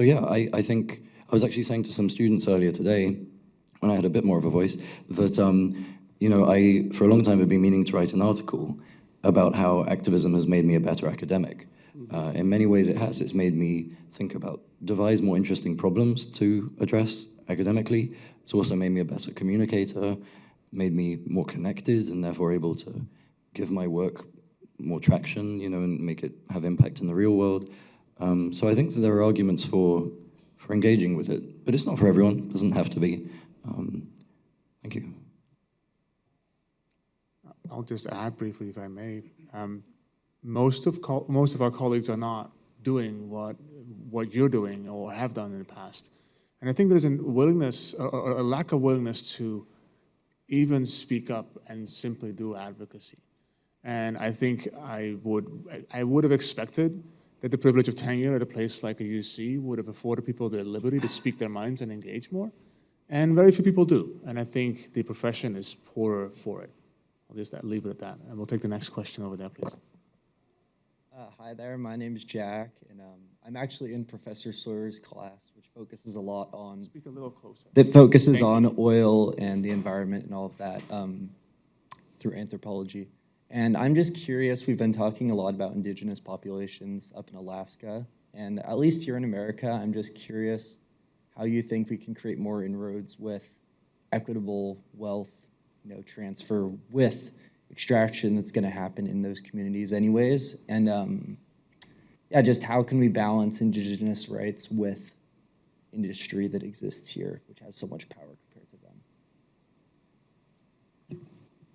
G: yeah, I think, I was actually saying to some students earlier today, when I had a bit more of a voice, that I, for a long time, have been meaning to write an article about how activism has made me a better academic. In many ways it has. It's made me devise more interesting problems to address academically. It's also made me a better communicator, made me more connected, and therefore able to give my work more traction, and make it have impact in the real world. So I think that there are arguments for engaging with it, but it's not for everyone. It doesn't have to be. Thank you.
A: I'll just add briefly, if I may. Most of our colleagues are not doing what you're doing or have done in the past. And I think there's a willingness, or a lack of willingness to even speak up and simply do advocacy. And I think I would have expected that the privilege of tenure at a place like a UC would have afforded people the liberty to speak their minds and engage more. And very few people do. And I think the profession is poorer for it. I'll just leave it at that. And we'll take the next question over there, please.
E: Hi there, my name is Jack, and I'm actually in Professor Sawyer's class, which focuses a lot on...
A: Speak a little closer.
E: That focuses on oil and the environment and all of that through anthropology. And I'm just curious, we've been talking a lot about indigenous populations up in Alaska, and at least here in America, I'm just curious how you think we can create more inroads with equitable wealth, transfer with extraction that's going to happen in those communities anyways. And yeah, just how can we balance indigenous rights with industry that exists here, which has so much power compared to them?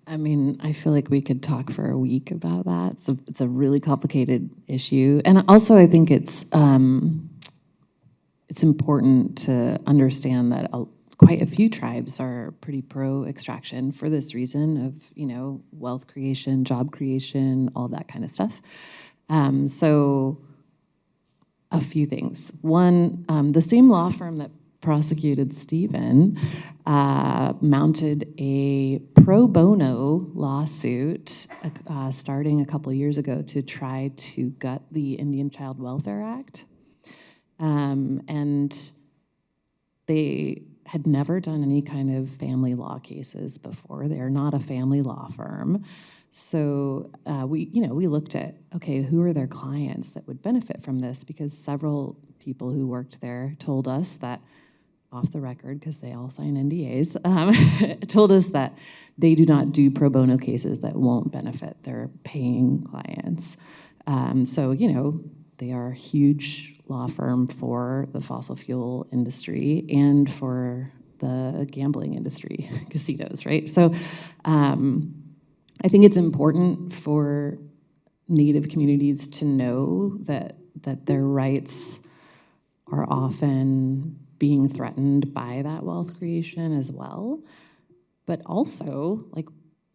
B: I mean, I feel like we could talk for a week about that. It's a really complicated issue. And also I think it's important to understand that quite a few tribes are pretty pro-extraction for this reason of, wealth creation, job creation, all that kind of stuff. So a few things. One, the same law firm that prosecuted Stephen mounted a pro bono lawsuit starting a couple years ago to try to gut the Indian Child Welfare Act. And they had never done any kind of family law cases before. They're not a family law firm. So we looked at, okay, who are their clients that would benefit from this? Because several people who worked there told us that, off the record, because they all sign NDAs, told us that they do not do pro bono cases that won't benefit their paying clients. So, they are a huge law firm for the fossil fuel industry and for the gambling industry, casinos, right? So I think it's important for Native communities to know that their rights are often being threatened by that wealth creation as well. But also,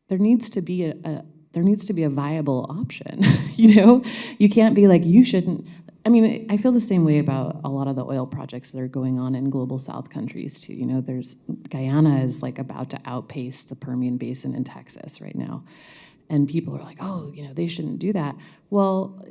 B: there needs to be a viable option. You can't be like, you shouldn't. I mean, I feel the same way about a lot of the oil projects that are going on in global South countries too. There's Guyana is about to outpace the Permian Basin in Texas right now, and people are like, oh, they shouldn't do that. Well,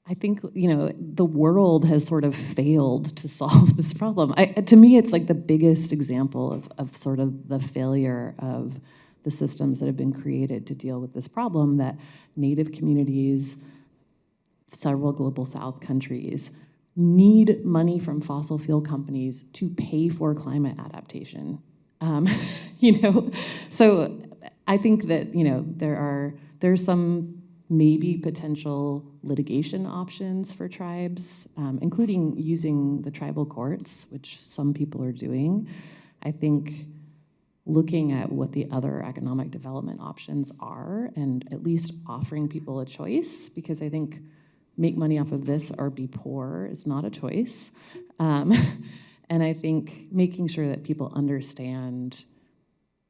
B: I think, the world has sort of failed to solve this problem. To me, it's the biggest example of sort of the failure of the systems that have been created to deal with this problem, that Native communities, several global South countries, need money from fossil fuel companies to pay for climate adaptation. So I think that, there's some maybe potential litigation options for tribes, including using the tribal courts, which some people are doing. I think looking at what the other economic development options are and at least offering people a choice, because I think make money off of this or be poor is not a choice. And I think making sure that people understand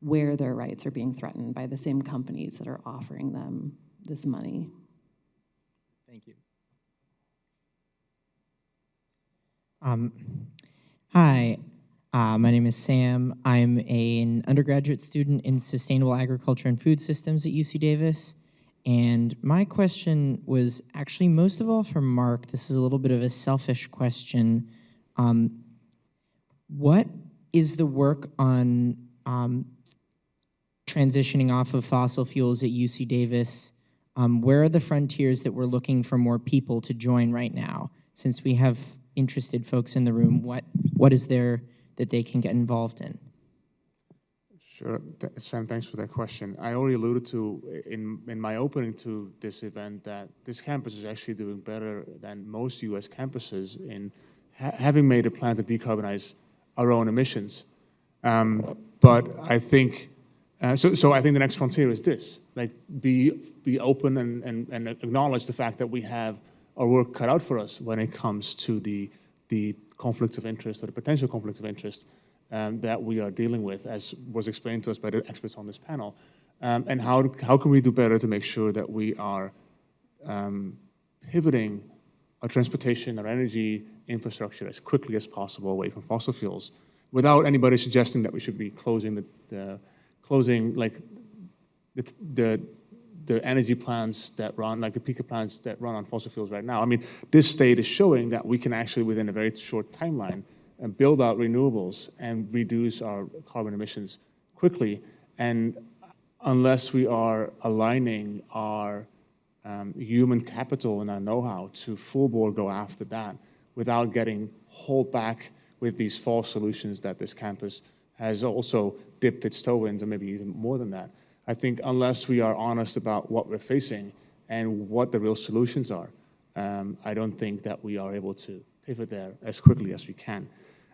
B: where their rights are being threatened by the same companies that are offering them this money.
D: Thank you. Hi, my name is Sam. I'm an undergraduate student in sustainable agriculture and food systems at UC Davis. And my question was actually most of all for Mark. This is a little bit of a selfish question. What is the work on transitioning off of fossil fuels at UC Davis? Where are the frontiers that we're looking for more people to join right now? Since we have interested folks in the room, what is there that they can get involved in?
A: Sure, Sam, thanks for that question. I already alluded to in my opening to this event that this campus is actually doing better than most US campuses in having made a plan to decarbonize our own emissions. But I think, so I think the next frontier is this, be open and acknowledge the fact that we have our work cut out for us when it comes to the conflicts of interest or the potential conflicts of interest that we are dealing with, as was explained to us by the experts on this panel. And how can we do better to make sure that we are pivoting our transportation, our energy infrastructure as quickly as possible away from fossil fuels, without anybody suggesting that we should be closing the energy plants that run, like the peaker plants that run on fossil fuels right now. I mean, this state is showing that we can actually, within a very short timeline, build out renewables and reduce our carbon emissions quickly. And unless we are aligning our human capital and our know-how to full bore go after that without getting hauled back with these false solutions that this campus has also dipped its toe in, and maybe even more than that. I think unless we are honest about what we're facing and what the real solutions are, I don't think that we are able to pivot there as quickly as we can.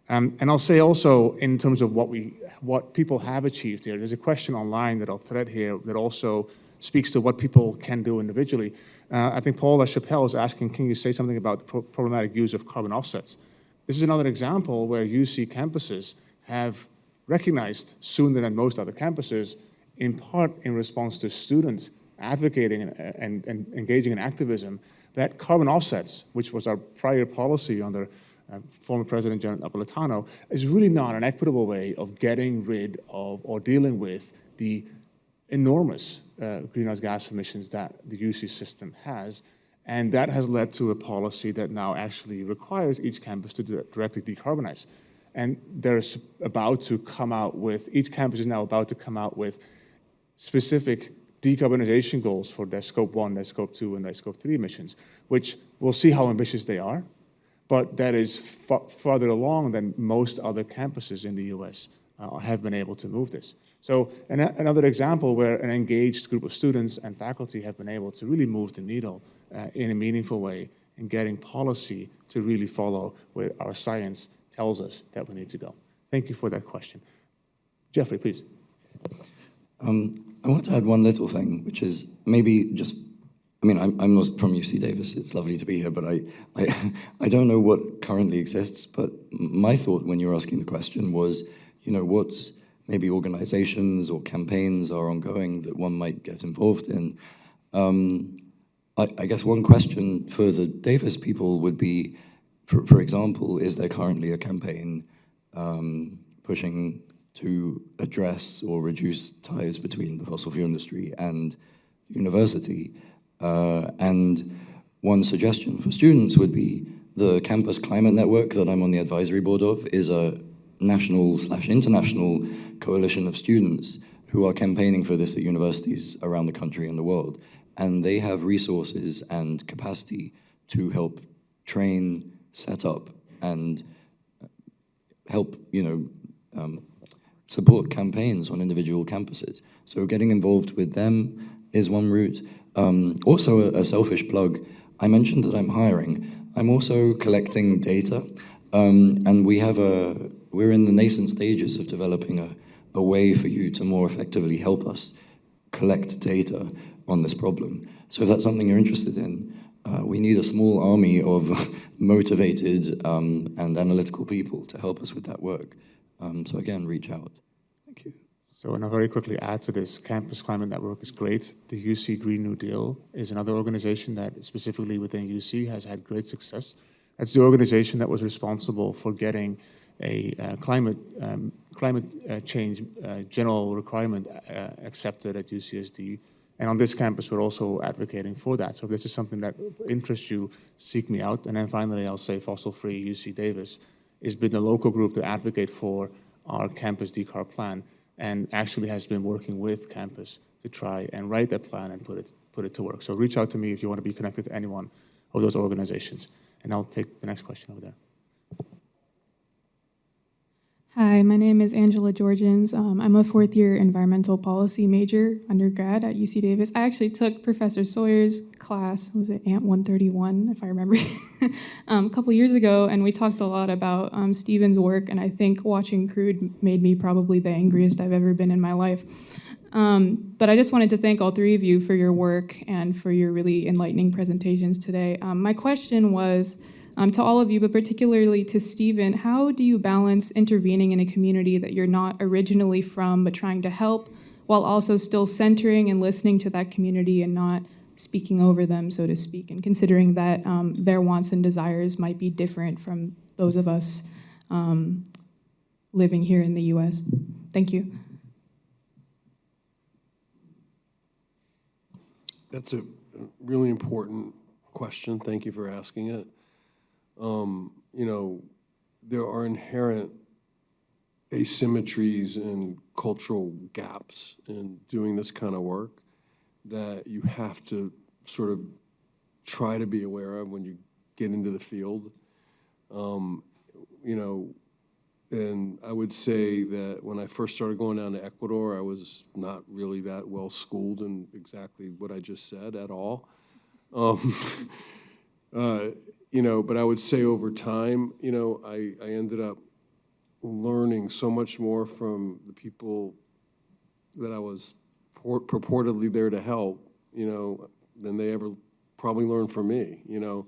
A: And I'll say also, in terms of what people have achieved here, there's a question online that I'll thread here that also speaks to what people can do individually. I think Paul LaChapelle is asking, can you say something about the problematic use of carbon offsets? this is another example where UC campuses have recognized sooner than most other campuses, in part in response to students advocating and engaging in activism, that carbon offsets, which was our prior policy under former President John Napolitano, is really not an equitable way of getting rid of or dealing with the enormous greenhouse gas emissions that the UC system has. And that has led to a policy that now actually requires each campus to directly decarbonize. And they're about to come out with, each campus is now about to come out with specific decarbonization goals for their Scope 1, their Scope 2, and their Scope 3 emissions, which we'll see how ambitious they are, but that is farther along than most other campuses in the US have been able to move this. So another example where an engaged group of students and faculty have been able to really move the needle in a meaningful way in getting policy to really follow where our science tells us that we need to go. Thank you for that question. Geoffrey, please.
G: I want to add one little thing, which is maybe just, I mean, I'm not from UC Davis, it's lovely to be here, but I don't know what currently exists, but my thought when you were asking the question was, you know, what maybe organizations or campaigns are ongoing that one might get involved in. I guess one question for the Davis people would be, for example, is there currently a campaign pushing to address or reduce ties between the fossil fuel industry and the university? And one suggestion for students would be the Campus Climate Network that I'm on the advisory board of is a national/international coalition of students who are campaigning for this at universities around the country and the world. And they have resources and capacity to help train, set up, and help, you know, support campaigns on individual campuses. So getting involved with them is one route. Also a selfish plug, I mentioned that I'm hiring. I'm also collecting data, and we're in the nascent stages of developing a way for you to more effectively help us collect data on this problem. So if that's something you're interested in, we need a small army of motivated and analytical people to help us with that work. So again, reach out. Thank you.
A: So, and I'll very quickly add to this, Campus Climate Network is great. The UC Green New Deal is another organization that specifically within UC has had great success. That's the organization that was responsible for getting a climate change general requirement accepted at UCSD. And on this campus, we're also advocating for that. So if this is something that interests you, seek me out. And then finally, I'll say Fossil Free UC Davis has been the local group to advocate for our campus decarb plan and actually has been working with campus to try and write that plan and put it to work. So reach out to me if you want to be connected to any one of those organizations. And I'll take the next question over there.
F: Hi, my name is Angela Georgians. I'm a fourth-year environmental policy major undergrad at UC Davis. I actually took Professor Sawyer's class, was it Ant 131, if I remember, a couple years ago, and we talked a lot about Stephen's work, and I think watching Crude made me probably the angriest I've ever been in my life. But I just wanted to thank all three of you for your work and for your really enlightening presentations today. My question was, to all of you, but particularly to Stephen, how do you balance intervening in a community that you're not originally from but trying to help, while also still centering and listening to that community and not speaking over them, so to speak, and considering that their wants and desires might be different from those of us living here in the US? Thank you.
S: That's a really important question. Thank you for asking it. You know, there are inherent asymmetries and cultural gaps in doing this kind of work that you have to sort of try to be aware of when you get into the field. You know, and I would say that when I first started going down to Ecuador, I was not really that well schooled in exactly what I just said at all. You know, but I would say over time, you know, I ended up learning so much more from the people that I was purportedly there to help, you know, than they ever probably learned from me, you know.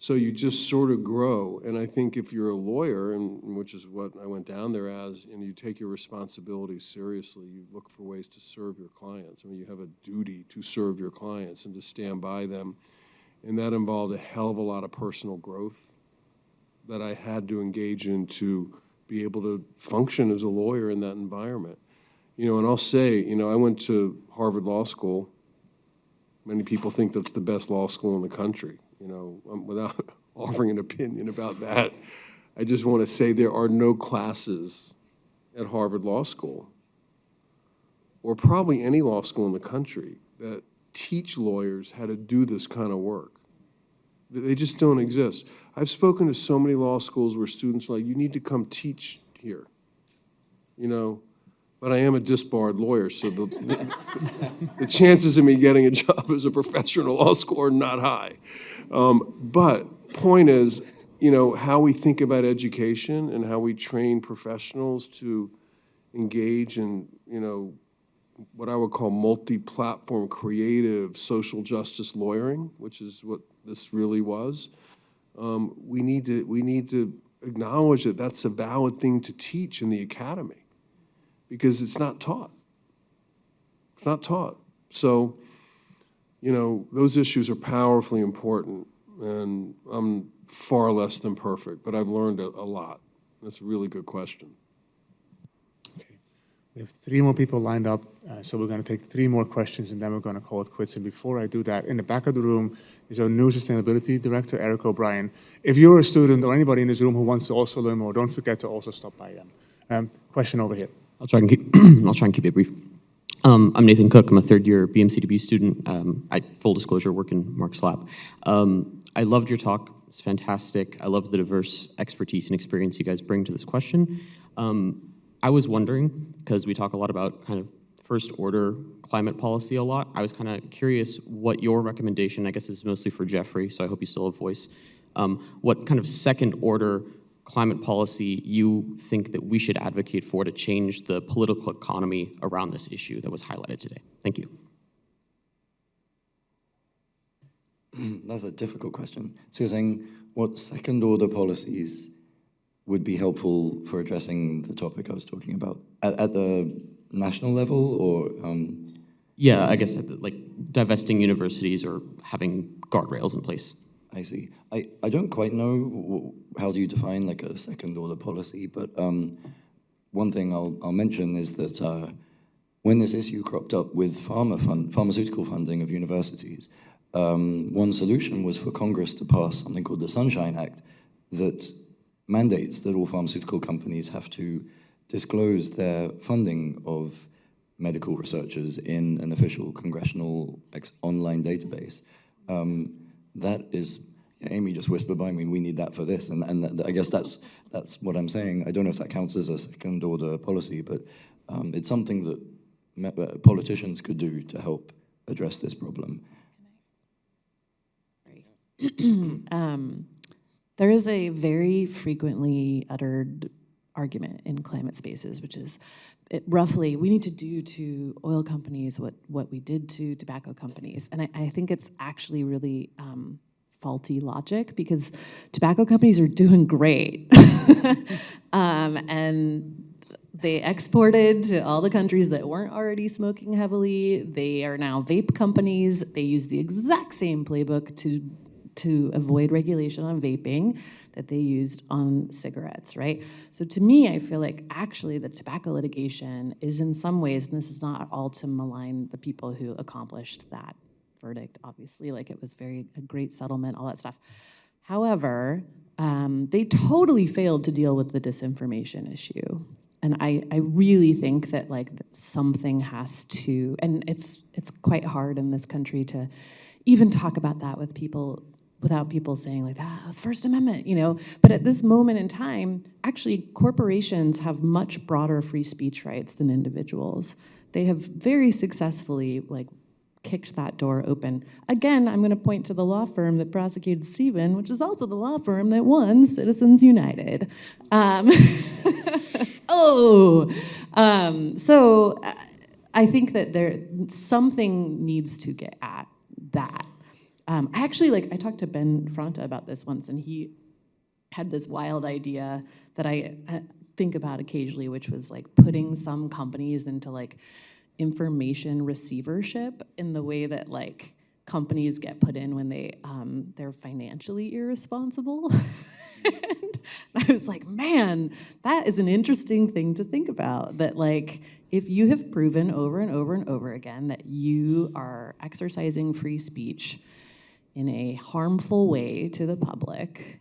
S: So you just sort of grow. And I think if you're a lawyer, and which is what I went down there as, and you take your responsibilities seriously, you look for ways to serve your clients. I mean, you have a duty to serve your clients and to stand by them. And that involved a hell of a lot of personal growth that I had to engage in to be able to function as a lawyer in that environment. And I'll say, I went to Harvard Law School. Many people think that's the best law school in the country. Without offering an opinion about that, I just want to say there are no classes at Harvard Law School, or probably any law school in the country, that teach lawyers how to do this kind of work. They just don't exist. I've spoken to so many law schools where students are like, you need to come teach here, But I am a disbarred lawyer, so the chances of me getting a job as a professor in a law school are not high. But point is, how we think about education and how we train professionals to engage in, what I would call multi-platform, creative, social justice lawyering, which is what this really was. We need to acknowledge that that's a valid thing to teach in the academy, because it's not taught. It's not taught. So, those issues are powerfully important, and I'm far less than perfect, but I've learned a lot. That's a really good question.
A: Okay. We have 3 more people lined up, so we're going to take 3 more questions, and then we're going to call it quits. And before I do that, in the back of the room is our new sustainability director, Eric O'Brien. If you're a student or anybody in this room who wants to also learn more, don't forget to also stop by them. Question over here.
I: I'll try and keep it brief. I'm Nathan Cook. I'm a third-year BMCDB student. Full disclosure, work in Mark's lab. I loved your talk. It's fantastic. I love the diverse expertise and experience you guys bring to this question. I was wondering, because we talk a lot about kind of first-order climate policy a lot, I was kind of curious what your recommendation, I guess is mostly for Geoffrey, so I hope you still have voice, what kind of second-order climate policy you think that we should advocate for to change the political economy around this issue that was highlighted today. Thank you.
G: That's a difficult question. So you're saying what second-order policies would be helpful for addressing the topic I was talking about at the national level, or?
I: Yeah, I guess like divesting universities or having guardrails in place.
G: I see. I don't quite know how do you define like a second-order policy, but one thing I'll mention is that when this issue cropped up with pharmaceutical funding of universities, one solution was for Congress to pass something called the Sunshine Act that mandates that all pharmaceutical companies have to disclose their funding of medical researchers in an official congressional online database. That is, Amy just whispered by me, we need that for this, and I guess that's what I'm saying. I don't know if that counts as a second-order policy, but it's something that politicians could do to help address this problem.
B: There is a very frequently uttered argument in climate spaces, which is roughly, we need to do to oil companies what we did to tobacco companies. And I think it's actually really faulty logic, because tobacco companies are doing great. And they exported to all the countries that weren't already smoking heavily. They are now vape companies. They use the exact same playbook to avoid regulation on vaping that they used on cigarettes, right? So to me, I feel like actually the tobacco litigation is in some ways, and this is not at all to malign the people who accomplished that verdict, obviously, like it was a great settlement, all that stuff. However, they totally failed to deal with the disinformation issue. And I really think that like something has to, and it's quite hard in this country to even talk about that with people without people saying like, First Amendment, But at this moment in time, actually corporations have much broader free speech rights than individuals. They have very successfully like kicked that door open. Again, I'm going to point to the law firm that prosecuted Stephen, which is also the law firm that won Citizens United. So I think that something needs to get at that. I talked to Ben Fronta about this once, and he had this wild idea that I think about occasionally, which was like putting some companies into like information receivership in the way that like companies get put in when they're financially irresponsible. And I was like, man, that is an interesting thing to think about, that like if you have proven over and over and over again that you are exercising free speech in a harmful way to the public,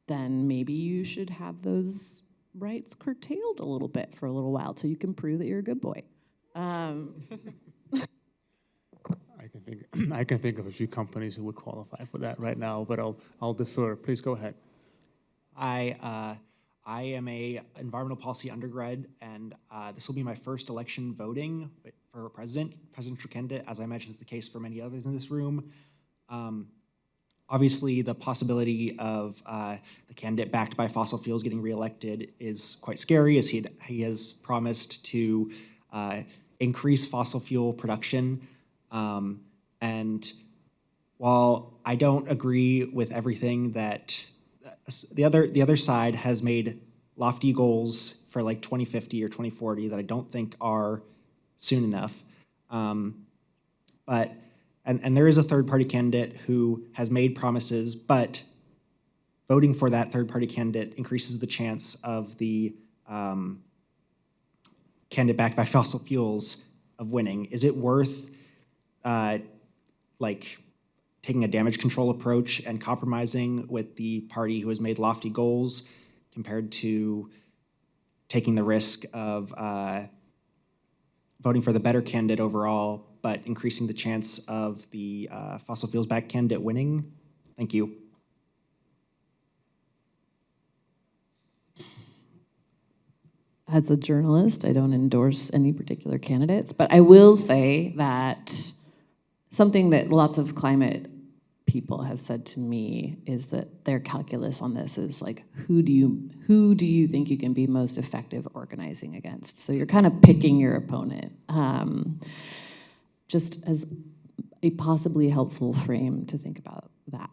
B: then maybe you should have those rights curtailed a little bit for a little while till you can prove that you're a good boy.
A: I can think of a few companies who would qualify for that right now, but I'll defer. Please go ahead.
M: I am a environmental policy undergrad, and this will be my first election voting for presidential candidate. As I imagine is the case for many others in this room. Obviously, the possibility of the candidate backed by fossil fuels getting reelected is quite scary, as he has promised to increase fossil fuel production. And while I don't agree with everything that the other side has made lofty goals for like 2050 or 2040 that I don't think are soon enough. But there is a third-party candidate who has made promises, but voting for that third-party candidate increases the chance of the candidate backed by fossil fuels of winning. Is it worth like taking a damage control approach and compromising with the party who has made lofty goals compared to taking the risk of voting for the better candidate overall, but increasing the chance of the fossil fuels-backed candidate winning? Thank you.
B: As a journalist, I don't endorse any particular candidates, but I will say that something that lots of climate people have said to me is that their calculus on this is like, who do you think you can be most effective organizing against? So you're kind of picking your opponent, just as a possibly helpful frame to think about that.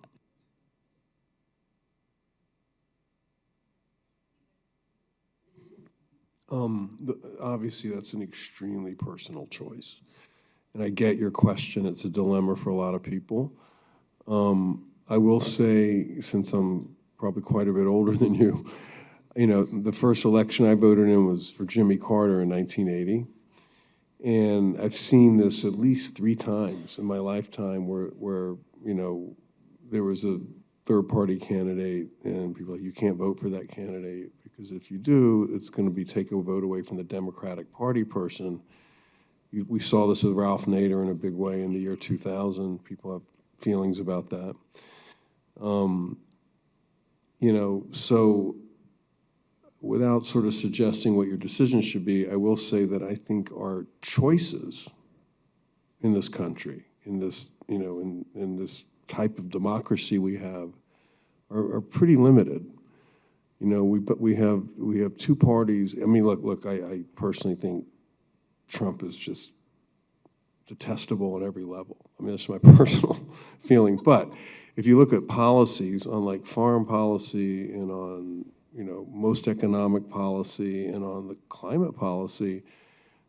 S: Obviously, that's an extremely personal choice. And I get your question. It's a dilemma for a lot of people. I will say, since I'm probably quite a bit older than you, the first election I voted in was for Jimmy Carter in 1980. And I've seen this at least 3 times in my lifetime where there was a third-party candidate and people are like, you can't vote for that candidate because if you do, it's going to be take a vote away from the Democratic Party person. We saw this with Ralph Nader in a big way in the year 2000. People have feelings about that. So without sort of suggesting what your decision should be, I will say that I think our choices in this country, in this, in this type of democracy we have, are pretty limited. We have 2 parties. I mean, look, I personally think Trump is just detestable on every level. I mean, that's my personal feeling. But if you look at policies on like foreign policy and on, most economic policy and on the climate policy,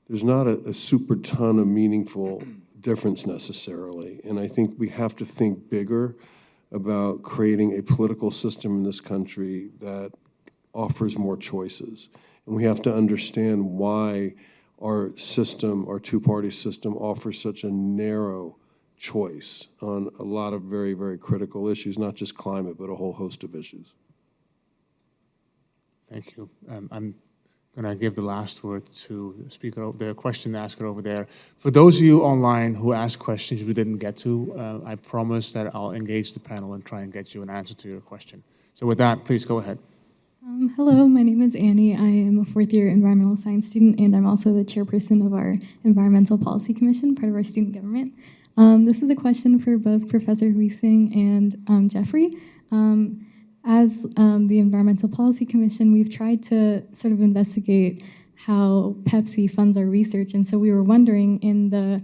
S: there's not a super ton of meaningful difference necessarily. And I think we have to think bigger about creating a political system in this country that offers more choices. And we have to understand why our system, our 2-party system, offers such a narrow choice on a lot of very, very critical issues, not just climate, but a whole host of issues.
A: Thank you. I'm going to give the last word to the question asker over there. For those of you online who asked questions we didn't get to, I promise that I'll engage the panel and try and get you an answer to your question. So with that, please go ahead.
F: Hello, my name is Annie. I am a 4th-year environmental science student, and I'm also the chairperson of our Environmental Policy Commission, part of our student government. This is a question for both Professor Huising and Geoffrey. As the Environmental Policy Commission, we've tried to sort of investigate
L: how Pepsi funds our research. And so we were wondering, in the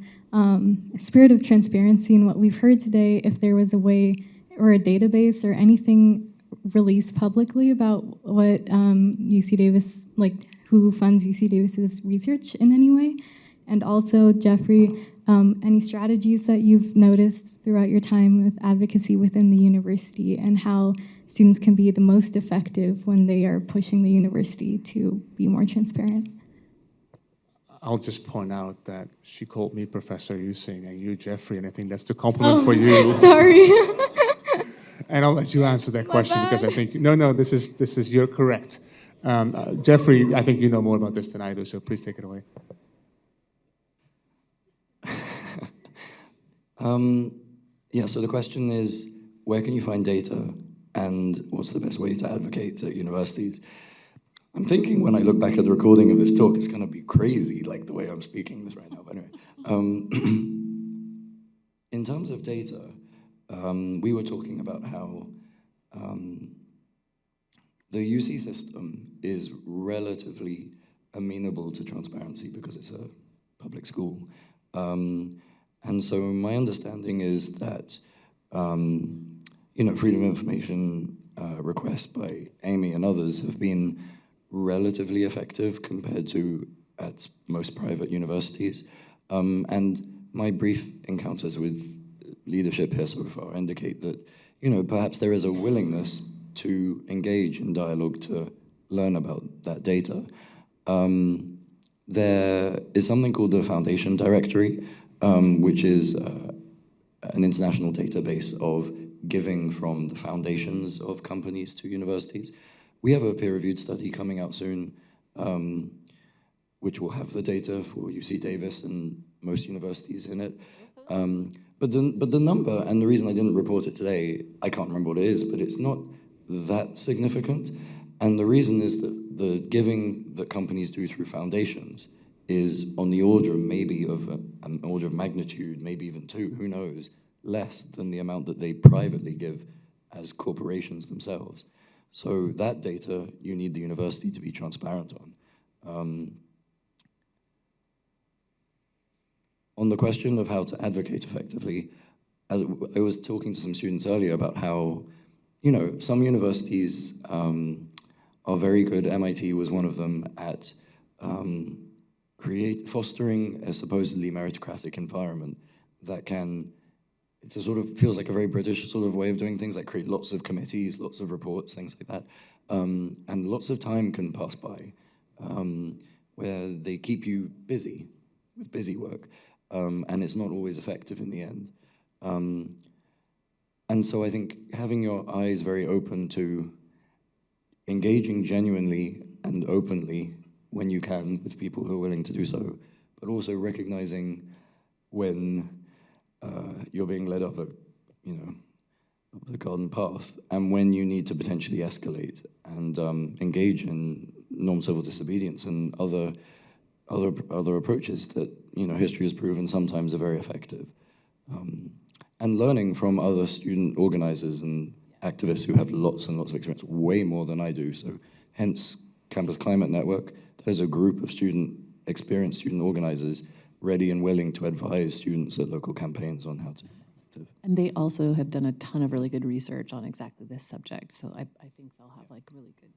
L: spirit of transparency and what we've heard today, if there was a way or a database or anything released publicly about what UC Davis, like who funds UC Davis's research in any way. And also, Geoffrey, any strategies that you've noticed throughout your time with advocacy within the university, and how students can be the most effective when they are pushing the university to be more transparent?
A: I'll just point out that she called me Professor Using and you Geoffrey, and I think that's the compliment for you.
L: Sorry.
A: And I'll let you answer that question because I think, no, this is you're correct. Geoffrey, I think you know more about this than I do, so please take it away.
G: Yeah, so the question is, where can you find data and what's the best way to advocate at universities? I'm thinking when I look back at the recording of this talk, it's going to be crazy, like the way I'm speaking this right now. But anyway, in terms of data, we were talking about how the UC system is relatively amenable to transparency because it's a public school. And so my understanding is that, freedom of information requests by Amy and others have been relatively effective compared to at most private universities. And my brief encounters with leadership here so far indicate that, perhaps there is a willingness to engage in dialogue to learn about that data. There is something called the Foundation Directory, which is an international database of giving from the foundations of companies to universities. We have a peer-reviewed study coming out soon, which will have the data for UC Davis and most universities in it. But the number, and the reason I didn't report it today, I can't remember what it is, but it's not that significant. And the reason is that the giving that companies do through foundations is on the order maybe of an order of magnitude, maybe even two, who knows, less than the amount that they privately give as corporations themselves. So that data, you need the university to be transparent on. On the question of how to advocate effectively, as I was talking to some students earlier about how, some universities are very good. MIT was one of them at fostering a supposedly meritocratic environment that it sort of feels like a very British sort of way of doing things, like create lots of committees, lots of reports, things like that. And lots of time can pass by where they keep you busy with busy work. And it's not always effective in the end. And so I think having your eyes very open to engaging genuinely and openly when you can with people who are willing to do so, but also recognizing when you're being led up up the garden path, and when you need to potentially escalate and engage in non-civil disobedience and other approaches that history has proven sometimes are very effective. And learning from other student organizers and activists who have lots and lots of experience, way more than I do. So hence Campus Climate Network, there's a group of experienced student organizers ready and willing to advise students at local campaigns on how to.
B: And they also have done a ton of really good research on exactly this subject. So I think they'll have really good.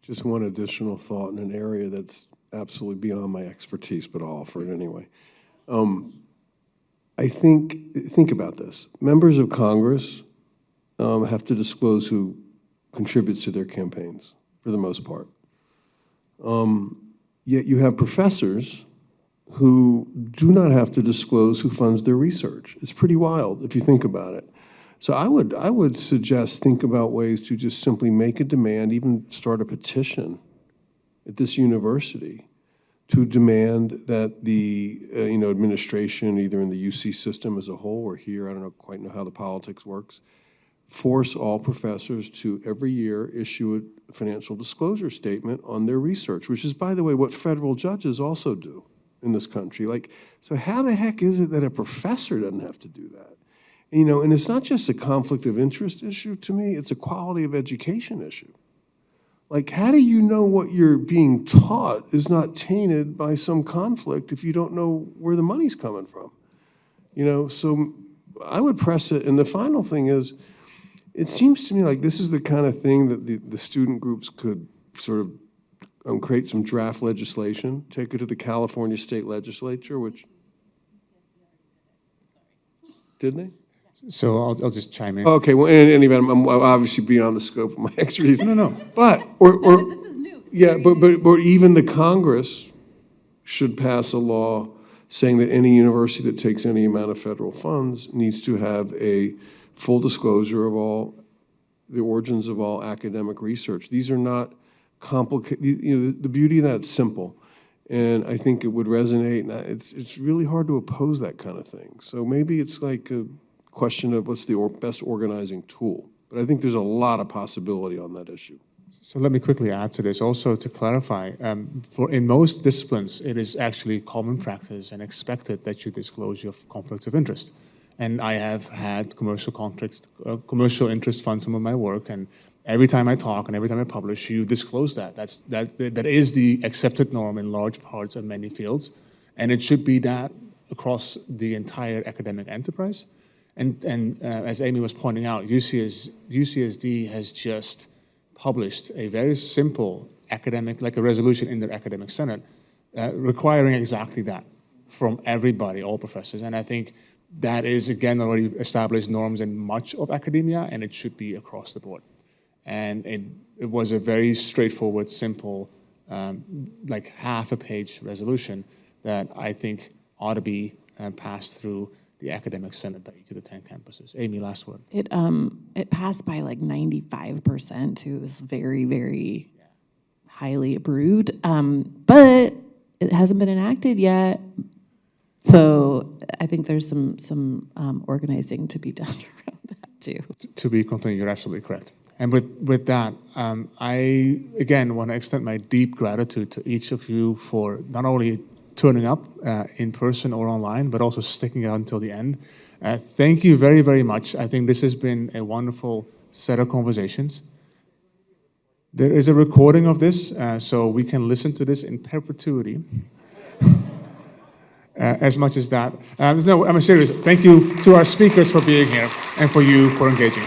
S: Just one additional thought in an area that's absolutely beyond my expertise, but I'll offer it anyway. I think about this. Members of Congress have to disclose who contributes to their campaigns, for the most part. Yet you have professors who do not have to disclose who funds their research. It's pretty wild if you think about it. So I would suggest think about ways to just simply make a demand, even start a petition at this university to demand that the administration, either in the UC system as a whole or here, I don't quite know how the politics works, force all professors to every year issue a financial disclosure statement on their research, which is, by the way, what federal judges also do in this country. So how the heck is it that a professor doesn't have to do that? And it's not just a conflict of interest issue to me, it's a quality of education issue. Like, how do you know what you're being taught is not tainted by some conflict if you don't know where the money's coming from? You know, so I would press it. And the final thing is, it seems to me like this is the kind of thing that the student groups could sort of create some draft legislation, take it to the California State Legislature, which, did they?
A: So I'll just chime in.
S: Okay, well, in any event, I'm obviously beyond the scope of my expertise.
A: No.
S: But, yeah, but even the Congress should pass a law saying that any university that takes any amount of federal funds needs to have a full disclosure of all the origins of all academic research. These are not complicated. You know, the beauty of that, it's simple. And I think it would resonate, and it's really hard to oppose that kind of thing. So maybe it's like a question of what's the best organizing tool. But I think there's a lot of possibility on that issue.
A: So let me quickly add to this also to clarify. In most disciplines, it is actually common practice and expected that you disclose your conflicts of interest. And I have had commercial interest fund some of my work, and every time I talk and every time I publish, you disclose that. That is the accepted norm in large parts of many fields, and it should be that across the entire academic enterprise. And as Amy was pointing out, UCSD has just published a very simple academic, like a resolution in their academic senate, requiring exactly that from everybody, all professors. And I think that is, again, already established norms in much of academia, and it should be across the board. And it was a very straightforward, simple, like half-a-page resolution that I think ought to be passed through the academic senate by each of the 10 campuses. Amy, last word.
B: It passed by like 95% too. It was very, very highly approved, but it hasn't been enacted yet. So I think there's some organizing to be done around that too.
A: To be continued, you're absolutely correct. And with that, I, again, want to extend my deep gratitude to each of you for not only turning up in person or online, but also sticking out until the end. Thank you very, very much. I think this has been a wonderful set of conversations. There is a recording of this, so we can listen to this in perpetuity. As much as that. No, I'm serious. Thank you to our speakers for being here and for you for engaging.